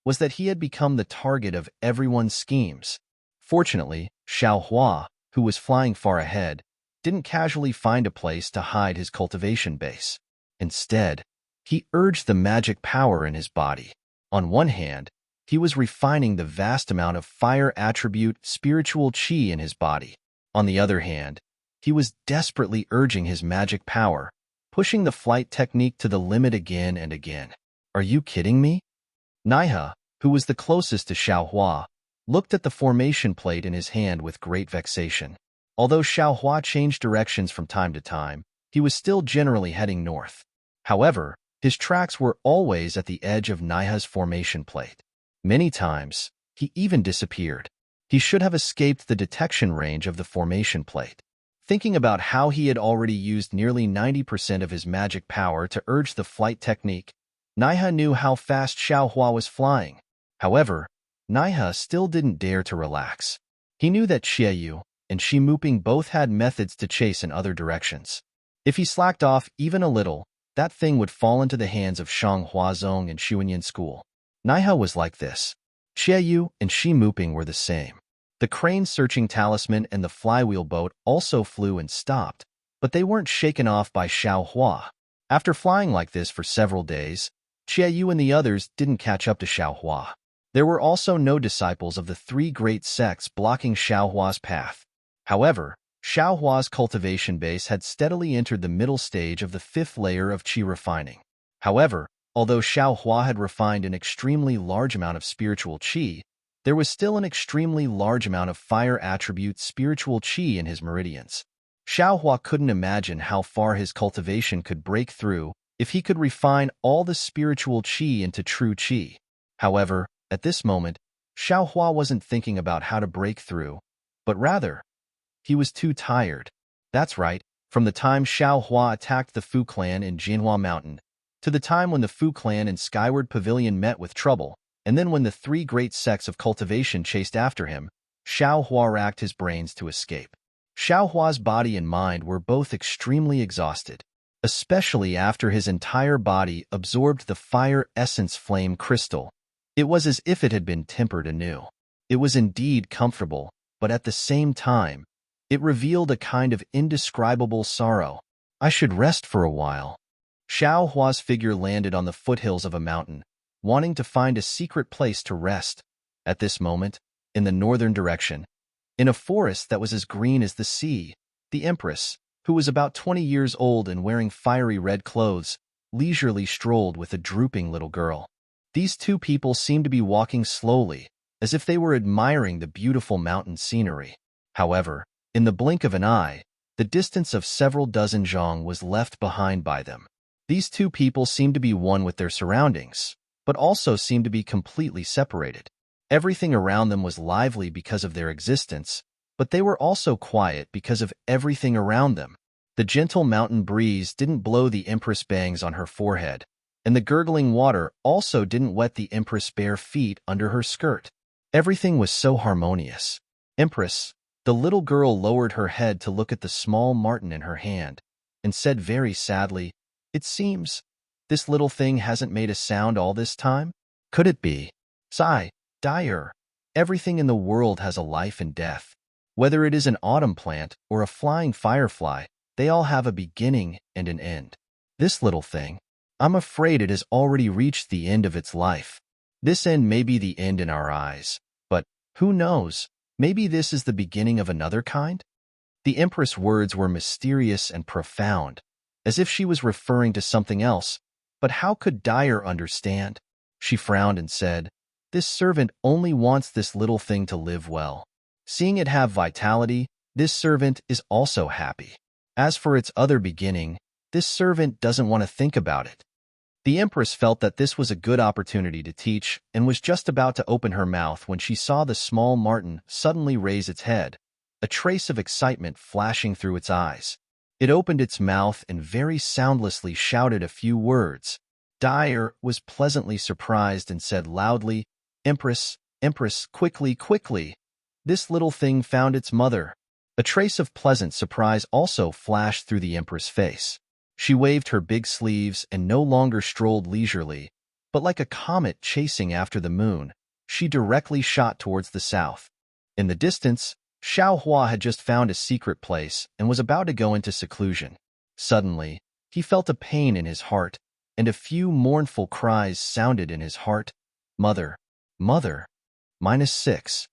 was that he had become the target of everyone's schemes. Fortunately, Xiaohua, who was flying far ahead, didn't casually find a place to hide his cultivation base. Instead, he urged the magic power in his body. On one hand, He was refining the vast amount of fire attribute spiritual qi in his body. On the other hand, he was desperately urging his magic power, pushing the flight technique to the limit again and again. Are you kidding me? Naiha, who was the closest to Xiaohua, looked at the formation plate in his hand with great vexation. Although Xiaohua changed directions from time to time, he was still generally heading north. However, his tracks were always at the edge of Naiha's formation plate. Many times, he even disappeared. He should have escaped the detection range of the formation plate. Thinking about how he had already used nearly 90% of his magic power to urge the flight technique, Naiha knew how fast Xiaohua was flying. However, Naiha still didn't dare to relax. He knew that Xieyu and Shimuping both had methods to chase in other directions. If he slacked off even a little, that thing would fall into the hands of Shang Huazong and Xuanyan School. Naiha was like this. Xieyu and Shimuping were the same. The crane-searching talisman and the flywheel boat also flew and stopped, but they weren't shaken off by Xiaohua. After flying like this for several days, Xieyu and the others didn't catch up to Xiaohua. There were also no disciples of the three great sects blocking Xiaohua's path. However, Xiaohua's cultivation base had steadily entered the middle stage of the fifth layer of qi refining. However, although Xiaohua had refined an extremely large amount of spiritual qi, there was still an extremely large amount of fire attribute spiritual qi in his meridians. Xiaohua couldn't imagine how far his cultivation could break through if he could refine all the spiritual qi into true qi. However, at this moment, Xiaohua wasn't thinking about how to break through, but rather, he was too tired. That's right, from the time Xiaohua attacked the Fu clan in Jinhua Mountain, to the time when the Fu clan in Skyward Pavilion met with trouble, and then when the three great sects of cultivation chased after him, Xiaohua racked his brains to escape. Xiaohua's body and mind were both extremely exhausted, especially after his entire body absorbed the fire essence flame crystal. It was as if it had been tempered anew. It was indeed comfortable, but at the same time, it revealed a kind of indescribable sorrow. I should rest for a while. Xiaohua's figure landed on the foothills of a mountain, wanting to find a secret place to rest. At this moment, in the northern direction, in a forest that was as green as the sea, the Empress, who was about 20 years old and wearing fiery red clothes, leisurely strolled with a drooping little girl. These two people seemed to be walking slowly, as if they were admiring the beautiful mountain scenery. However, in the blink of an eye, the distance of several dozen zhang was left behind by them. These two people seemed to be one with their surroundings, but also seemed to be completely separated. Everything around them was lively because of their existence, but they were also quiet because of everything around them. The gentle mountain breeze didn't blow the Empress bangs on her forehead, and the gurgling water also didn't wet the Empress' bare feet under her skirt. Everything was so harmonious. Empress, the little girl lowered her head to look at the small marten in her hand, and said very sadly, "It seems this little thing hasn't made a sound all this time? Could it be? Sigh, dire. Everything in the world has a life and death. Whether it is an autumn plant or a flying firefly, they all have a beginning and an end. This little thing, I'm afraid it has already reached the end of its life. This end may be the end in our eyes, but who knows, maybe this is the beginning of another kind?" The Empress' words were mysterious and profound, as if she was referring to something else, but how could Dyer understand? She frowned and said, "This servant only wants this little thing to live well. Seeing it have vitality, this servant is also happy. As for its other beginning, this servant doesn't want to think about it." The Empress felt that this was a good opportunity to teach and was just about to open her mouth when she saw the small marten suddenly raise its head, a trace of excitement flashing through its eyes. It opened its mouth and very soundlessly shouted a few words. Dyer was pleasantly surprised and said loudly, "Empress, Empress, quickly, quickly! This little thing found its mother." A trace of pleasant surprise also flashed through the Empress' face. She waved her big sleeves and no longer strolled leisurely, but like a comet chasing after the moon, she directly shot towards the south. In the distance, Xiaohua had just found a secret place and was about to go into seclusion. Suddenly, he felt a pain in his heart, and a few mournful cries sounded in his heart. "Mother, Mother, -6.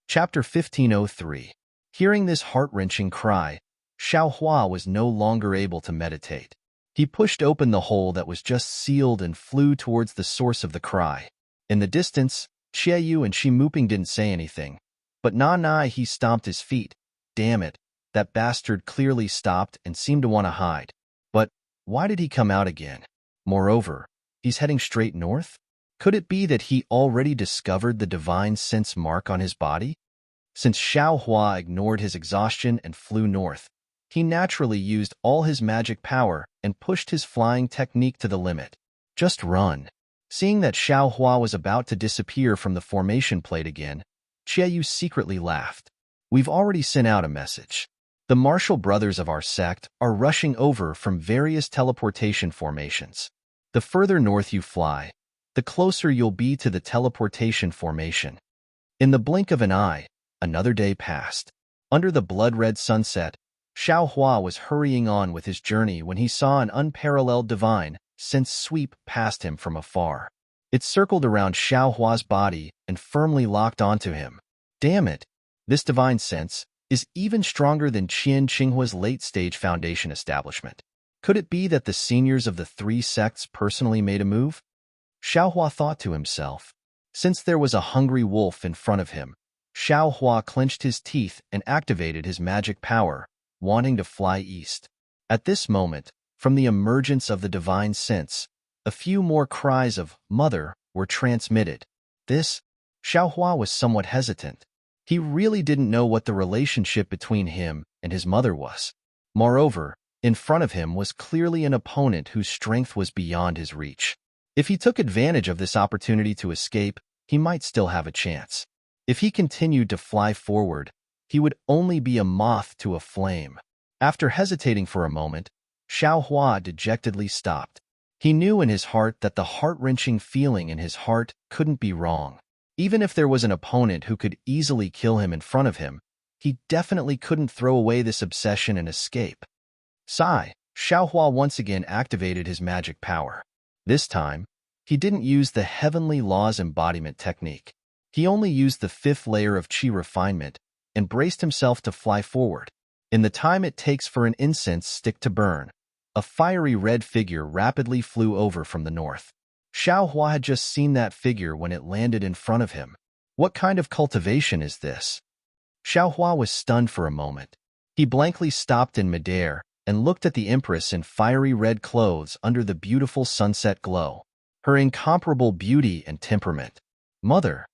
Chapter 1503. Hearing this heart-wrenching cry, Xiaohua was no longer able to meditate. He pushed open the hole that was just sealed and flew towards the source of the cry. In the distance, Qiaoyu and Shimuping didn't say anything, but Na he stomped his feet. Damn it, that bastard clearly stopped and seemed to want to hide. But why did he come out again? Moreover, he's heading straight north? Could it be that he already discovered the divine sense mark on his body? Since Xiaohua ignored his exhaustion and flew north, he naturally used all his magic power and pushed his flying technique to the limit. Just run. Seeing that Xiaohua was about to disappear from the formation plate again, Qiaoyu secretly laughed. We've already sent out a message. The martial brothers of our sect are rushing over from various teleportation formations. The further north you fly, the closer you'll be to the teleportation formation. In the blink of an eye, another day passed. Under the blood-red sunset, Xiaohua was hurrying on with his journey when he saw an unparalleled divine sense sweep past him from afar. It circled around Xiaohua's body and firmly locked onto him. Damn it! This divine sense is even stronger than Qian Qinghua's late-stage foundation establishment. Could it be that the seniors of the three sects personally made a move? Xiaohua thought to himself. Since there was a hungry wolf in front of him, Xiaohua clenched his teeth and activated his magic power, wanting to fly east. At this moment, from the emergence of the divine sense, a few more cries of "Mother" were transmitted. Xiaohua was somewhat hesitant. He really didn't know what the relationship between him and his mother was. Moreover, in front of him was clearly an opponent whose strength was beyond his reach. If he took advantage of this opportunity to escape, he might still have a chance. If he continued to fly forward, he would only be a moth to a flame. After hesitating for a moment, Xiaohua dejectedly stopped. He knew in his heart that the heart-wrenching feeling in his heart couldn't be wrong. Even if there was an opponent who could easily kill him in front of him, he definitely couldn't throw away this obsession and escape. Sigh, Xiaohua once again activated his magic power. This time, he didn't use the Heavenly Laws embodiment technique. He only used the 5th layer of Qi refinement and braced himself to fly forward. In the time it takes for an incense stick to burn, a fiery red figure rapidly flew over from the north. Xiaohua had just seen that figure when it landed in front of him. What kind of cultivation is this? Xiaohua was stunned for a moment. He blankly stopped in midair and looked at the Empress in fiery red clothes under the beautiful sunset glow. Her incomparable beauty and temperament. Mother!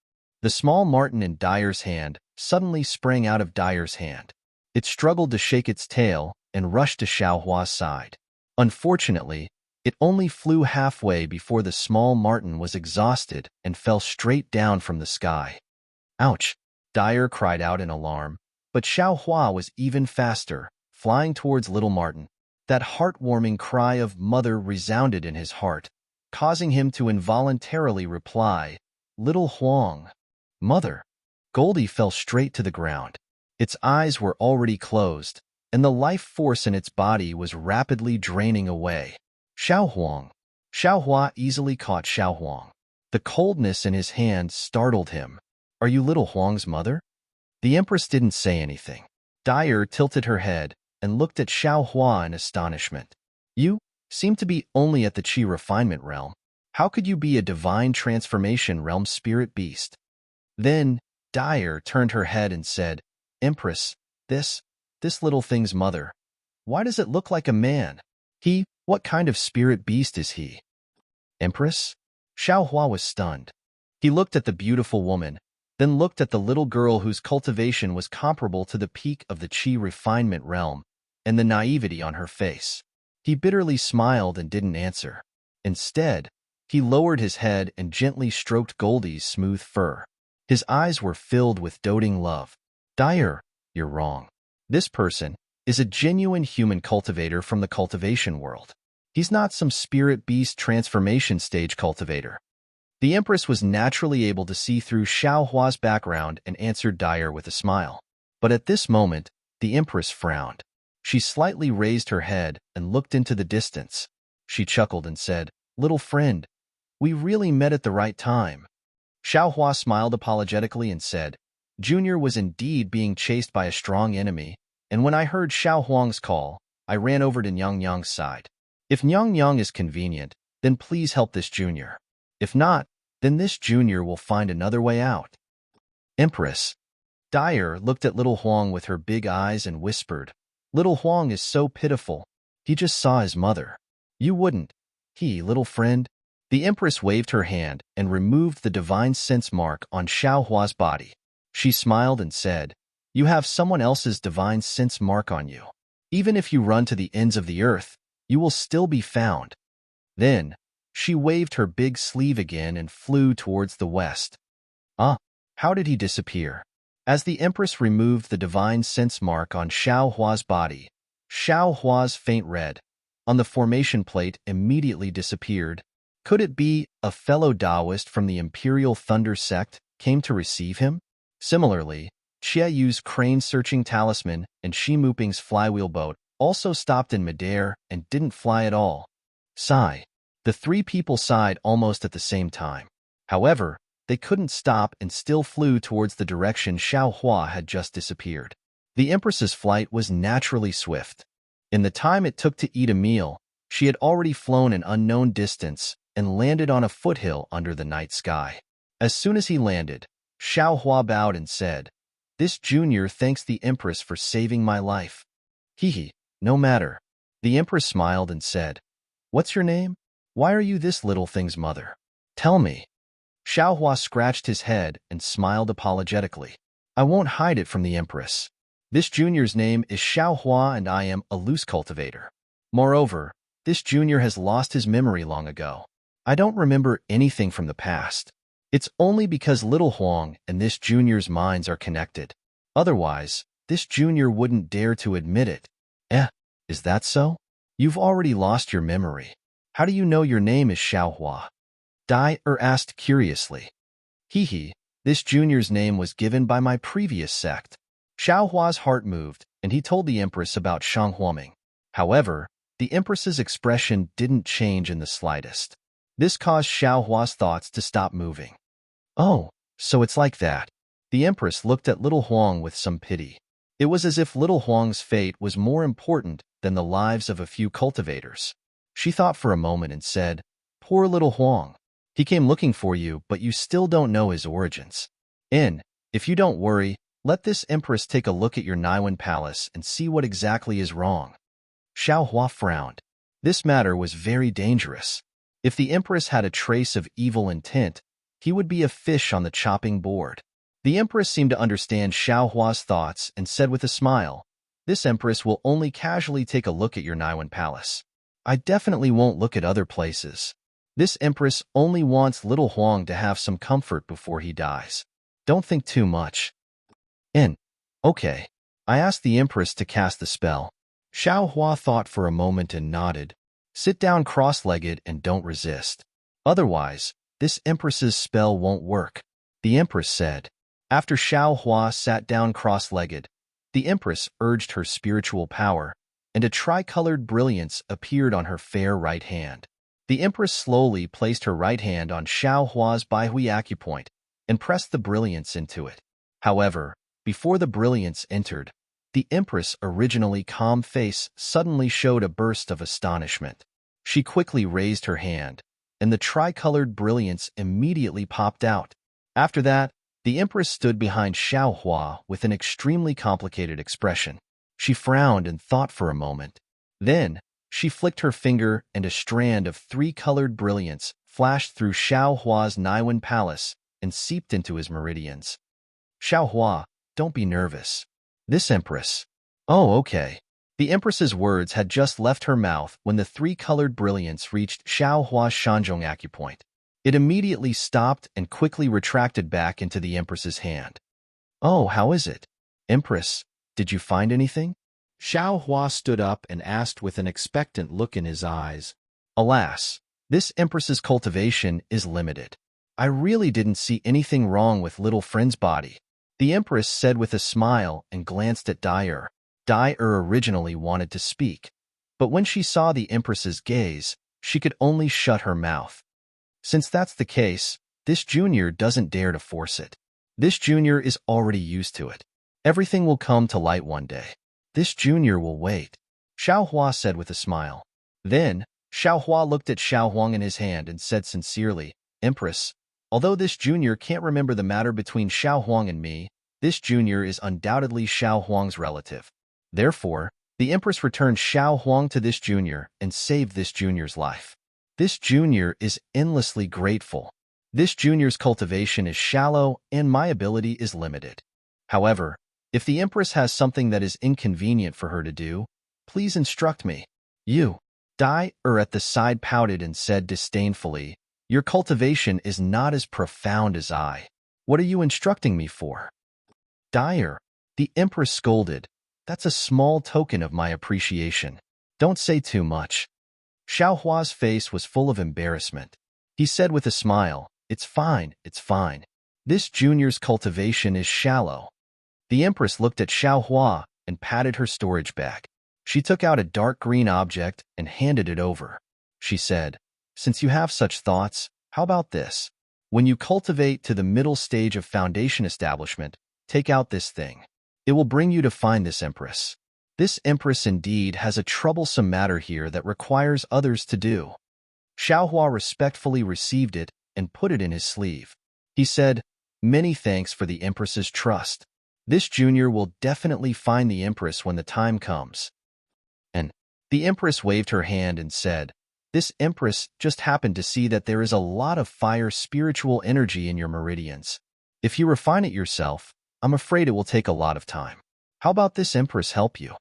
The small marten in Dyer's hand suddenly sprang out of Dyer's hand. It struggled to shake its tail and rushed to Xiaohua's side. Unfortunately, it only flew halfway before the small marten was exhausted and fell straight down from the sky. Ouch! Dyer cried out in alarm, but Xiaohua was even faster, flying towards little marten. That heartwarming cry of "Mother" resounded in his heart, causing him to involuntarily reply, "Little Huang." Mother. Goldie fell straight to the ground. Its eyes were already closed, and the life force in its body was rapidly draining away. Xiaohuang. Xiaohua easily caught Xiaohuang. The coldness in his hand startled him. Are you little Huang's mother? The Empress didn't say anything. Dyer tilted her head and looked at Xiaohua in astonishment. You seem to be only at the Qi refinement realm. How could you be a divine transformation realm spirit beast? Then, Dyer turned her head and said, Empress, this little thing's mother. Why does it look like a man? What kind of spirit beast is he? Empress? Xiaohua was stunned. He looked at the beautiful woman, then looked at the little girl whose cultivation was comparable to the peak of the Qi refinement realm, and the naivety on her face. He bitterly smiled and didn't answer. Instead, he lowered his head and gently stroked Goldie's smooth fur. His eyes were filled with doting love. Dyer, you're wrong. This person is a genuine human cultivator from the cultivation world. He's not some spirit beast transformation stage cultivator. The Empress was naturally able to see through Xiaohua's background and answered Dyer with a smile. But at this moment, the Empress frowned. She slightly raised her head and looked into the distance. She chuckled and said, little friend. We really met at the right time. Xiao Hua smiled apologetically and said, Junior was indeed being chased by a strong enemy, and when I heard Xiao Huang's call, I ran over to Nyang Nyang's side. If Nyang Nyang is convenient, then please help this junior. If not, then this junior will find another way out. Empress. Dyer looked at little Huang with her big eyes and whispered, Little Huang is so pitiful. He just saw his mother. You wouldn't. Little friend. The Empress waved her hand and removed the divine sense mark on Xiao Hua's body. She smiled and said, You have someone else's divine sense mark on you. Even if you run to the ends of the earth, you will still be found. Then, she waved her big sleeve again and flew towards the west. How did he disappear? As the Empress removed the divine sense mark on Xiao Hua's body, Xiao Hua's faint red on the formation plate immediately disappeared. Could it be a fellow Taoist from the Imperial Thunder sect came to receive him? Similarly, Xie Yu's crane-searching talisman and Shi Muping's flywheel boat also stopped in midair and didn't fly at all. Sigh. The three people sighed almost at the same time. However, they couldn't stop and still flew towards the direction Xiao Hua had just disappeared. The Empress's flight was naturally swift. In the time it took to eat a meal, she had already flown an unknown distance and landed on a foothill under the night sky. As soon as he landed, Xiao Hua bowed and said, This junior thanks the Empress for saving my life. No matter. The Empress smiled and said, What's your name? Why are you this little thing's mother? Tell me. Xiao Hua scratched his head and smiled apologetically. I won't hide it from the Empress. This junior's name is Xiao Hua and I am a loose cultivator. Moreover, this junior has lost his memory long ago. I don't remember anything from the past. It's only because little Huang and this junior's minds are connected. Otherwise, this junior wouldn't dare to admit it. Is that so? You've already lost your memory. How do you know your name is Xiao Hua? Dyer asked curiously. This junior's name was given by my previous sect. Xiao Hua's heart moved, and he told the Empress about Shang Huaming. However, the Empress's expression didn't change in the slightest. This caused Xiao Hua's thoughts to stop moving. Oh, so it's like that. The Empress looked at little Huang with some pity. It was as if little Huang's fate was more important than the lives of a few cultivators. She thought for a moment and said, Poor little Huang. He came looking for you, but you still don't know his origins. If you don't worry, let this Empress take a look at your Naiwan palace and see what exactly is wrong. Xiao Hua frowned. This matter was very dangerous. If the Empress had a trace of evil intent, he would be a fish on the chopping board. The Empress seemed to understand Xiao Hua's thoughts and said with a smile, This Empress will only casually take a look at your Naiwan palace. I definitely won't look at other places. This Empress only wants little Huang to have some comfort before he dies. Don't think too much. Okay. I asked the Empress to cast the spell. Xiao Hua thought for a moment and nodded. Sit down cross-legged and don't resist. Otherwise, this Empress's spell won't work. The Empress said. After Xiao Hua sat down cross-legged, the Empress urged her spiritual power, and a tricolored brilliance appeared on her fair right hand. The Empress slowly placed her right hand on Xiao Hua's Baihui acupoint and pressed the brilliance into it. However, before the brilliance entered, the Empress' originally calm face suddenly showed a burst of astonishment. She quickly raised her hand, and the tricolored brilliance immediately popped out. After that, the Empress stood behind Xiao Hua with an extremely complicated expression. She frowned and thought for a moment. Then, she flicked her finger and a strand of three-colored brilliance flashed through Xiao Hua's Naiwan palace and seeped into his meridians. Xiao Hua, don't be nervous. This Empress. Oh, okay. The Empress's words had just left her mouth when the three-colored brilliance reached Xiao Hua's Shanzhong acupoint. It immediately stopped and quickly retracted back into the Empress's hand. Oh, how is it? Empress, did you find anything? Xiao Hua stood up and asked with an expectant look in his eyes. Alas, this Empress's cultivation is limited. I really didn't see anything wrong with little friend's body. The Empress said with a smile and glanced at Dyer. Dyer originally wanted to speak, but when she saw the Empress's gaze, She could only shut her mouth. Since that's the case, this junior doesn't dare to force it. This junior is already used to it. Everything will come to light one day. This junior will wait, Xiao Hua said with a smile. Then, Xiao Hua looked at Xiao Huang in his hand and said sincerely, Empress, although this junior can't remember the matter between Xiao Huang and me, this junior is undoubtedly Xiao Huang's relative. Therefore, the Empress returned Xiao Huang to this junior and saved this junior's life. This junior is endlessly grateful. This junior's cultivation is shallow and my ability is limited. However, if the Empress has something that is inconvenient for her to do, please instruct me. You, Dai at the side pouted and said disdainfully, your cultivation is not as profound as I. What are you instructing me for? Dai, the Empress scolded, that's a small token of my appreciation. Don't say too much. Xiao Hua's face was full of embarrassment. He said with a smile, it's fine, it's fine. This junior's cultivation is shallow. The Empress looked at Xiao Hua and patted her storage bag. She took out a dark green object and handed it over. She said, since you have such thoughts, how about this? When you cultivate to the middle stage of foundation establishment, take out this thing. It will bring you to find this Empress. This Empress indeed has a troublesome matter here that requires others to do. Xiao Hua respectfully received it and put it in his sleeve. He said, many thanks for the Empress's trust. This junior will definitely find the Empress when the time comes. And the Empress waved her hand and said, this Empress just happened to see that there is a lot of fire spiritual energy in your meridians. If you refine it yourself, I'm afraid it will take a lot of time. How about this Empress help you?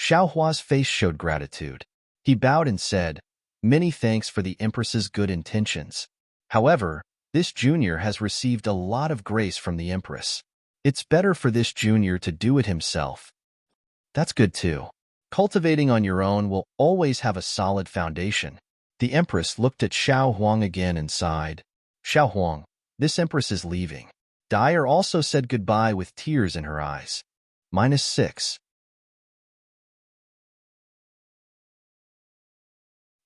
Xiao Hua's face showed gratitude. He bowed and said, many thanks for the Empress's good intentions. However, this junior has received a lot of grace from the Empress. It's better for this junior to do it himself. That's good too. Cultivating on your own will always have a solid foundation. The Empress looked at Xiao Huang again and sighed. Xiao Huang, this Empress is leaving. Dai also said goodbye with tears in her eyes. -6.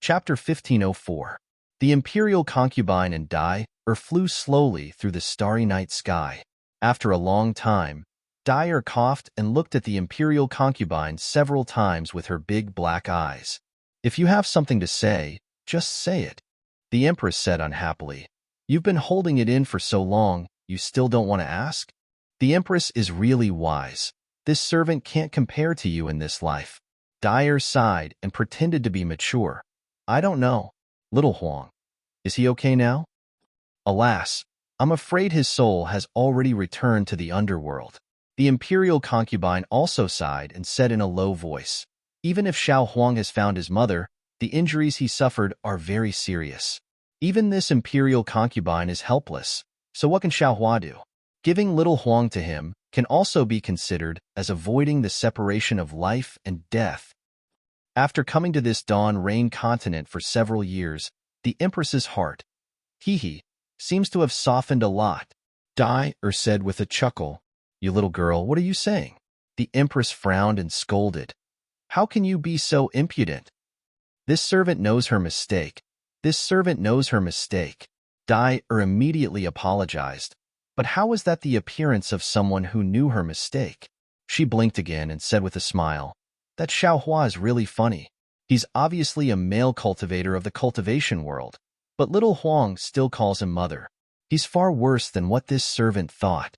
Chapter 1504. The imperial concubine and Dai flew slowly through the starry night sky. After a long time, Dai coughed and looked at the imperial concubine several times with her big black eyes. If you have something to say, just say it. The Empress said unhappily. You've been holding it in for so long, you still don't want to ask? The Empress is really wise. This servant can't compare to you in this life. Dai sighed and pretended to be mature. I don't know. Little Huang. Is he okay now? Alas, I'm afraid his soul has already returned to the underworld. The imperial concubine also sighed and said in a low voice, even if Xiao Huang has found his mother, the injuries he suffered are very serious. Even this imperial concubine is helpless, so what can Xiao Hua do? Giving little Huang to him can also be considered as avoiding the separation of life and death. After coming to this dawn rain continent for several years, the Empress's heart, seems to have softened a lot. Dai said with a chuckle, you little girl, what are you saying? The Empress frowned and scolded. How can you be so impudent? This servant knows her mistake. This servant knows her mistake. Dai immediately apologized. But how is that the appearance of someone who knew her mistake? She blinked again and said with a smile, that Xiao Hua is really funny. He's obviously a male cultivator of the cultivation world, but little Huang still calls him mother. He's far worse than what this servant thought.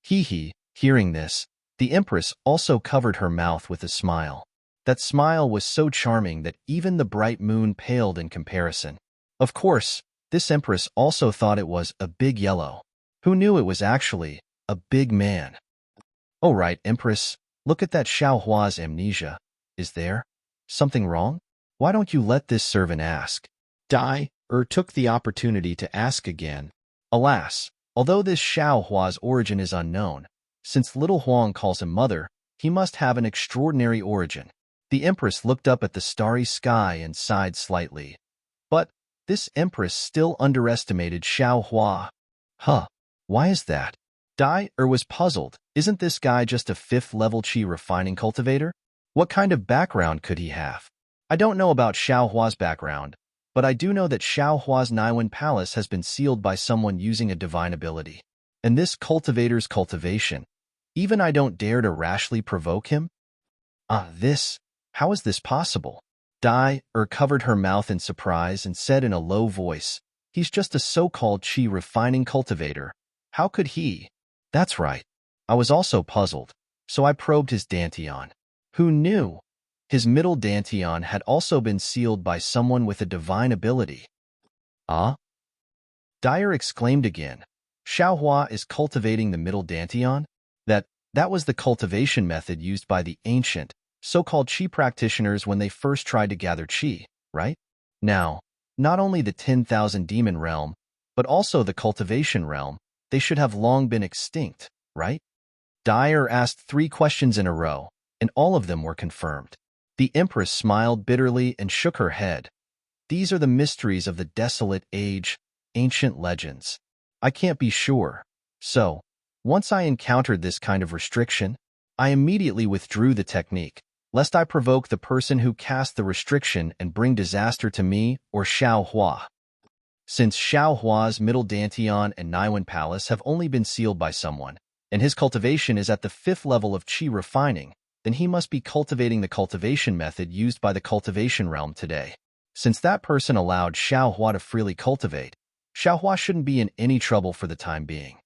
Hearing this, the Empress also covered her mouth with a smile. That smile was so charming that even the bright moon paled in comparison. Of course, this Empress also thought it was a big yellow. Who knew it was actually a big man? Oh right, Empress, look at that Xiao Hua's amnesia. Is there something wrong? Why don't you let this servant ask? Dai took the opportunity to ask again. Alas, although this Xiao Hua's origin is unknown, since little Huang calls him mother, he must have an extraordinary origin. The Empress looked up at the starry sky and sighed slightly. But this Empress still underestimated Xiao Hua. Why is that? Dai was puzzled. Isn't this guy just a 5th-level Qi refining cultivator? What kind of background could he have? I don't know about Xiao Hua's background, but I do know that Xiao Hua's Naiwen Palace has been sealed by someone using a divine ability. And this cultivator's cultivation, even I don't dare to rashly provoke him? How is this possible? Dai covered her mouth in surprise and said in a low voice, he's just a so-called chi refining cultivator. How could he? That's right. I was also puzzled, so I probed his dantian. Who knew? His middle dantian had also been sealed by someone with a divine ability. Ah? Dyer exclaimed again. Xiaohua is cultivating the middle dantian? That was the cultivation method used by the ancient, so-called qi practitioners when they first tried to gather qi, right? Now, not only the 10,000 demon realm, but also the cultivation realm, they should have long been extinct, right? Dyer asked 3 questions in a row, and all of them were confirmed. The Empress smiled bitterly and shook her head. These are the mysteries of the desolate age, ancient legends. I can't be sure. So, once I encountered this kind of restriction, I immediately withdrew the technique, lest I provoke the person who cast the restriction and bring disaster to me or Xiao Hua. Since Xiao Hua's middle dantian and Naiwen Palace have only been sealed by someone, and his cultivation is at the 5th level of qi refining, then he must be cultivating the cultivation method used by the cultivation realm today. Since that person allowed Xiao Hua to freely cultivate, Xiao Hua shouldn't be in any trouble for the time being.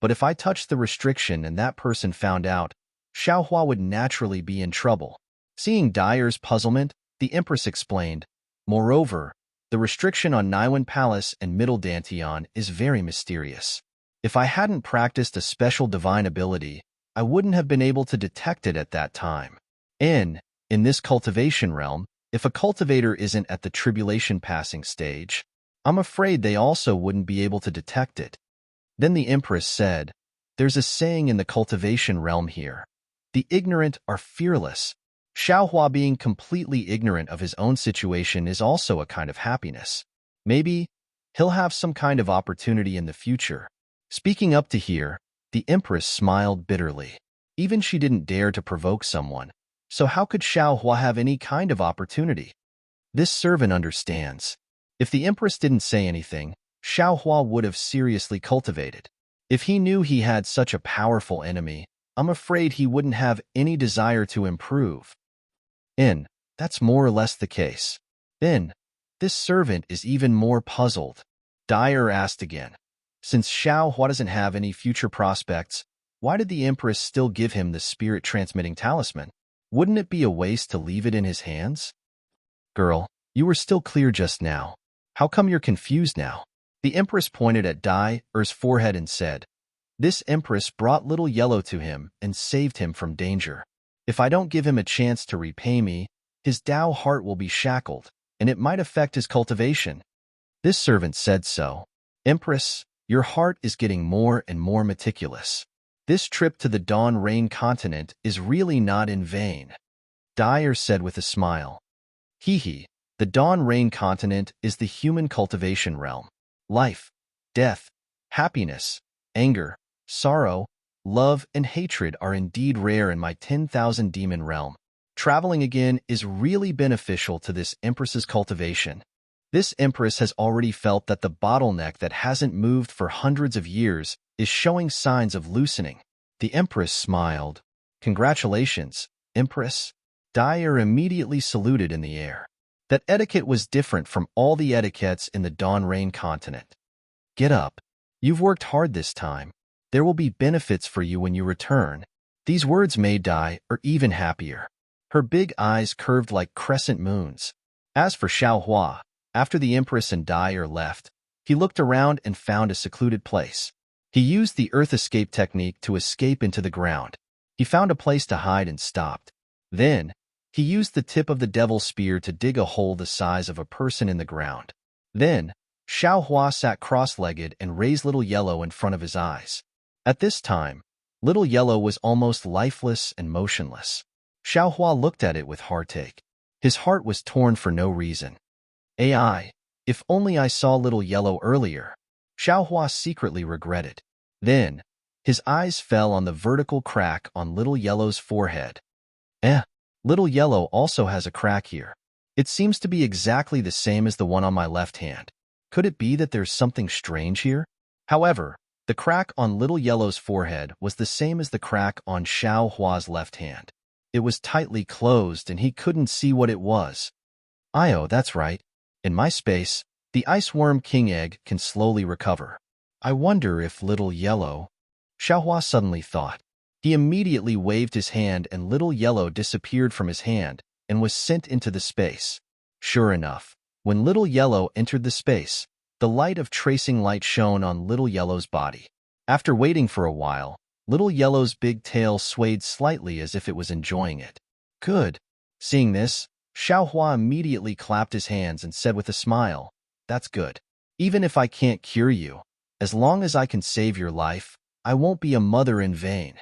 But if I touched the restriction and that person found out, Xiao Hua would naturally be in trouble. Seeing Dyer's puzzlement, the Empress explained, moreover, the restriction on Naiwen Palace and Middle Dantian is very mysterious. If I hadn't practiced a special divine ability, I wouldn't have been able to detect it at that time. In this cultivation realm, if a cultivator isn't at the tribulation passing stage, I'm afraid they also wouldn't be able to detect it. Then the Empress said, there's a saying in the cultivation realm here. The ignorant are fearless. Xiao Hua being completely ignorant of his own situation is also a kind of happiness. Maybe he'll have some kind of opportunity in the future. Speaking up to here, the Empress smiled bitterly. Even she didn't dare to provoke someone, so how could Xiao Hua have any kind of opportunity? This servant understands. If the Empress didn't say anything, Xiao Hua would have seriously cultivated. If he knew he had such a powerful enemy, I'm afraid he wouldn't have any desire to improve. That's more or less the case. Then, this servant is even more puzzled. Dyer asked again. Since Xiao Hua doesn't have any future prospects, why did the Empress still give him the spirit-transmitting talisman? Wouldn't it be a waste to leave it in his hands? Girl, you were still clear just now. How come you're confused now? The Empress pointed at Dyer's forehead and said, this Empress brought Little Yellow to him and saved him from danger. If I don't give him a chance to repay me, his Tao heart will be shackled, and it might affect his cultivation. This servant said so. Empress, your heart is getting more and more meticulous. This trip to the Dawn Rain continent is really not in vain. Dyer said with a smile. Hee, the Dawn Rain continent is the human cultivation realm. Life, death, happiness, anger, sorrow, love, and hatred are indeed rare in my 10,000 demon realm. Traveling again is really beneficial to this Empress's cultivation. This Empress has already felt that the bottleneck that hasn't moved for hundreds of years is showing signs of loosening. The Empress smiled. Congratulations, Empress. Dyer immediately saluted in the air. That etiquette was different from all the etiquettes in the Dawn Rain continent. Get up. You've worked hard this time. There will be benefits for you when you return. These words made Dai even happier. Her big eyes curved like crescent moons. As for Xiao Hua, after the Empress and Dyer left, he looked around and found a secluded place. He used the earth escape technique to escape into the ground. He found a place to hide and stopped. Then, he used the tip of the devil's spear to dig a hole the size of a person in the ground. Then, Xiao Hua sat cross-legged and raised Little Yellow in front of his eyes. At this time, Little Yellow was almost lifeless and motionless. Xiao Hua looked at it with heartache. His heart was torn for no reason. Ai, if only I saw Little Yellow earlier. Xiao Hua secretly regretted. Then, his eyes fell on the vertical crack on Little Yellow's forehead. Little Yellow also has a crack here. It seems to be exactly the same as the one on my left hand. Could it be that there's something strange here? However, the crack on Little Yellow's forehead was the same as the crack on Xiao Hua's left hand. It was tightly closed and he couldn't see what it was. Io, that's right. In my space, the ice worm king egg can slowly recover. I wonder if Little Yellow... Xiao Hua suddenly thought. He immediately waved his hand and Little Yellow disappeared from his hand and was sent into the space. Sure enough, when Little Yellow entered the space, the light of tracing light shone on Little Yellow's body. After waiting for a while, Little Yellow's big tail swayed slightly as if it was enjoying it. Good. Seeing this, Xiao Hua immediately clapped his hands and said with a smile, "That's good. Even if I can't cure you, as long as I can save your life, I won't be a mother in vain."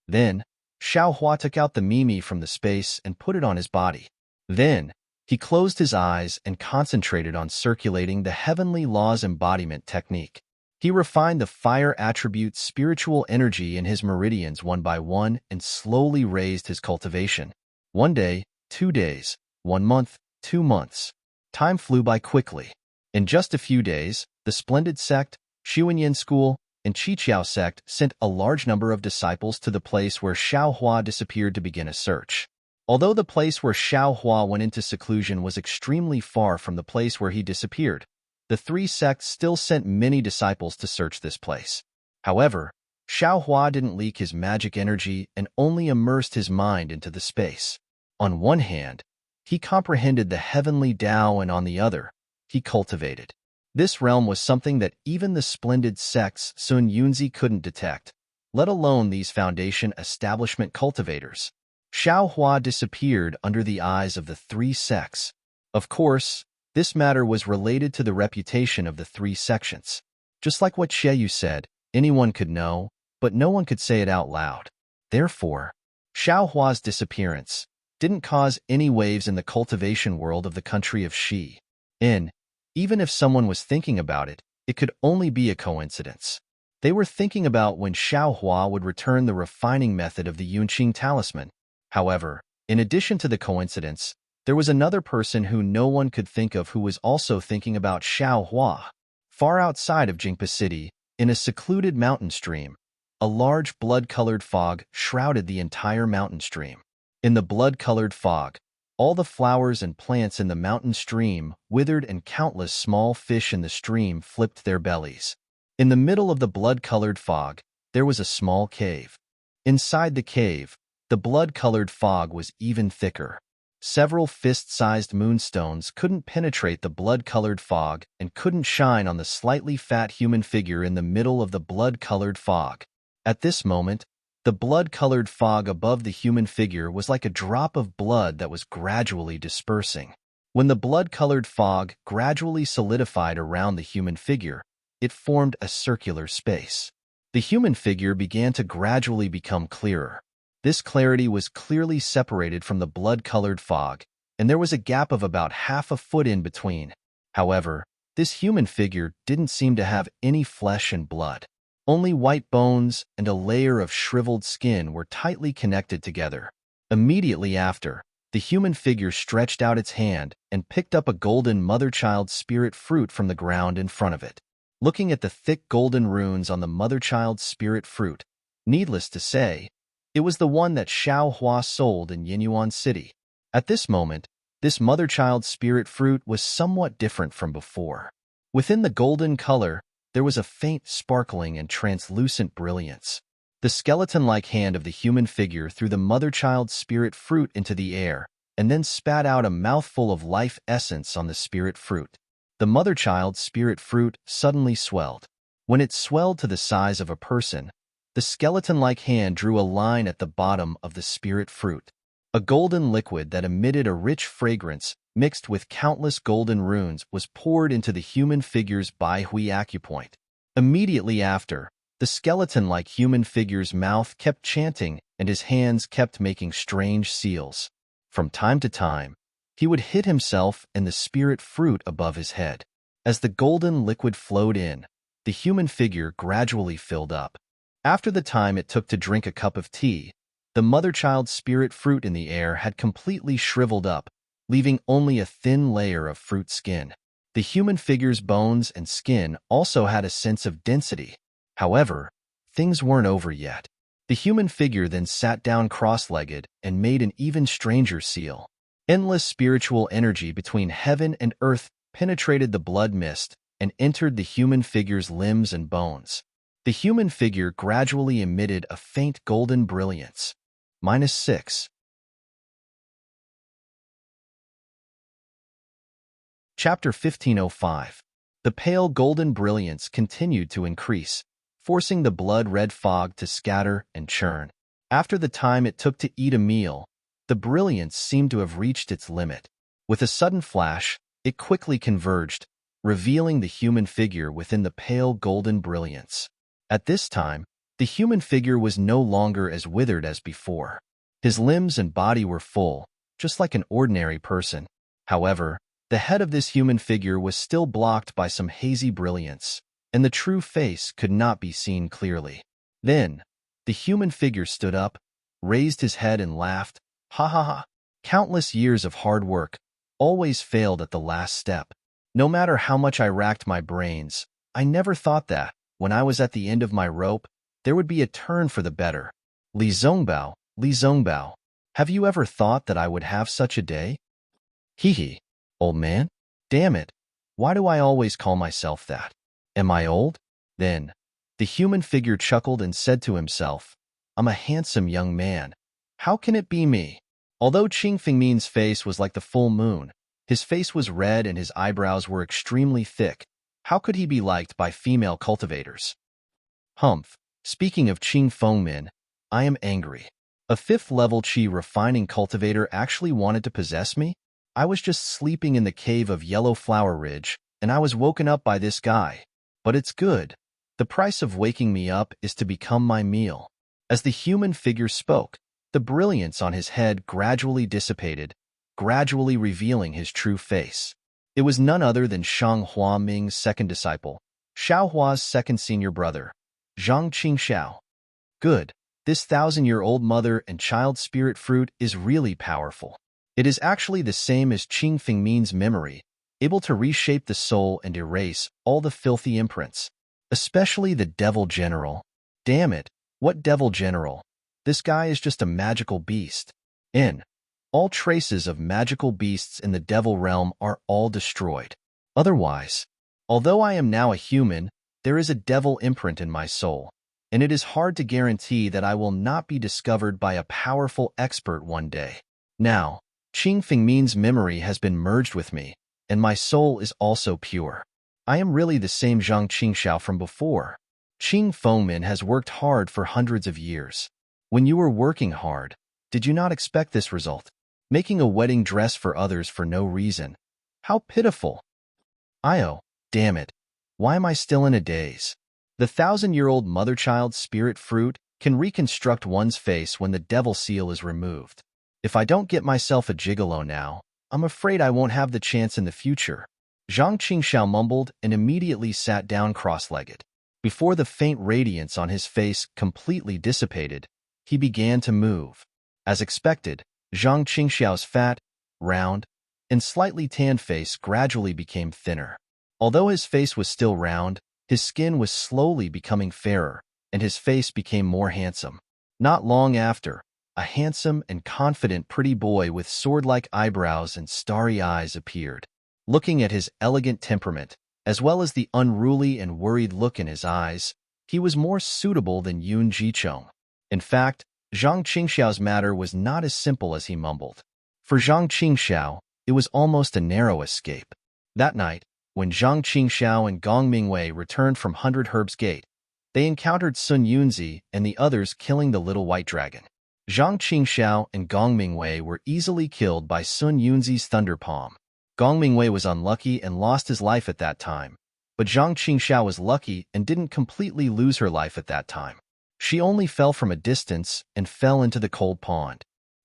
Then, Xiao Hua took out the Mimi from the space and put it on his body. Then, he closed his eyes and concentrated on circulating the heavenly laws embodiment technique. He refined the fire attribute's spiritual energy in his meridians one by one and slowly raised his cultivation. 1 day, 2 days, 1 month, 2 months. Time flew by quickly. In just a few days, the splendid sect, Xuanyin School, and Qiqiao sect sent a large number of disciples to the place where Xiao Hua disappeared to begin a search. Although the place where Xiao Hua went into seclusion was extremely far from the place where he disappeared, the 3 sects still sent many disciples to search this place. However, Xiao Hua didn't leak his magic energy and only immersed his mind into the space. On one hand, he comprehended the heavenly Tao and on the other, he cultivated. This realm was something that even the splendid sects Sun Yunzi couldn't detect, let alone these foundation establishment cultivators. Xiao Hua disappeared under the eyes of the 3 sects. Of course, this matter was related to the reputation of the 3 sections. Just like what Xie said, anyone could know, but no one could say it out loud. Therefore, Xiao Hua's disappearance didn't cause any waves in the cultivation world of the country of Xi. Even if someone was thinking about it, it could only be a coincidence. They were thinking about when Xiao Hua would return the refining method of the Yunqing talisman. However, in addition to the coincidence, there was another person who no one could think of who was also thinking about Xiao Hua. Far outside of Jingpa City, in a secluded mountain stream, a large blood-colored fog shrouded the entire mountain stream. In the blood-colored fog, all the flowers and plants in the mountain stream withered and countless small fish in the stream flipped their bellies. In the middle of the blood-colored fog, there was a small cave. Inside the cave, the blood-colored fog was even thicker. Several fist-sized moonstones couldn't penetrate the blood-colored fog and couldn't shine on the slightly fat human figure in the middle of the blood-colored fog. At this moment, the blood-colored fog above the human figure was like a drop of blood that was gradually dispersing. When the blood-colored fog gradually solidified around the human figure, it formed a circular space. The human figure began to gradually become clearer. This clarity was clearly separated from the blood-colored fog, and there was a gap of about half a foot in between. However, this human figure didn't seem to have any flesh and blood. Only white bones and a layer of shriveled skin were tightly connected together. Immediately after, the human figure stretched out its hand and picked up a golden mother-child spirit fruit from the ground in front of it. Looking at the thick golden runes on the mother-child spirit fruit, needless to say, it was the one that Xiao Hua sold in Yinyuan City. At this moment, this mother-child spirit fruit was somewhat different from before. Within the golden color, there was a faint sparkling and translucent brilliance. The skeleton-like hand of the human figure threw the mother-child spirit fruit into the air and then spat out a mouthful of life essence on the spirit fruit. The mother-child spirit fruit suddenly swelled. When it swelled to the size of a person, the skeleton-like hand drew a line at the bottom of the spirit fruit. A golden liquid that emitted a rich fragrance mixed with countless golden runes was poured into the human figure's Baihui acupoint. Immediately after, the skeleton-like human figure's mouth kept chanting and his hands kept making strange seals. From time to time, he would hit himself and the spirit fruit above his head. As the golden liquid flowed in, the human figure gradually filled up. After the time it took to drink a cup of tea, the mother-child spirit fruit in the air had completely shriveled up, leaving only a thin layer of fruit skin. The human figure's bones and skin also had a sense of density. However, things weren't over yet. The human figure then sat down cross-legged and made an even stranger seal. Endless spiritual energy between heaven and earth penetrated the blood mist and entered the human figure's limbs and bones. The human figure gradually emitted a faint golden brilliance. -6. Chapter 1505. The pale golden brilliance continued to increase, forcing the blood-red fog to scatter and churn. After the time it took to eat a meal, the brilliance seemed to have reached its limit. With a sudden flash, it quickly converged, revealing the human figure within the pale golden brilliance. At this time, the human figure was no longer as withered as before. His limbs and body were full, just like an ordinary person. However, the head of this human figure was still blocked by some hazy brilliance, and the true face could not be seen clearly. Then, the human figure stood up, raised his head and laughed. Ha ha ha. Countless years of hard work always failed at the last step. No matter how much I racked my brains, I never thought that, when I was at the end of my rope, there would be a turn for the better. Li Zongbao, have you ever thought that I would have such a day? Hee hee. Old man? Damn it. Why do I always call myself that? Am I old? Then, the human figure chuckled and said to himself, I'm a handsome young man. How can it be me? Although Qing Fengmin's face was like the full moon, his face was red and his eyebrows were extremely thick. How could he be liked by female cultivators? Humph. Speaking of Qing Fengmin, I am angry. A 5th-level Qi refining cultivator actually wanted to possess me? I was just sleeping in the cave of Yellow Flower Ridge, and I was woken up by this guy. But it's good. The price of waking me up is to become my meal. As the human figure spoke, the brilliance on his head gradually dissipated, gradually revealing his true face. It was none other than Shang Hua Ming's second disciple, Xiao Hua's second senior brother, Zhang Qingxiao. Good. This 1,000-year-old mother and child spirit fruit is really powerful. It is actually the same as Qing Fengmin's memory, able to reshape the soul and erase all the filthy imprints, especially the Devil General. Damn it, what Devil General? This guy is just a magical beast. All traces of magical beasts in the Devil realm are all destroyed. Otherwise, although I am now a human, there is a devil imprint in my soul, and it is hard to guarantee that I will not be discovered by a powerful expert one day. Now, Qing Fengmin's memory has been merged with me, and my soul is also pure. I am really the same Zhang Qingxiao from before. Qing Fengmin has worked hard for hundreds of years. When you were working hard, did you not expect this result? Making a wedding dress for others for no reason. How pitiful. Damn it. Why am I still in a daze? The 1,000-year-old mother-child spirit fruit can reconstruct one's face when the devil seal is removed. If I don't get myself a gigolo now, I'm afraid I won't have the chance in the future. Zhang Qingxiao mumbled and immediately sat down cross-legged. Before the faint radiance on his face completely dissipated, he began to move. As expected, Zhang Qingxiao's fat, round, and slightly tanned face gradually became thinner. Although his face was still round, his skin was slowly becoming fairer, and his face became more handsome. Not long after, a handsome and confident pretty boy with sword-like eyebrows and starry eyes appeared. Looking at his elegant temperament, as well as the unruly and worried look in his eyes, he was more suitable than Yun Jichong. In fact, Zhang Qingxiao's matter was not as simple as he mumbled. For Zhang Qingxiao, it was almost a narrow escape. That night, when Zhang Qingxiao and Gong Mingwei returned from 100 Herbs Gate, they encountered Sun Yunzi and the others killing the little white dragon. Zhang Qingxiao and Gong Mingwei were easily killed by Sun Yunzi's thunder palm. Gong Mingwei was unlucky and lost his life at that time, but Zhang Qingxiao was lucky and didn't completely lose her life at that time. She only fell from a distance and fell into the cold pond.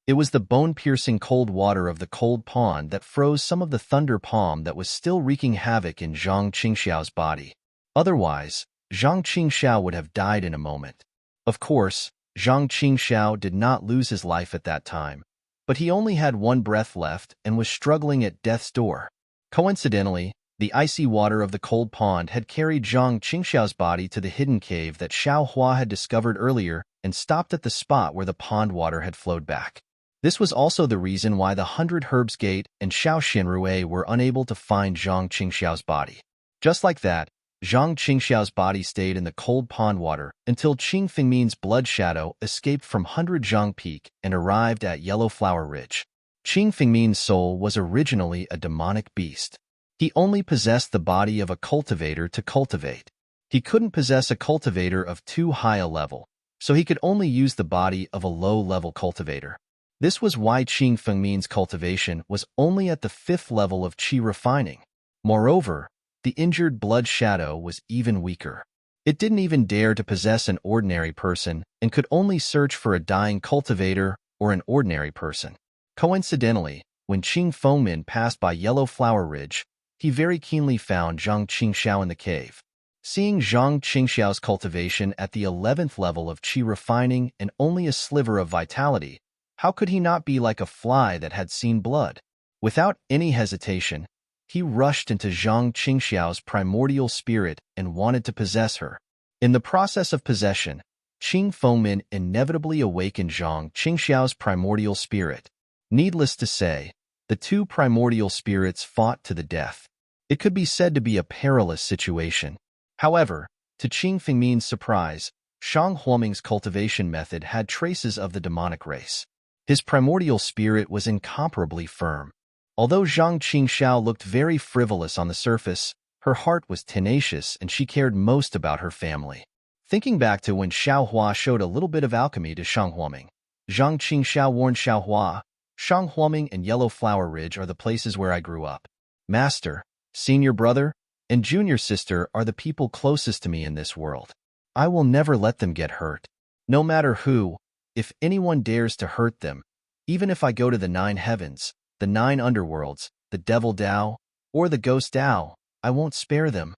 It was the bone-piercing cold water of the cold pond that froze some of the thunder palm that was still wreaking havoc in Zhang Qingxiao's body. Otherwise, Zhang Qingxiao would have died in a moment. Of course, Zhang Qingxiao did not lose his life at that time, but he only had one breath left and was struggling at death's door. Coincidentally, the icy water of the cold pond had carried Zhang Qingxiao's body to the hidden cave that Xiao Hua had discovered earlier and stopped at the spot where the pond water had flowed back. This was also the reason why the 100 Herbs Gate and Xiao Xinrui were unable to find Zhang Qingxiao's body. Just like that, Zhang Qingxiao's body stayed in the cold pond water until Qing Fengmin's blood shadow escaped from 100 Zhang Peak and arrived at Yellow Flower Ridge. Qing Fengmin's soul was originally a demonic beast. He only possessed the body of a cultivator to cultivate. He couldn't possess a cultivator of too high a level, so he could only use the body of a low-level cultivator. This was why Qing Fengmin's cultivation was only at the 5th level of qi refining. Moreover, the injured blood shadow was even weaker. It didn't even dare to possess an ordinary person and could only search for a dying cultivator or an ordinary person. Coincidentally, when Qing Fengmin passed by Yellow Flower Ridge, he very keenly found Zhang Qingxiao in the cave. Seeing Zhang Qingxiao's cultivation at the 11th level of qi refining and only a sliver of vitality, how could he not be like a fly that had seen blood? Without any hesitation, he rushed into Zhang Qingxiao's primordial spirit and wanted to possess her. In the process of possession, Qing Fengmin inevitably awakened Zhang Qingxiao's primordial spirit. Needless to say, the two primordial spirits fought to the death. It could be said to be a perilous situation. However, to Qing Fengmin's surprise, Shang Huoming's cultivation method had traces of the demonic race. His primordial spirit was incomparably firm. Although Zhang Qingxiao looked very frivolous on the surface, her heart was tenacious and she cared most about her family. Thinking back to when Xiao Hua showed a little bit of alchemy to Shang Huoming, Zhang Qingxiao warned Xiao Hua, Shang Huoming and Yellow Flower Ridge are the places where I grew up. Master, senior brother, and junior sister are the people closest to me in this world. I will never let them get hurt. No matter who, if anyone dares to hurt them, even if I go to the 9 heavens, the 9 underworlds, the devil Dao, or the ghost Dao, I won't spare them.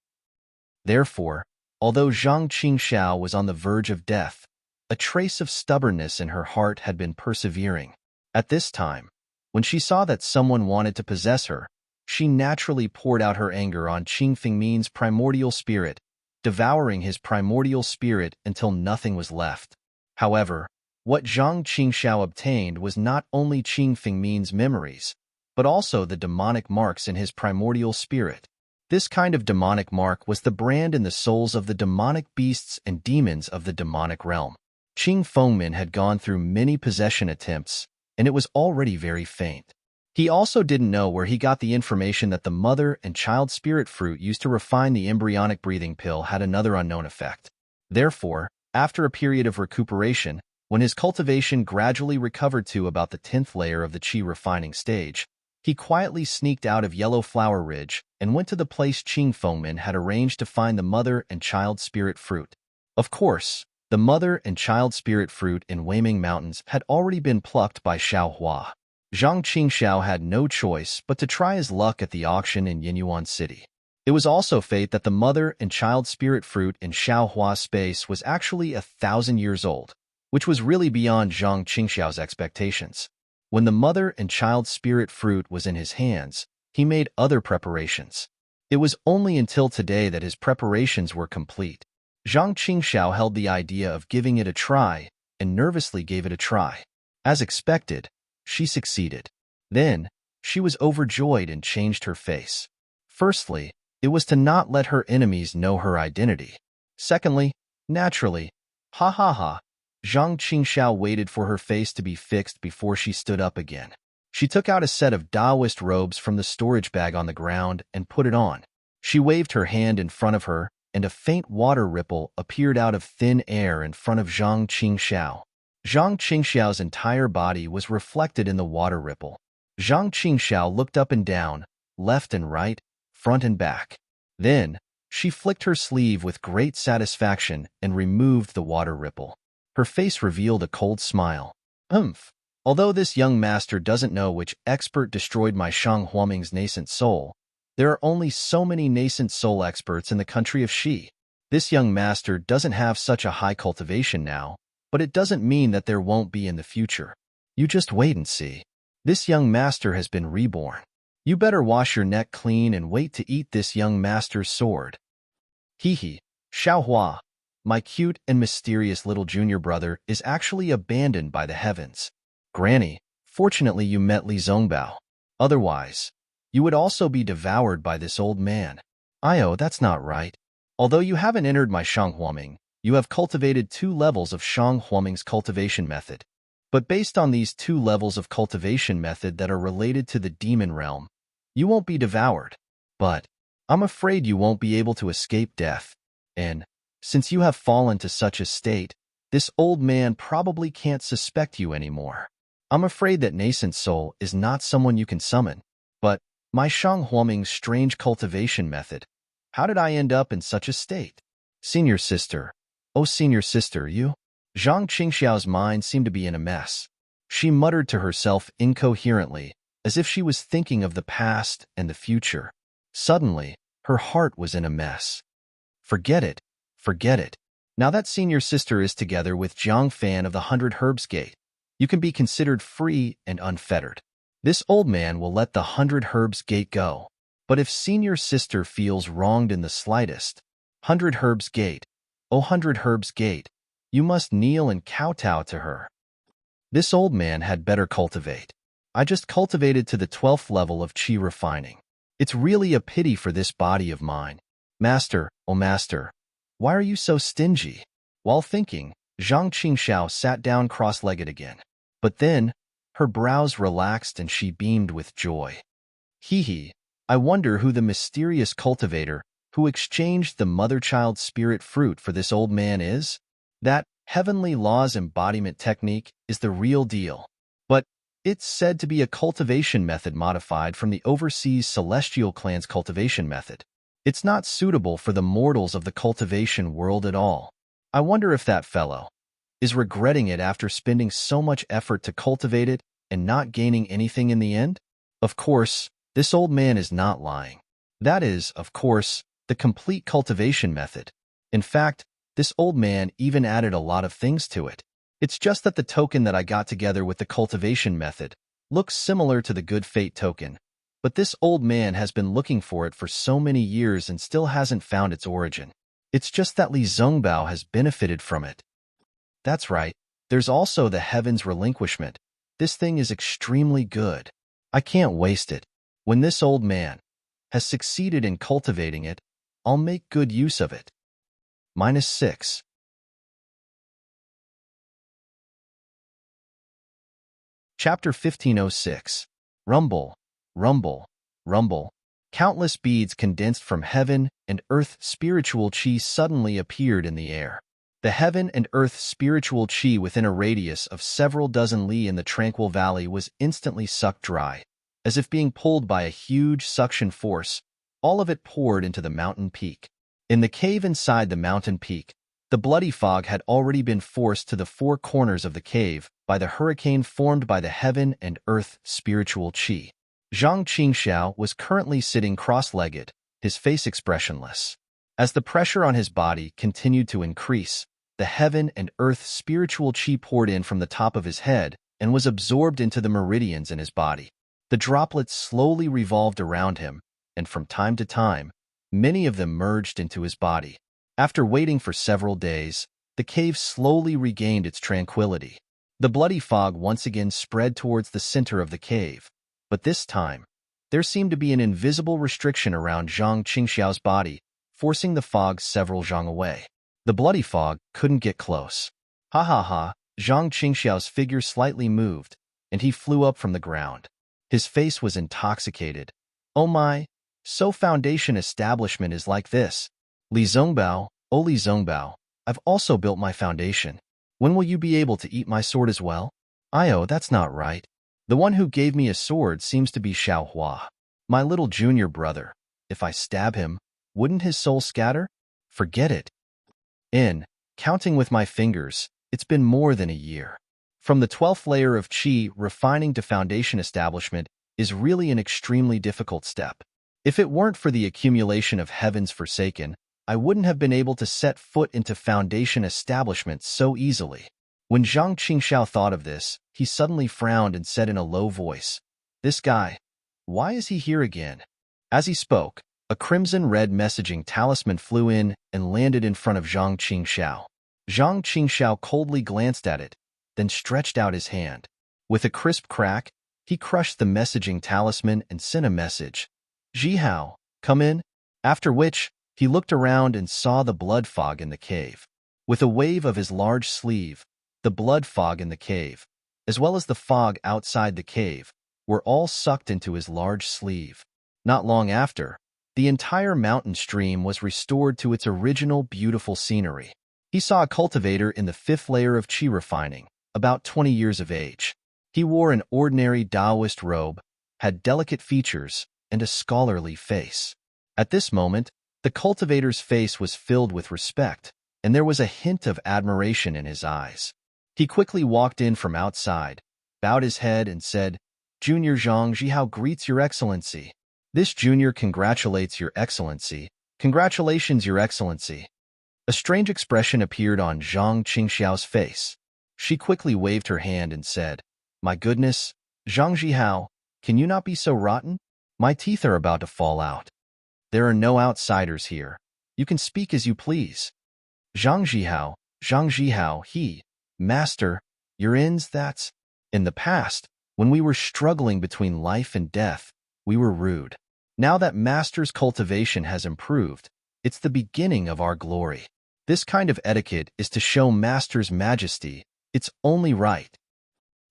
Therefore, although Zhang Qingxiao was on the verge of death, a trace of stubbornness in her heart had been persevering. At this time, when she saw that someone wanted to possess her, she naturally poured out her anger on Qing Fengmin's primordial spirit, devouring his primordial spirit until nothing was left. However, what Zhang Qingxiao obtained was not only Qing Fengmin's memories, but also the demonic marks in his primordial spirit. This kind of demonic mark was the brand in the souls of the demonic beasts and demons of the demonic realm. Qing Fengmin had gone through many possession attempts, and it was already very faint. He also didn't know where he got the information that the mother and child spirit fruit used to refine the embryonic breathing pill had another unknown effect. Therefore, after a period of recuperation, when his cultivation gradually recovered to about the 10th layer of the qi refining stage, he quietly sneaked out of Yellow Flower Ridge and went to the place Qing Fengmin had arranged to find the mother and child spirit fruit. Of course, the mother and child spirit fruit in Weiming Mountains had already been plucked by Xiao Hua. Zhang Qingxiao had no choice but to try his luck at the auction in Yinyuan City. It was also fate that the mother and child spirit fruit in Xiao Hua's space was actually 1,000 years old, which was really beyond Zhang Qingxiao's expectations. When the mother and child spirit fruit was in his hands, he made other preparations. It was only until today that his preparations were complete. Zhang Qingxiao held the idea of giving it a try and nervously gave it a try. As expected, she succeeded. Then, she was overjoyed and changed her face. Firstly, it was to not let her enemies know her identity. Secondly, naturally, ha ha ha, Zhang Qingxiao waited for her face to be fixed before she stood up again. She took out a set of Taoist robes from the storage bag on the ground and put it on. She waved her hand in front of her, and a faint water ripple appeared out of thin air in front of Zhang Qingxiao. Zhang Qingxiao's entire body was reflected in the water ripple. Zhang Qingxiao looked up and down, left and right, front and back. Then, she flicked her sleeve with great satisfaction and removed the water ripple. Her face revealed a cold smile. Although this young master doesn't know which expert destroyed my Shang Huoming's nascent soul, there are only so many nascent soul experts in the country of Shi. This young master doesn't have such a high cultivation now, but it doesn't mean that there won't be in the future. You just wait and see. This young master has been reborn. You better wash your neck clean and wait to eat this young master's sword. Hee hee, Xiaohua, my cute and mysterious little junior brother is actually abandoned by the heavens. Granny, fortunately you met Li Zongbao. Otherwise, you would also be devoured by this old man. Io, that's not right. Although you haven't entered my Shanghuaming, you have cultivated 2 levels of Shanghuaming's cultivation method. But based on these 2 levels of cultivation method that are related to the demon realm, you won't be devoured. But I'm afraid you won't be able to escape death. And since you have fallen to such a state, this old man probably can't suspect you anymore. I'm afraid that nascent soul is not someone you can summon. But my Shanghuaming's strange cultivation method, how did I end up in such a state? Senior sister, oh senior sister, you? Zhang Qingxiao's mind seemed to be in a mess. She muttered to herself incoherently, as if she was thinking of the past and the future. Suddenly, her heart was in a mess. Forget it. Forget it. Now that senior sister is together with Jiang Fan of the 100 Herbs Gate, you can be considered free and unfettered. This old man will let the 100 Herbs Gate go. But if senior sister feels wronged in the slightest, 100 Herbs Gate, oh 100 Herbs Gate, you must kneel and kowtow to her. This old man had better cultivate. I just cultivated to the 12th level of qi refining. It's really a pity for this body of mine. Master, oh master, why are you so stingy? While thinking, Zhang Qingxiao sat down cross-legged again. But then, her brows relaxed and she beamed with joy. Hee hee, I wonder who the mysterious cultivator who exchanged the mother-child spirit fruit for this old man is? That heavenly laws embodiment technique is the real deal. But it's said to be a cultivation method modified from the overseas celestial clan's cultivation method. It's not suitable for the mortals of the cultivation world at all. I wonder if that fellow is regretting it after spending so much effort to cultivate it and not gaining anything in the end? Of course, this old man is not lying. That is, of course, the complete cultivation method. In fact, this old man even added a lot of things to it. It's just that the token that I got together with the cultivation method looks similar to the good fate token, but this old man has been looking for it for so many years and still hasn't found its origin. It's just that Li Zongbao has benefited from it. That's right, there's also the heaven's relinquishment. This thing is extremely good. I can't waste it. When this old man has succeeded in cultivating it, I'll make good use of it. -6. Chapter 1506. Rumble, rumble, rumble. Countless beads condensed from heaven and earth spiritual qi suddenly appeared in the air. The heaven and earth spiritual qi within a radius of several dozen li in the tranquil valley was instantly sucked dry. As if being pulled by a huge suction force, all of it poured into the mountain peak. In the cave inside the mountain peak, the bloody fog had already been forced to the 4 corners of the cave by the hurricane formed by the heaven and earth spiritual qi. Zhang Qingxiao was currently sitting cross-legged, his face expressionless. As the pressure on his body continued to increase, the heaven and earth spiritual qi poured in from the top of his head and was absorbed into the meridians in his body. The droplets slowly revolved around him, and from time to time, many of them merged into his body. After waiting for several days, the cave slowly regained its tranquility. The bloody fog once again spread towards the center of the cave, but this time, there seemed to be an invisible restriction around Zhang Qingxiao's body, forcing the fog several zhang away. The bloody fog couldn't get close. Ha ha ha, Zhang Qingxiao's figure slightly moved, and he flew up from the ground. His face was intoxicated. Oh my, so foundation establishment is like this. Li Zongbao, oh Li Zongbao, I've also built my foundation. When will you be able to eat my sword as well? Io, that's not right. The one who gave me a sword seems to be Xiaohua, my little junior brother. If I stab him, wouldn't his soul scatter? Forget it. Counting with my fingers, it's been more than a year. From the 12th layer of qi, refining to foundation establishment is really an extremely difficult step. If it weren't for the accumulation of heavens forsaken, I wouldn't have been able to set foot into foundation establishment so easily. When Zhang Qingxiao thought of this, he suddenly frowned and said in a low voice, "This guy, why is he here again?" As he spoke, a crimson-red messaging talisman flew in and landed in front of Zhang Qingxiao. Zhang Qingxiao coldly glanced at it, then stretched out his hand. With a crisp crack, he crushed the messaging talisman and sent a message, "Zhihao, come in." After which, he looked around and saw the blood fog in the cave. With a wave of his large sleeve, the blood fog in the cave, as well as the fog outside the cave, were all sucked into his large sleeve. Not long after, the entire mountain stream was restored to its original beautiful scenery. He saw a cultivator in the 5th layer of qi refining, about 20 years of age. He wore an ordinary Taoist robe, had delicate features, and a scholarly face. At this moment, the cultivator's face was filled with respect, and there was a hint of admiration in his eyes. He quickly walked in from outside, bowed his head, and said, "Junior Zhang Zhihao greets Your Excellency." "This junior congratulates Your Excellency." "Congratulations, Your Excellency." A strange expression appeared on Zhang Qingxiao's face. She quickly waved her hand and said, "My goodness, Zhang Zhihao, can you not be so rotten? My teeth are about to fall out. There are no outsiders here. You can speak as you please." Zhang Zhihao, "Master, your ins, that's..." "In the past, when we were struggling between life and death, we were rude. Now that Master's cultivation has improved, it's the beginning of our glory. This kind of etiquette is to show Master's majesty. It's only right."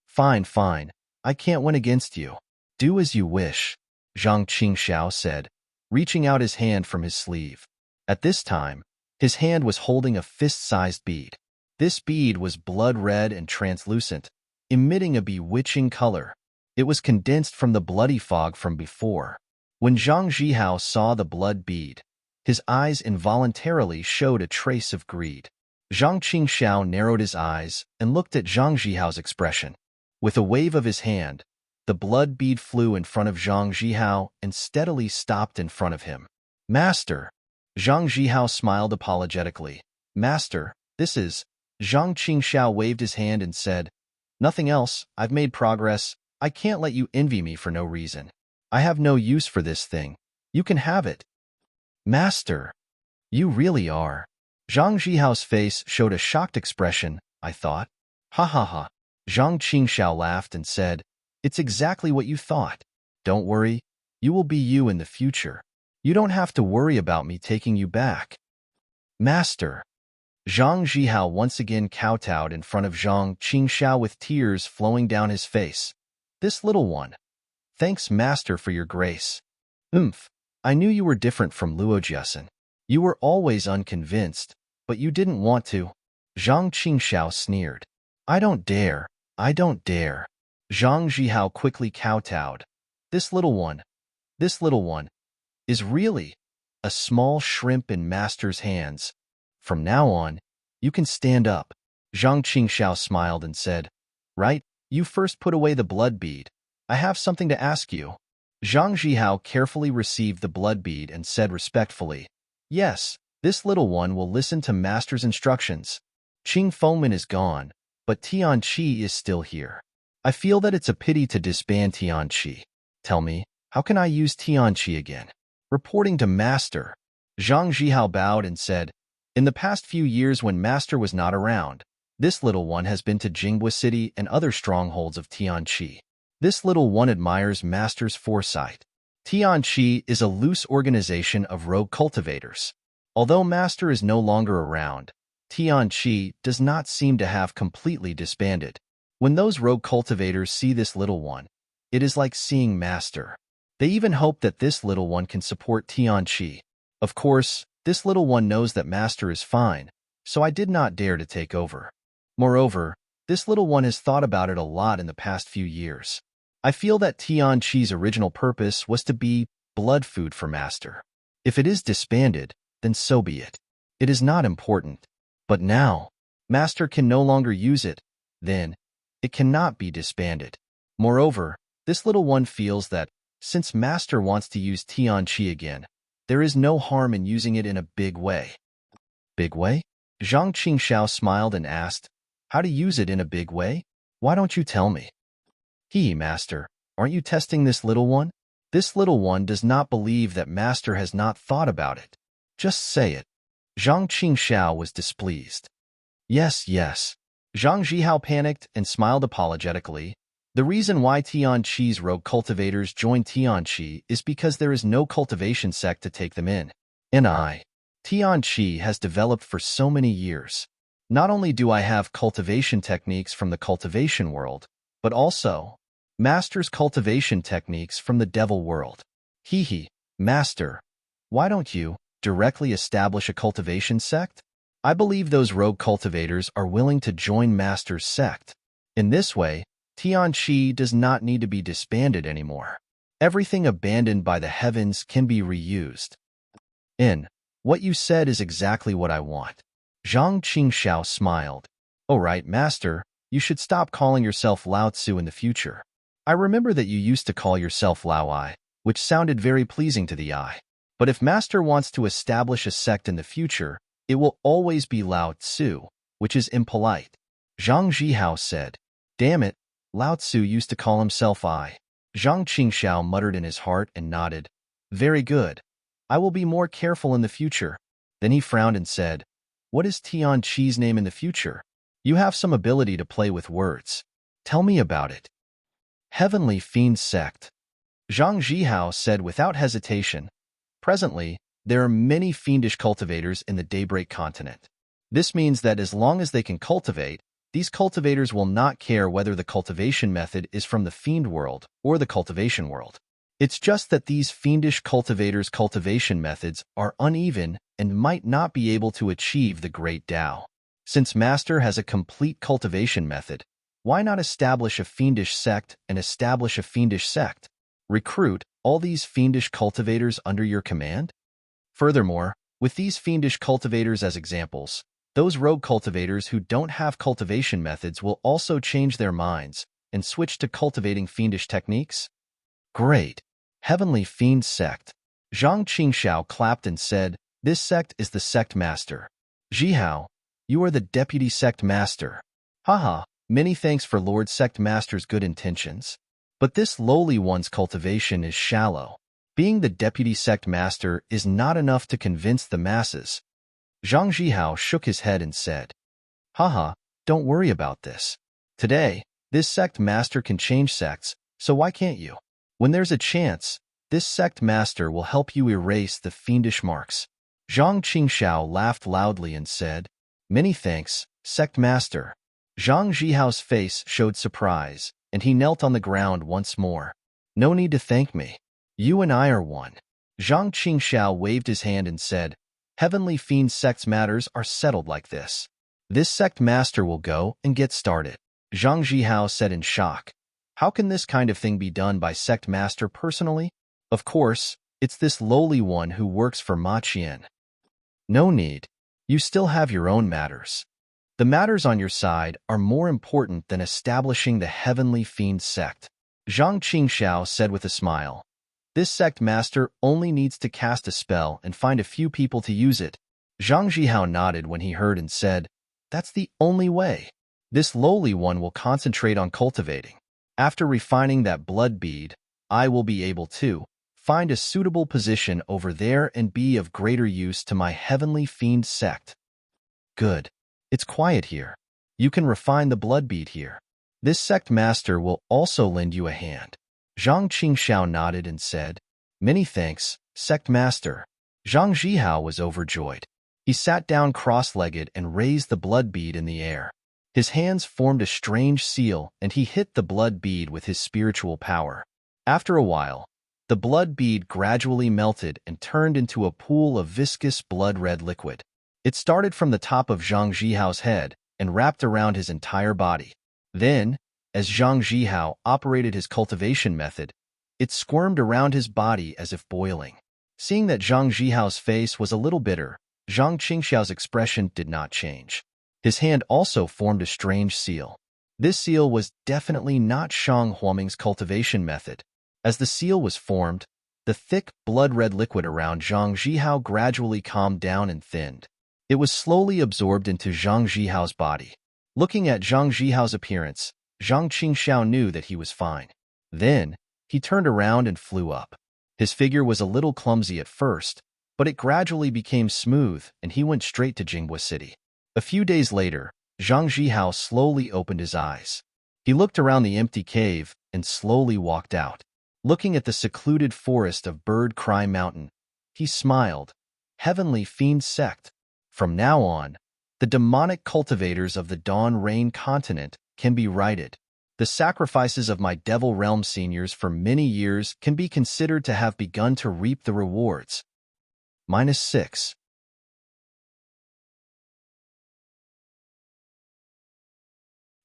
Fine. I can't win against you. Do as you wish," Zhang Qingxiao said, reaching out his hand from his sleeve. At this time, his hand was holding a fist-sized bead. This bead was blood-red and translucent, emitting a bewitching color. It was condensed from the bloody fog from before. When Zhang Zhihao saw the blood bead, his eyes involuntarily showed a trace of greed. Zhang Qingxiao narrowed his eyes and looked at Zhang Zhihao's expression. With a wave of his hand, the blood bead flew in front of Zhang Zhihao and steadily stopped in front of him. "Master!" Zhang Zhihao smiled apologetically. "Master, this is..." Zhang Qingxiao waved his hand and said, "Nothing else. I've made progress. I can't let you envy me for no reason. I have no use for this thing. You can have it." "Master, you really are..." Zhang Zhihao's face showed a shocked expression, I thought. "Ha ha ha." Zhang Qingxiao laughed and said, "It's exactly what you thought. Don't worry, you will be you in the future. You don't have to worry about me taking you back." "Master." Zhang Zhihao once again kowtowed in front of Zhang Qingxiao with tears flowing down his face. "This little one. Thanks, Master, for your grace." I knew you were different from Luojiasen. You were always unconvinced, but you didn't want to." Zhang Qingxiao sneered. I don't dare. Zhang Zhihao quickly kowtowed. This little one is really a small shrimp in Master's hands. From now on, you can stand up." Zhang Qingxiao smiled and said, "Right, you first put away the blood bead. I have something to ask you." Zhang Zhihao carefully received the blood bead and said respectfully, "Yes, this little one will listen to Master's instructions. Qing Fengmen is gone, but Tianqi is still here. I feel that it's a pity to disband Tianqi. Tell me, how can I use Tianqi again?" Reporting to Master, Zhang Zhihao bowed and said, "In the past few years when Master was not around, this little one has been to Jinghua City and other strongholds of Tianqi. This little one admires Master's foresight. Tianqi is a loose organization of rogue cultivators. Although Master is no longer around, Tianqi does not seem to have completely disbanded. When those rogue cultivators see this little one, it is like seeing Master. They even hope that this little one can support Tianqi. Of course, this little one knows that Master is fine, so I did not dare to take over. Moreover, this little one has thought about it a lot in the past few years. I feel that Tianqi's original purpose was to be blood food for Master. If it is disbanded, then so be it. It is not important. But now, Master can no longer use it, then it cannot be disbanded. Moreover, this little one feels that, since Master wants to use Tianqi again, there is no harm in using it in a big way." "Big way?" Zhang Qingxiao smiled and asked, How to use it in a big way? Why don't you tell me? Master, aren't you testing this little one? This little one does not believe that Master has not thought about it. Just say it. Zhang Qingxiao was displeased. Yes, yes. Zhang Zhihao panicked and smiled apologetically. The reason why Tianqi's rogue cultivators joined Tianqi is because there is no cultivation sect to take them in. Tianqi has developed for so many years. Not only do I have cultivation techniques from the cultivation world, but also Master's cultivation techniques from the devil world. Master, why don't you directly establish a cultivation sect? I believe those rogue cultivators are willing to join Master's sect. In this way, Tianqi does not need to be disbanded anymore. Everything abandoned by the heavens can be reused. What you said is exactly what I want. Zhang Qingxiao smiled. All right, Master, you should stop calling yourself Lao Tzu in the future. I remember that you used to call yourself Lao Ai, which sounded very pleasing to the eye. But if Master wants to establish a sect in the future, it will always be Lao Tzu, which is impolite. Zhang Zhihao said. Damn it, Lao Tzu used to call himself I. Zhang Qingxiao muttered in his heart and nodded. Very good. I will be more careful in the future. Then he frowned and said, What is Tianqi's name in the future? You have some ability to play with words. Tell me about it. Heavenly Fiend Sect. Zhang Zhihao said without hesitation. Presently, there are many fiendish cultivators in the Daybreak continent. This means that as long as they can cultivate, these cultivators will not care whether the cultivation method is from the fiend world or the cultivation world. It's just that these fiendish cultivators' cultivation methods are uneven and might not be able to achieve the great Tao. Since Master has a complete cultivation method, why not establish a fiendish sect and establish a fiendish sect? Recruit all these fiendish cultivators under your command? Furthermore, with these fiendish cultivators as examples, those rogue cultivators who don't have cultivation methods will also change their minds and switch to cultivating fiendish techniques? Great. Heavenly Fiend Sect. Zhang Qingxiao clapped and said, This sect is the sect master. Zhihao, you are the deputy sect master. Haha, many thanks for Lord Sect Master's good intentions. But this lowly one's cultivation is shallow. Being the deputy sect master is not enough to convince the masses. Zhang Zhihao shook his head and said, Haha, don't worry about this. Today, this sect master can change sects, so why can't you? When there's a chance, this sect master will help you erase the fiendish marks. Zhang Qingxiao laughed loudly and said, Many thanks, sect master. Zhang Zhihao's face showed surprise, and he knelt on the ground once more. No need to thank me. You and I are one. Zhang Qingxiao waved his hand and said, Heavenly Fiend Sect's matters are settled like this. This sect master will go and get started. Zhang Zhihao said in shock. How can this kind of thing be done by sect master personally? Of course, it's this lowly one who works for Ma Qian. No need. You still have your own matters. The matters on your side are more important than establishing the Heavenly Fiend Sect. Zhang Qingxiao said with a smile. This sect master only needs to cast a spell and find a few people to use it. Zhang Zhihao nodded when he heard and said, That's the only way. This lowly one will concentrate on cultivating. After refining that blood bead, I will be able to find a suitable position over there and be of greater use to my Heavenly Fiend Sect. Good. It's quiet here. You can refine the blood bead here. This sect master will also lend you a hand. Zhang Qingxiao nodded and said, Many thanks, sect master. Zhang Zhihao was overjoyed. He sat down cross-legged and raised the blood bead in the air. His hands formed a strange seal, and he hit the blood bead with his spiritual power. After a while, the blood bead gradually melted and turned into a pool of viscous blood-red liquid. It started from the top of Zhang Zhihao's head and wrapped around his entire body. Then, as Zhang Zhihao operated his cultivation method, it squirmed around his body as if boiling. Seeing that Zhang Zhihao's face was a little bitter, Zhang Qingxiao's expression did not change. His hand also formed a strange seal. This seal was definitely not Shang Huaming's cultivation method. As the seal was formed, the thick, blood-red liquid around Zhang Zhihao gradually calmed down and thinned. It was slowly absorbed into Zhang Zhihao's body. Looking at Zhang Jihao's appearance, Zhang Qingxiao knew that he was fine. Then, he turned around and flew up. His figure was a little clumsy at first, but it gradually became smooth and he went straight to Jinghua City. A few days later, Zhang Jihao slowly opened his eyes. He looked around the empty cave and slowly walked out. Looking at the secluded forest of Bird Cry Mountain, he smiled. Heavenly Fiend Sect. From now on, the demonic cultivators of the Dawn Rain continent can be righted. The sacrifices of my Devil Realm seniors for many years can be considered to have begun to reap the rewards. -6.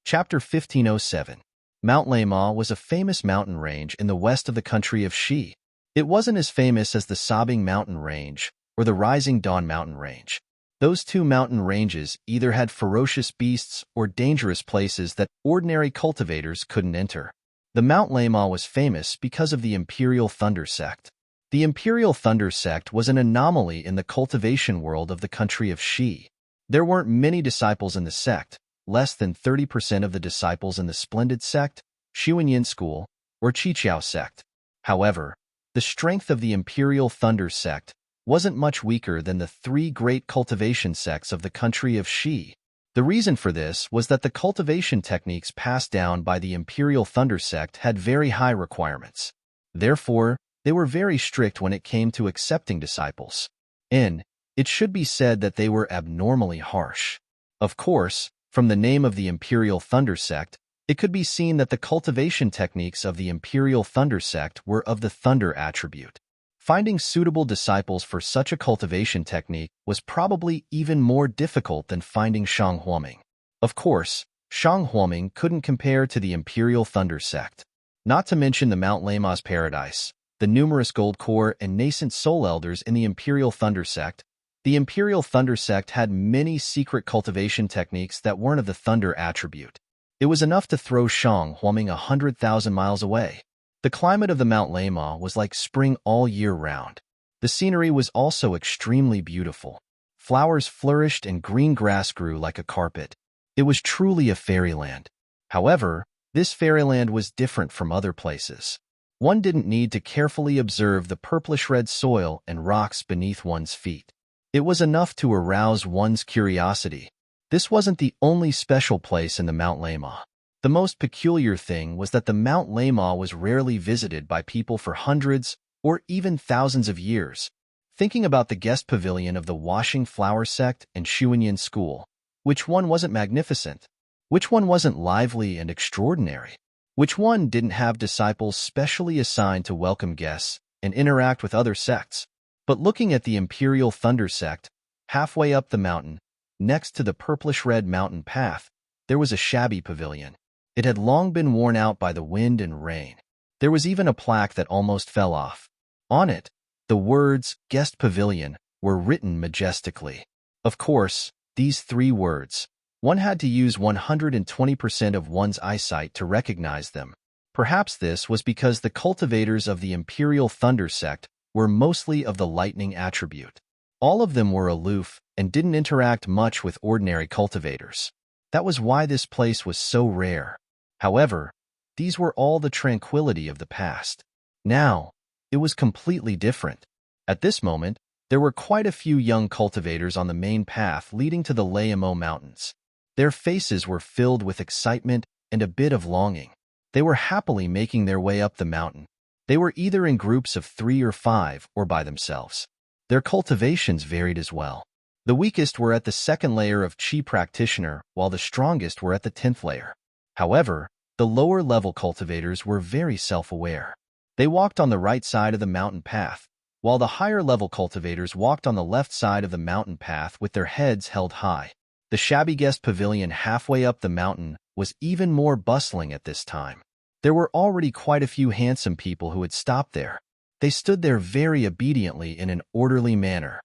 Chapter 1507. Mount Leima was a famous mountain range in the west of the country of Shi. It wasn't as famous as the Sobbing Mountain Range or the Rising Dawn Mountain Range. Those two mountain ranges either had ferocious beasts or dangerous places that ordinary cultivators couldn't enter. The Mount Leima was famous because of the Imperial Thunder Sect. The Imperial Thunder Sect was an anomaly in the cultivation world of the country of Shi. There weren't many disciples in the sect, less than 30% of the disciples in the Splendid Sect, Xuanyin School, or Qiqiao Sect. However, the strength of the Imperial Thunder Sect wasn't much weaker than the three great cultivation sects of the country of Shi. The reason for this was that the cultivation techniques passed down by the Imperial Thunder Sect had very high requirements. Therefore, they were very strict when it came to accepting disciples. And it should be said that they were abnormally harsh. Of course, from the name of the Imperial Thunder Sect, it could be seen that the cultivation techniques of the Imperial Thunder Sect were of the thunder attribute. Finding suitable disciples for such a cultivation technique was probably even more difficult than finding Shanghuoming. Of course, Shanghuoming couldn't compare to the Imperial Thunder Sect. Not to mention the Mount Leima's Paradise, the numerous gold core and nascent soul elders in the Imperial Thunder Sect. The Imperial Thunder Sect had many secret cultivation techniques that weren't of the thunder attribute. It was enough to throw Shanghuoming 100,000 miles away. The climate of the Mount Leima was like spring all year round. The scenery was also extremely beautiful. Flowers flourished and green grass grew like a carpet. It was truly a fairyland. However, this fairyland was different from other places. One didn't need to carefully observe the purplish-red soil and rocks beneath one's feet. It was enough to arouse one's curiosity. This wasn't the only special place in the Mount Leima. The most peculiar thing was that the Mount Leima was rarely visited by people for hundreds or even thousands of years. Thinking about the guest pavilion of the Washing Flower Sect and Xuanyin School, which one wasn't magnificent? Which one wasn't lively and extraordinary? Which one didn't have disciples specially assigned to welcome guests and interact with other sects? But looking at the Imperial Thunder Sect, halfway up the mountain, next to the purplish-red mountain path, there was a shabby pavilion. It had long been worn out by the wind and rain. There was even a plaque that almost fell off. On it, the words, "Guest Pavilion," were written majestically. Of course, these three words, one had to use 120% of one's eyesight to recognize them. Perhaps this was because the cultivators of the Imperial Thunder Sect were mostly of the lightning attribute. All of them were aloof and didn't interact much with ordinary cultivators. That was why this place was so rare. However, these were all the tranquility of the past. Now, it was completely different. At this moment, there were quite a few young cultivators on the main path leading to the Leimo Mountains. Their faces were filled with excitement and a bit of longing. They were happily making their way up the mountain. They were either in groups of 3 or 5 or by themselves. Their cultivations varied as well. The weakest were at the second layer of Qi Practitioner, while the strongest were at the 10th layer. However, the lower-level cultivators were very self-aware. They walked on the right side of the mountain path, while the higher-level cultivators walked on the left side of the mountain path with their heads held high. The shabby guest pavilion halfway up the mountain was even more bustling at this time. There were already quite a few handsome people who had stopped there. They stood there very obediently in an orderly manner.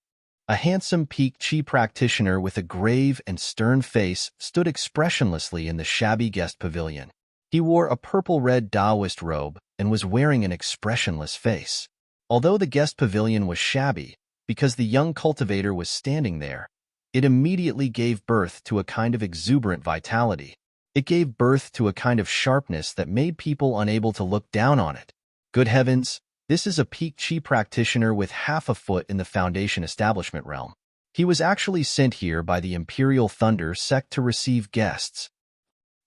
A handsome peaked Qi practitioner with a grave and stern face stood expressionlessly in the shabby guest pavilion. He wore a purple-red Taoist robe and was wearing an expressionless face. Although the guest pavilion was shabby, because the young cultivator was standing there, It immediately gave birth to a kind of exuberant vitality. It gave birth to a kind of sharpness that made people unable to look down on it. Good heavens, this is a peak chi practitioner with half a foot in the Foundation establishment realm. He was actually sent here by the Imperial Thunder sect to receive guests.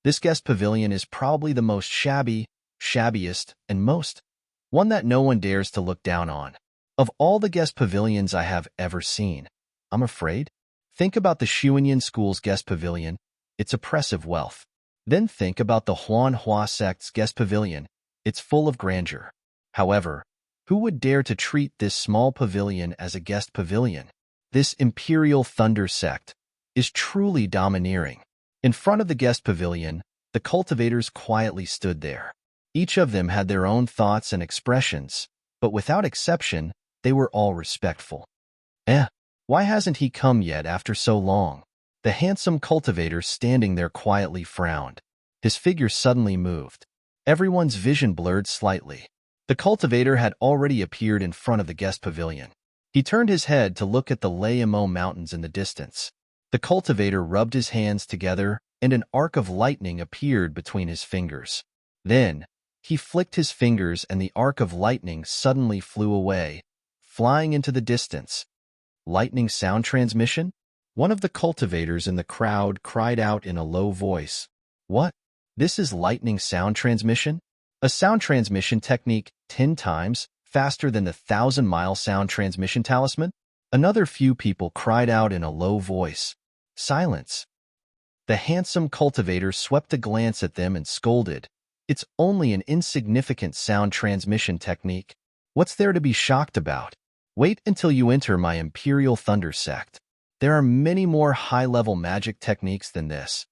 This guest pavilion is probably the most shabbiest, and one that no one dares to look down on. Of all the guest pavilions I have ever seen, I'm afraid. Think about the Xuanyan School's guest pavilion, its oppressive wealth. Then think about the Huanhua sect's guest pavilion, it's full of grandeur. However, who would dare to treat this small pavilion as a guest pavilion? This Imperial Thunder sect is truly domineering. In front of the guest pavilion, the cultivators quietly stood there. Each of them had their own thoughts and expressions, but without exception, they were all respectful. Why hasn't he come yet after so long? The handsome cultivator standing there quietly frowned. His figure suddenly moved. Everyone's vision blurred slightly. The cultivator had already appeared in front of the guest pavilion. He turned his head to look at the Layamo Mountains in the distance. The cultivator rubbed his hands together, and an arc of lightning appeared between his fingers. Then, he flicked his fingers and the arc of lightning suddenly flew away, flying into the distance. Lightning sound transmission? One of the cultivators in the crowd cried out in a low voice. What? This is lightning sound transmission? A sound transmission technique 10 times faster than the 1,000-mile sound transmission talisman? Another few people cried out in a low voice. Silence. The handsome cultivator swept a glance at them and scolded. It's only an insignificant sound transmission technique. What's there to be shocked about? Wait until you enter my Imperial Thunder sect. There are many more high-level magic techniques than this.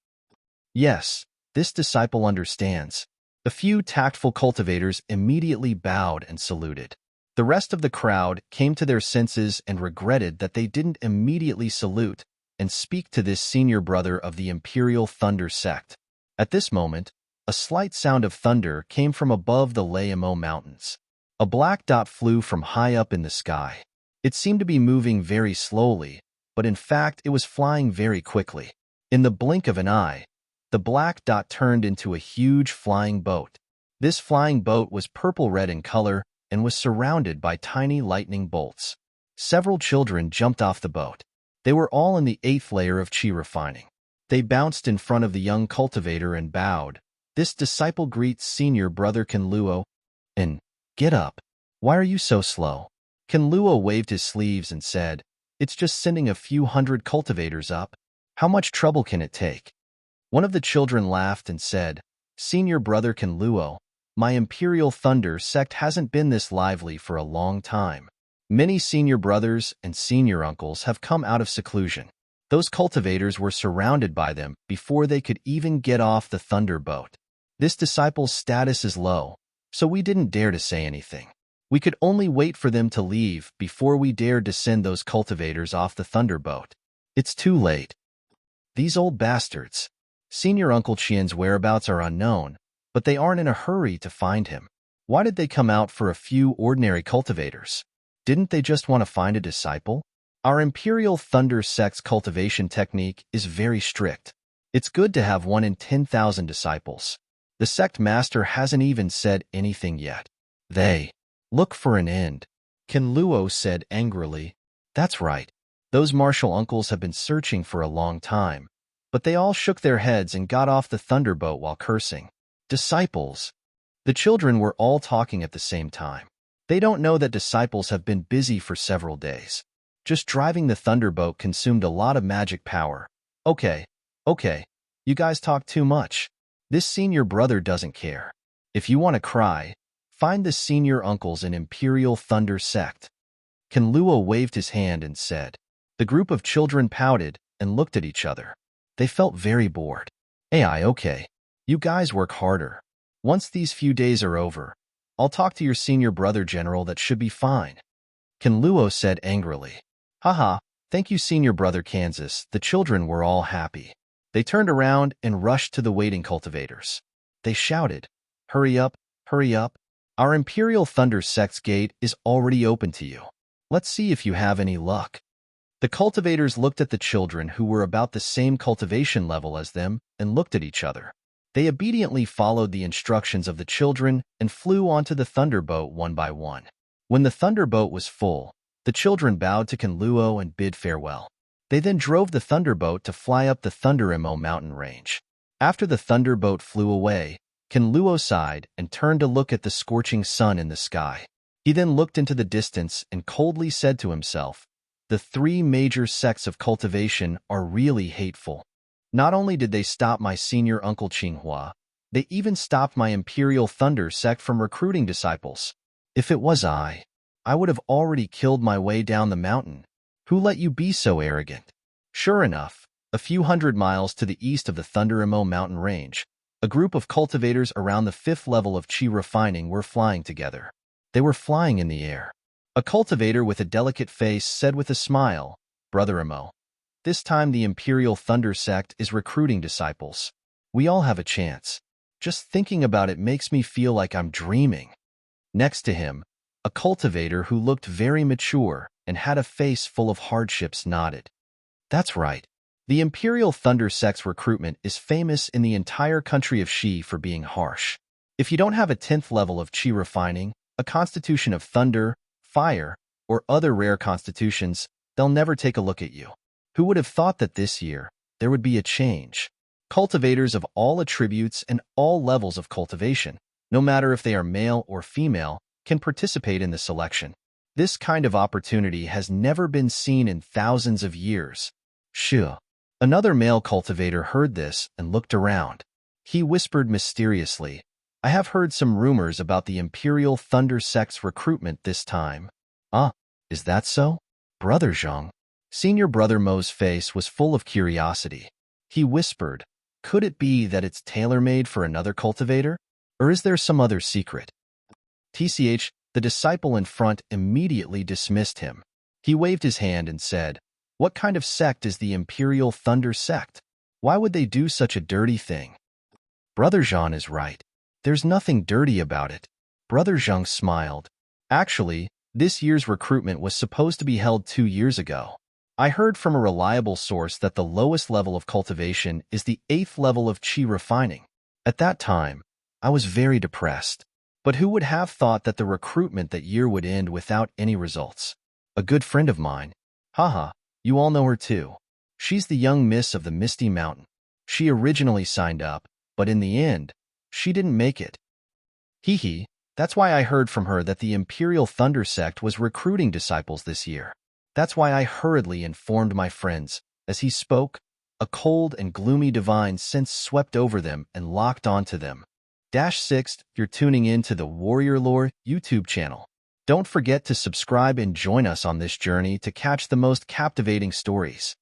Yes, this disciple understands. A few tactful cultivators immediately bowed and saluted. The rest of the crowd came to their senses and regretted that they didn't immediately salute and speak to this senior brother of the Imperial Thunder sect. At this moment, a slight sound of thunder came from above the Layamo Mountains. A black dot flew from high up in the sky. It seemed to be moving very slowly, but in fact it was flying very quickly. In the blink of an eye, the black dot turned into a huge flying boat. This flying boat was purple-red in color and was surrounded by tiny lightning bolts. Several children jumped off the boat. They were all in the 8th layer of chi refining. They bounced in front of the young cultivator and bowed. This disciple greets senior brother Kenluo and, "Get up. Why are you so slow?" Kenluo waved his sleeves and said, "It's just sending a few hundred cultivators up. How much trouble can it take?" One of the children laughed and said, "Senior brother Kenluo, my Imperial Thunder sect hasn't been this lively for a long time. Many senior brothers and senior uncles have come out of seclusion. Those cultivators were surrounded by them before they could even get off the thunder boat. This disciple's status is low, so we didn't dare to say anything. We could only wait for them to leave before we dared to send those cultivators off the thunderboat. It's too late. These old bastards. Senior Uncle Qian's whereabouts are unknown, but they aren't in a hurry to find him. Why did they come out for a few ordinary cultivators? Didn't they just want to find a disciple? Our Imperial Thunder sect's cultivation technique is very strict. It's good to have 1 in 10,000 disciples. The sect master hasn't even said anything yet. They look for an end. Kenluo said angrily. That's right. Those martial uncles have been searching for a long time, but they all shook their heads and got off the thunderboat while cursing. Disciples. The children were all talking at the same time. They don't know that disciples have been busy for several days. Just driving the thunderboat consumed a lot of magic power. Okay, you guys talk too much. This senior brother doesn't care. If you want to cry, find the senior uncles in Imperial Thunder sect. Kenluo waved his hand and said. The group of children pouted and looked at each other. They felt very bored. Okay. You guys work harder. Once these few days are over, I'll talk to your senior brother general. That should be fine. Kenluo said angrily. Haha, thank you senior brother Kansas. The children were all happy. They turned around and rushed to the waiting cultivators. They shouted, hurry up, hurry up. Our Imperial Thunder sect's gate is already open to you. Let's see if you have any luck. The cultivators looked at the children who were about the same cultivation level as them and looked at each other. They obediently followed the instructions of the children and flew onto the thunderboat one by one. When the thunderboat was full, the children bowed to Kenluo and bid farewell. They then drove the thunderboat to fly up the Thunderimo mountain range. After the thunderboat flew away, Kenluo sighed and turned to look at the scorching sun in the sky. He then looked into the distance and coldly said to himself, "The three major sects of cultivation are really hateful. Not only did they stop my senior uncle Qinghua, they even stopped my Imperial Thunder sect from recruiting disciples. If it was I would have already killed my way down the mountain. Who let you be so arrogant?" Sure enough, a few hundred miles to the east of the Thunderimo mountain range, a group of cultivators around the 5th level of Qi refining were flying together. They were flying in the air. A cultivator with a delicate face said with a smile, "Brother Imo, this time the Imperial Thunder sect is recruiting disciples. We all have a chance. Just thinking about it makes me feel like I'm dreaming." Next to him, a cultivator who looked very mature and had a face full of hardships nodded. "That's right. The Imperial Thunder sect's recruitment is famous in the entire country of Qi for being harsh. If you don't have a 10th level of Qi refining, a constitution of thunder, fire, or other rare constitutions, they'll never take a look at you. Who would have thought that this year there would be a change? Cultivators of all attributes and all levels of cultivation, no matter if they are male or female, can participate in the selection. This kind of opportunity has never been seen in thousands of years." Sure. Another male cultivator heard this and looked around. He whispered mysteriously, "I have heard some rumors about the Imperial Thunder sect's recruitment this time." "Ah, is that so? Brother Zhang?" Senior Brother Mo's face was full of curiosity. He whispered, "Could it be that it's tailor-made for another cultivator? Or is there some other secret?" TCH, the disciple in front immediately dismissed him. He waved his hand and said, "What kind of sect is the Imperial Thunder sect? Why would they do such a dirty thing?" "Brother Zhang is right. There's nothing dirty about it." Brother Zhang smiled. "Actually, this year's recruitment was supposed to be held 2 years ago. I heard from a reliable source that the lowest level of cultivation is the 8th level of Qi refining. At that time, I was very depressed. But who would have thought that the recruitment that year would end without any results? A good friend of mine. Haha, you all know her too. She's the young miss of the Misty Mountain. She originally signed up, but in the end, she didn't make it. Hee, that's why I heard from her that the Imperial Thunder sect was recruiting disciples this year. That's why I hurriedly informed my friends." As he spoke, a cold and gloomy divine sense swept over them and locked onto them. -6, you're tuning in to the Warrior Lore YouTube channel. Don't forget to subscribe and join us on this journey to catch the most captivating stories.